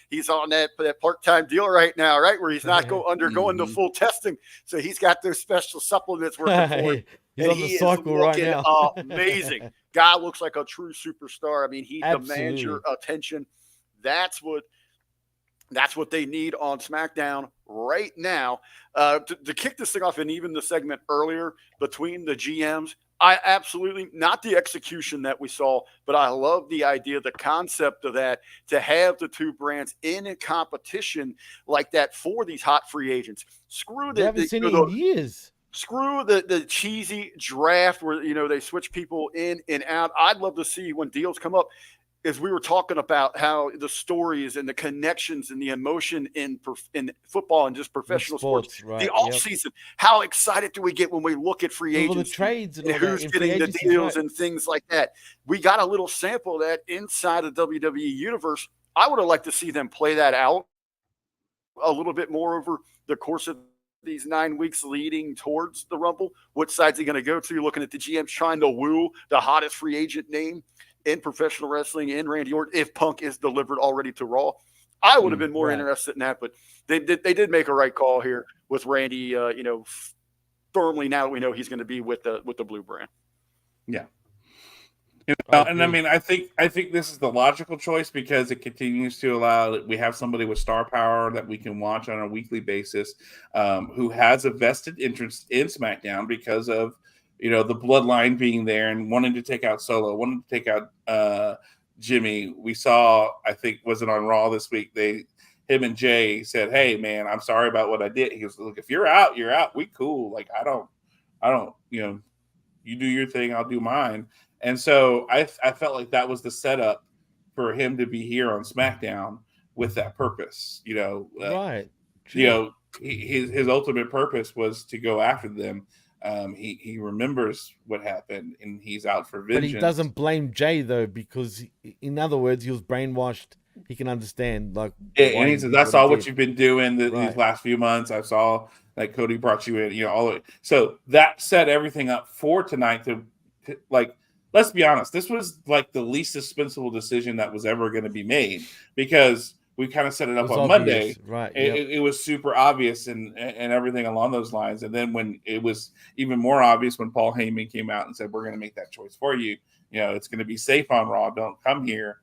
He's on that part-time deal right now, right? Where he's not undergoing the full testing. So he's got those special supplements working for him. He's on the cycle right now. Amazing. Guy looks like a true superstar. I mean, he demands your attention. That's what they need on SmackDown right now. To kick this thing off, and even the segment earlier between the GMs, I absolutely, not the execution that we saw, but I love the idea, the concept of that, to have the two brands in a competition like that for these hot free agents. Screw They haven't seen it in years. Screw the cheesy draft where, they switch people in and out. I'd love to see when deals come up, as we were talking about how the stories and the connections and the emotion in football and just professional sports, right, the off season, how excited do we get when we look at free agents, the trades and who's getting the deals and things like that. We got a little sample of that inside the WWE universe. I would have liked to see them play that out a little bit more over the course of these 9 weeks leading towards the Rumble. What side's he going to go to? You're looking at the GMs trying to woo the hottest free agent name in professional wrestling in Randy Orton if Punk is delivered already to Raw. I would have been more interested in that, but they did make a right call here with Randy, firmly now that we know he's going to be with the Blue brand. Yeah. And I mean, I think this is the logical choice because it continues to allow we have somebody with star power that we can watch on a weekly basis, who has a vested interest in SmackDown because of the bloodline being there and wanting to take out Solo, wanting to take out Jimmy. We saw, I think, was it on Raw this week? Him and Jay said, "Hey, man, I'm sorry about what I did." He goes, "Look, if you're out, you're out. We cool. Like I don't. You do your thing, I'll do mine." And so I felt like that was the setup for him to be here on SmackDown with that purpose. Right. His ultimate purpose was to go after them. He remembers what happened and he's out for vengeance. But he doesn't blame Jay though, because in other words, he was brainwashed. He can understand, like, and he says, "I saw what you've been doing these last few months. I saw like Cody brought you in, all of it." So that set everything up for tonight to like. Let's be honest. This was like the least suspenseful decision that was ever going to be made because we kind of set it up on Monday. Right. It was super obvious and everything along those lines. And then when it was even more obvious when Paul Heyman came out and said, "We're going to make that choice for you. It's going to be safe on Raw. Don't come here."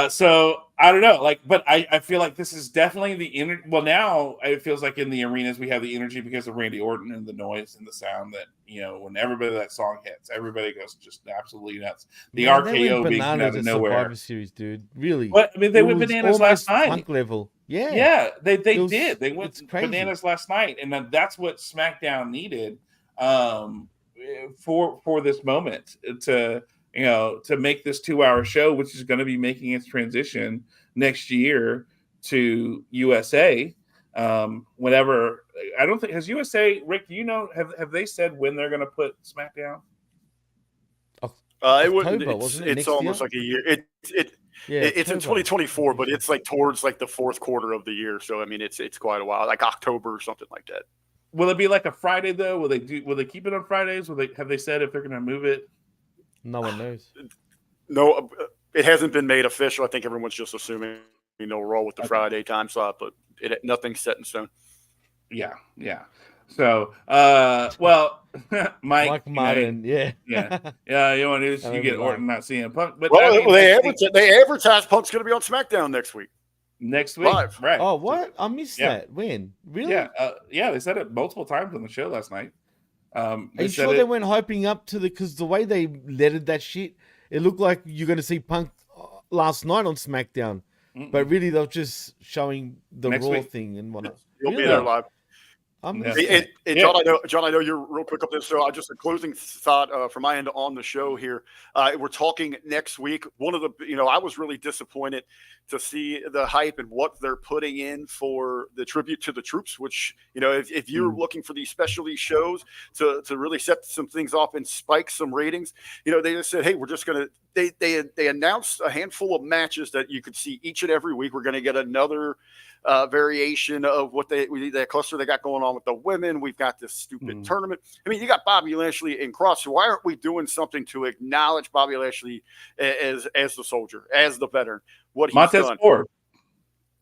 So I don't know, but I feel like this is definitely the energy. Well, now it feels like in the arenas we have the energy because of Randy Orton and the noise and the sound that when everybody that song hits, everybody goes just absolutely nuts. The RKO being out of nowhere. Survivor Series, dude, really. But I mean, they went bananas last night. Punk level, yeah, they did. They went bananas last night, and that's what SmackDown needed for this moment to make this 2-hour show, which is going to be making its transition next year to USA. Whenever I don't think has USA Rick, do you know have they said when they're going to put SmackDown? It wouldn't. October, wasn't it? It's Next almost year? like a year. Yeah, It's in October. 2024, but it's like towards like the fourth quarter of the year. So I mean, it's quite a while, like October or something like that. Will it be like a Friday though? Will they keep it on Fridays? Have they said if they're going to move it? No one knows. No, it hasn't been made official. I think everyone's just assuming they'll roll with the Friday time slot, but nothing's set in stone. Yeah. So, well, Mike Mike Martin, yeah. yeah. You want news? I You get remember Orton not CM Punk, but Well, I mean, they advertised Punk's going to be on SmackDown next week. next week, Live. right? Oh, what? I missed Yeah. that. When? Really? Yeah. They said it multiple times on the show last night. Are you sure they weren't hyping up to because the way they lettered that shit, it looked like you're going to see Punk last night on SmackDown, but really they're just showing the Next Raw week. thing and whatnot. You'll be Really? there live. I missed And that. John, I know you're real quick up this. So just a closing thought from my end on the show here. We're talking next week. One of the, I was really disappointed to see the hype and what they're putting in for the tribute to the troops, which, if you're looking for these specialty shows to really set some things off and spike some ratings, they just said, hey, we're just going to, they announced a handful of matches that you could see each and every week. We're going to get another variation of what that cluster they got going on with the women. We've got this stupid tournament. I mean, you got Bobby Lashley and Cross. So why aren't we doing something to acknowledge Bobby Lashley as the soldier, as the veteran, what he's Montez done? Ford.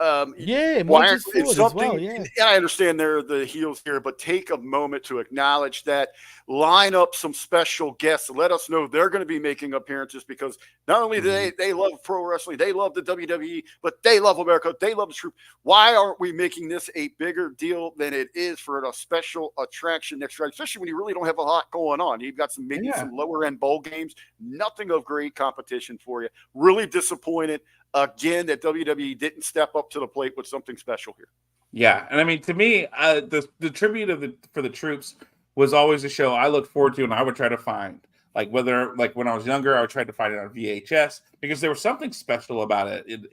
Yeah, Why Montez it's Ford as something? well, yeah. I understand they're the heels here, but take a moment to acknowledge that. Line up some special guests. Let us know they're going to be making appearances because not only do they love pro wrestling, they love the WWE, but they love America. They love the truth. Why aren't we making this a bigger deal than it is for a special attraction next Friday? Especially when you really don't have a lot going on. You've got some lower end bowl games. Nothing of great competition for you. Really disappointed. Again, that WWE didn't step up to the plate with something special here. Yeah, and I mean, to me, the tribute for the troops was always a show I looked forward to, and I would try to find when I was younger, I would try to find it on VHS because there was something special about it.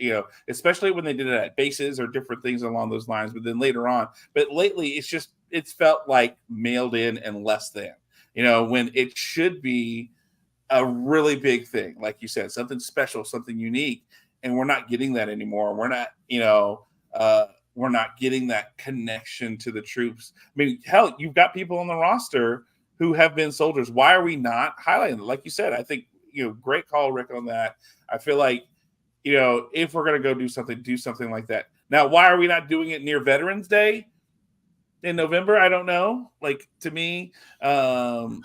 Especially when they did it at bases or different things along those lines. But then later on, but lately, it's felt like mailed in and less than. When it should be a really big thing, like you said, something special, something unique. And we're not getting that anymore. We're not getting that connection to the troops. I mean, hell, you've got people on the roster who have been soldiers. Why are we not highlighting them? Like you said, I think, great call, Rick, on that. I feel like, if we're going to go do something like that. Now, why are we not doing it near Veterans Day in November? I don't know. To me, I'm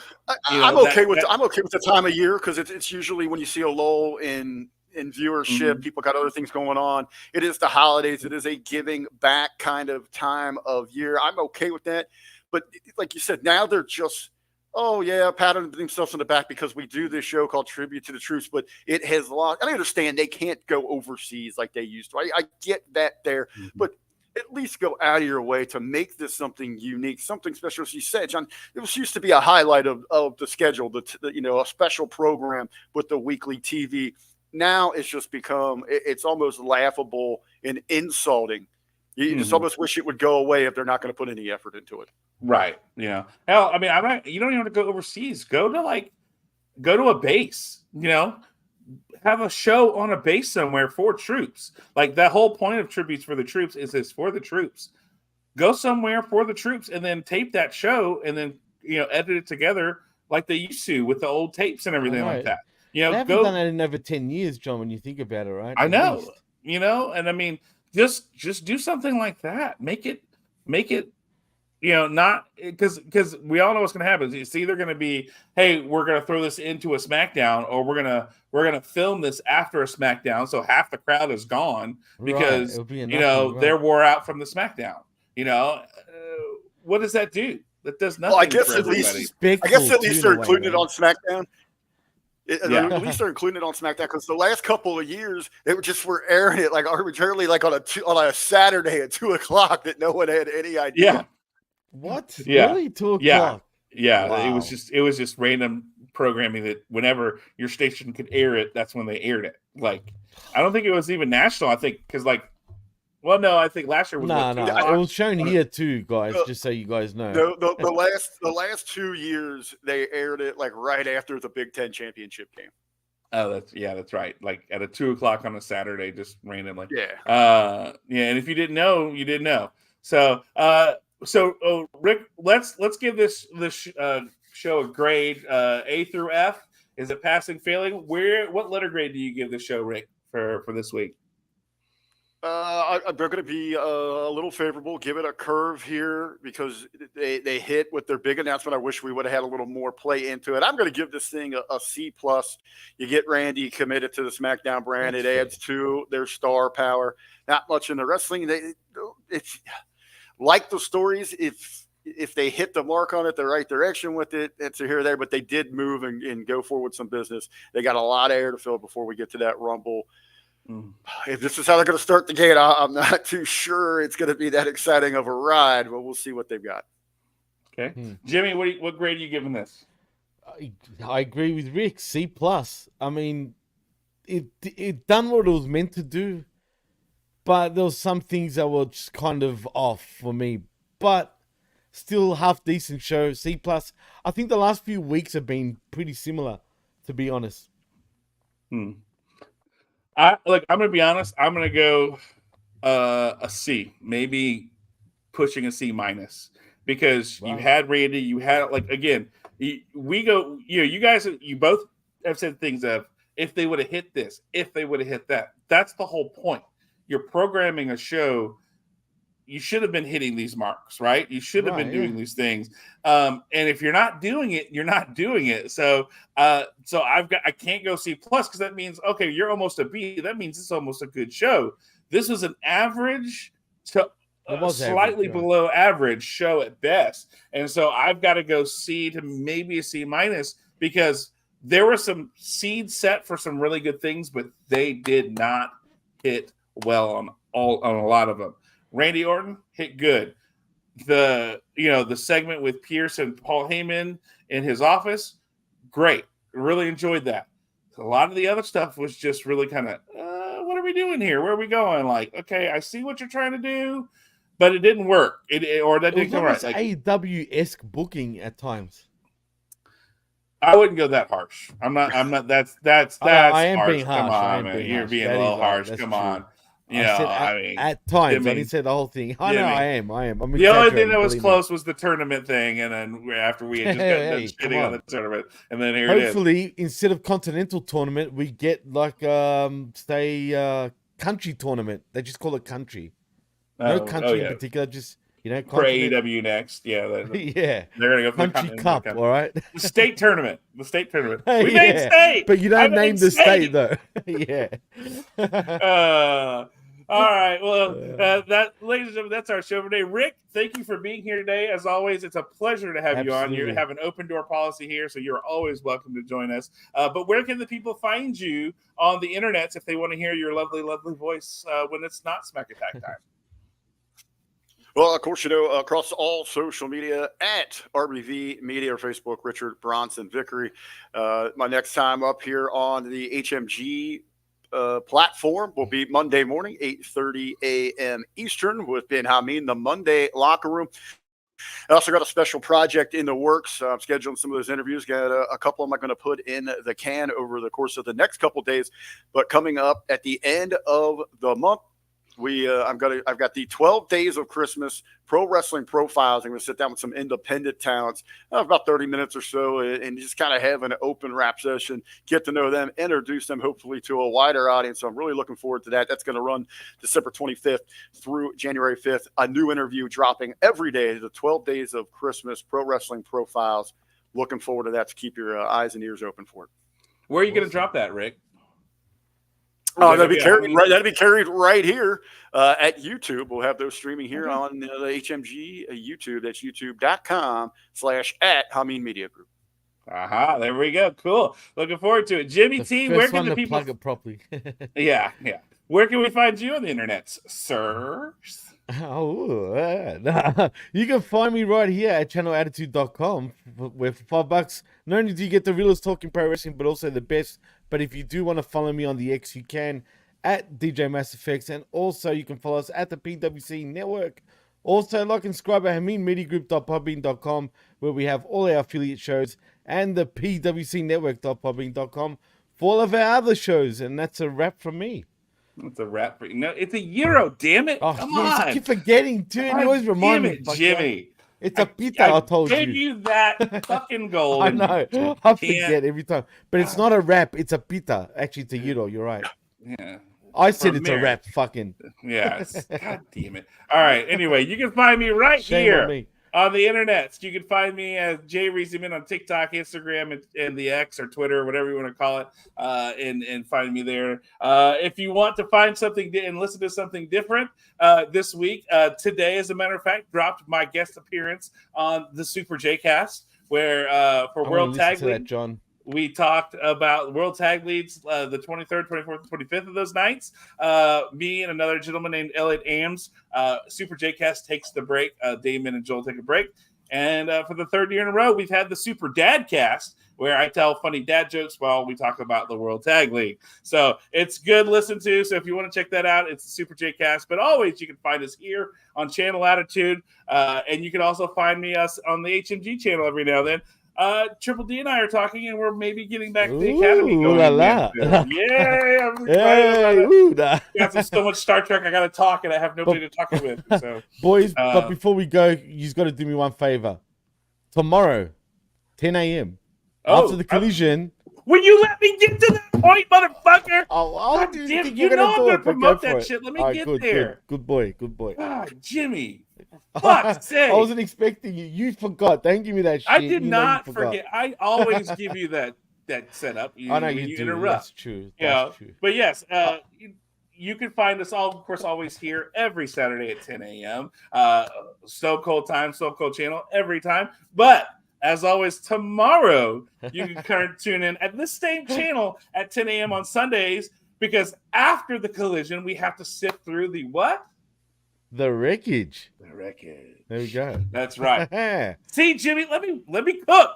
okay with the time of year because it's usually when you see a lull in viewership, people got other things going on. It is the holidays. It is a giving back kind of time of year. I'm okay with that. But like you said, now they're just, patting themselves on the back because we do this show called Tribute to the Troops, but it has lost. I understand they can't go overseas like they used to. I get that there, but at least go out of your way to make this something unique, something special. As you said, John, it used to be a highlight of the schedule, a special program with the weekly TV. Now it's just become, it's almost laughable and insulting. You just almost wish it would go away if they're not going to put any effort into it. Right. Hell, I mean, you don't even have to go overseas. Go to a base, have a show on a base somewhere for troops. Like that whole point of tributes for the troops is for the troops. Go somewhere for the troops and then tape that show and then, edit it together like they used to with the old tapes and everything like that. They haven't done that in over 10 years, John, when you think about it, right? I know, and I mean, just do something like that. Make it, not because we all know what's going to happen. It's either going to be, hey, we're going to throw this into a SmackDown, or we're going to film this after a SmackDown, so half the crowd is gone because they're wore out from the SmackDown. What does that do? That does nothing. Well, I guess for at least everybody. they're including it on SmackDown. At least they're including it on SmackDown because the last couple of years they were airing it like arbitrarily, like on a Saturday at 2:00 that no one had any idea. Yeah. What? Yeah. Really? 2:00? Yeah. Wow. It was just random programming that whenever your station could air it, that's when they aired it. I don't think it was even national. I think because Well, no, I think last year was No, what, 2 no, o'clock? it was shown here too, guys. Uh, Just so you guys know. The last 2 years they aired it like right after the Big Ten championship game. Oh, that's right. Like at a 2 o'clock on a Saturday, just randomly. Yeah. Yeah, and if you didn't know, you didn't know. So, Rick, let's give this show a grade, A through F. Is it passing, failing? What letter grade do you give the show, Rick, for this week? They're going to be a little favorable. Give it a curve here because they hit with their big announcement. I wish we would have had a little more play into it. I'm going to give this thing a C plus. You get Randy committed to the SmackDown brand. It adds to their star power. Not much in the wrestling. It's like the stories. If they hit the mark on it, the right direction with it, it's a here or there. But they did move and go forward with some business. They got a lot of air to fill before we get to that Rumble. If this is how they're going to start the gate, I'm not too sure it's going to be that exciting of a ride, but we'll see what they've got. Okay, Jimmy, what grade are you giving this? I agree with Rick. C plus. I mean, it done what it was meant to do, but there was some things that were just kind of off for me. But still, half decent show. C plus. I think the last few weeks have been pretty similar, to be honest. I'm gonna be honest. I'm gonna go a C, maybe pushing a C minus, because you had Randy, you had you guys, you both have said things of if they would have hit this, if they would have hit that. That's the whole point. You're programming a show. You should have been hitting these marks, right? You should have been doing these things. And if you're not doing it, you're not doing it. So I can't go C plus because that means, okay, you're almost a B. That means it's almost a good show. This was an average to slightly below average show at best. And so I've got to go C to maybe a C minus because there were some seeds set for some really good things, but they did not hit well on a lot of them. Randy Orton hit good. The segment with Pierce and Paul Heyman in his office, great. Really enjoyed that. A lot of the other stuff was just really kind of, what are we doing here? Where are we going? Like, okay, I see what you're trying to do, but it didn't work. It didn't come right. Like AEW-esque booking at times. I wouldn't go that harsh. I'm not. That's I am harsh. being harsh. Come on, man. You're being a little harsh. Come on. At times, I didn't say the whole thing. I know I am. I'm the only thing that was close was the tournament thing, and then after we had just got done shitting on the tournament, and then here it is. Hopefully, instead of continental tournament, we get like country tournament. They just call it country. No country in particular, just for AEW next. Yeah, yeah. They're gonna go for country cup. All right. The state tournament. We made state, but you don't name the state though. Yeah. All right. Well, ladies and gentlemen, that's our show for today. Rick, thank you for being here today. As always, it's a pleasure to have you on. You have an open door policy here, so you're always welcome to join us. But where can the people find you on the internet if they want to hear your lovely, lovely voice when it's not Smack Attack time? Well, of course, across all social media at RBV Media or Facebook, Richard Bronson Vickery. My next time up here on the HMG platform will be Monday morning, 8:30 a.m. Eastern with Ben Hameen, the Monday Locker Room. I also got a special project in the works. I'm scheduling some of those interviews. Got a couple of them I'm going to put in the can over the course of the next couple of days. But coming up at the end of the month, I've got the 12 Days of Christmas Pro Wrestling Profiles. I'm going to sit down with some independent talents, about 30 minutes or so, and just kind of have an open rap session, get to know them, introduce them hopefully to a wider audience. So I'm really looking forward to that. That's going to run December 25th through January 5th. A new interview dropping every day, the 12 Days of Christmas Pro Wrestling Profiles. Looking forward to that, to keep your eyes and ears open for it. Where are you going to drop that, Rick? Oh, that'd be carried right here at YouTube. We'll have those streaming here on the HMG YouTube. That's youtube.com/@Hameen Media Group. Aha, there we go. Cool. Looking forward to it. Jimmy T, where can the people plug it properly? Yeah. Where can we find you on the internet, sir? You can find me right here at channelattitude.com where for $5, not only do you get the realest talking pro wrestling, but also the best. But if you do want to follow me on the X, you can at DJ Mass Effects, and also you can follow us at the PWC Network. Also, like and subscribe at HameenMediaGroup.podbean.com, where we have all our affiliate shows, and the PWCNetwork.podbean.com for all of our other shows. And that's a wrap from me. It's a wrap for you. No, it's a Euro, damn it. Oh, Come yes, on. I keep forgetting, too. And you always remind me. Damn it, Jimmy. It's a pita, I told gave you. you that fucking goal. I know. I forget every time. But it's not a wrap. It's a pita. Actually, it's a euro. You're right. Yeah. I said For it's a Mary. wrap. Fucking. Yes. God damn it. All right. Anyway, you can find me right Shame here on me. on the internet. You can find me as Jay Reeseman on TikTok, Instagram, and the X or Twitter, whatever you want to call it, and find me there. If you want to find something and listen to something different this week, today, as a matter of fact, dropped my guest appearance on the Super J Cast, where for I World wanna Tag listen to that, League, John. we talked about World Tag Leads the 23rd, 24th, and 25th of those nights. Me and another gentleman named Elliot Ames. Super J-Cast takes the break. Damon and Joel take a break. And for the third year in a row, we've had the Super Dad Cast, where I tell funny dad jokes while we talk about the World Tag League. So it's good to listen to. So if you want to check that out, it's the Super J-Cast. But always, you can find us here on Channel Attitude. And you can also find us on the HMG channel every now and then. Triple D and I are talking, and we're maybe getting back to the Academy. Ooh, Going la in la. there. Yeah, I'm excited Hey, about it. ooh, nah. Got so much Star Trek. I got to talk, and I have nobody to talk it with. So Boys, but before we go, you've got to do me one favor. Tomorrow, 10 a.m. After the collision. will you let me get to that point, motherfucker? Oh, God damn it, you know I'm gonna promote that shit. Let me get there. Good boy, good boy. God, Jimmy. Fuck's sake. I wasn't expecting you. You forgot. Don't give me that shit. I did You know you not forgot. forget. I always give you that setup. I know when you do. interrupt. That's true. Yeah, That's true. but yes, you can find us all, of course, always here every Saturday at 10 a.m. Stone Cold Time, Stone Cold Channel every time. But as always, tomorrow you can tune in at this same channel at 10 a.m. on Sundays, because after the collision, we have to sift through the what? The wreckage. The wreckage. There we go. That's right. I See, Jimmy, let me cook.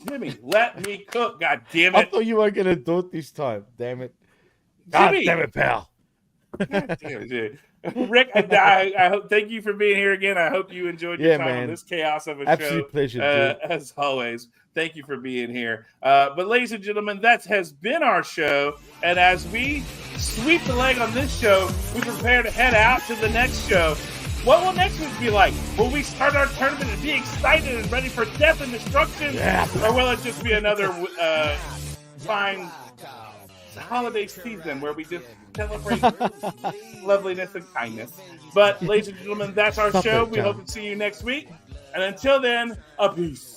Jimmy, let me cook. God damn it. thought you weren't gonna do it this time. Damn it. God Jimmy. damn it, pal. God damn it, dude. Rick, I hope. Thank you for being here again. I hope you enjoyed your time on this chaos of a Absolute show. pleasure, dude. As always, thank you for being here. But ladies and gentlemen, that has been our show. And as we sweep the leg on this show, we prepare to head out to the next show. What will next week be like? Will we start our tournament and be excited and ready for death and destruction? Yeah. Or will it just be another fine holiday season where we just celebrate loveliness and kindness? But ladies and gentlemen, that's our show. We hope to see you next week. And until then, a peace.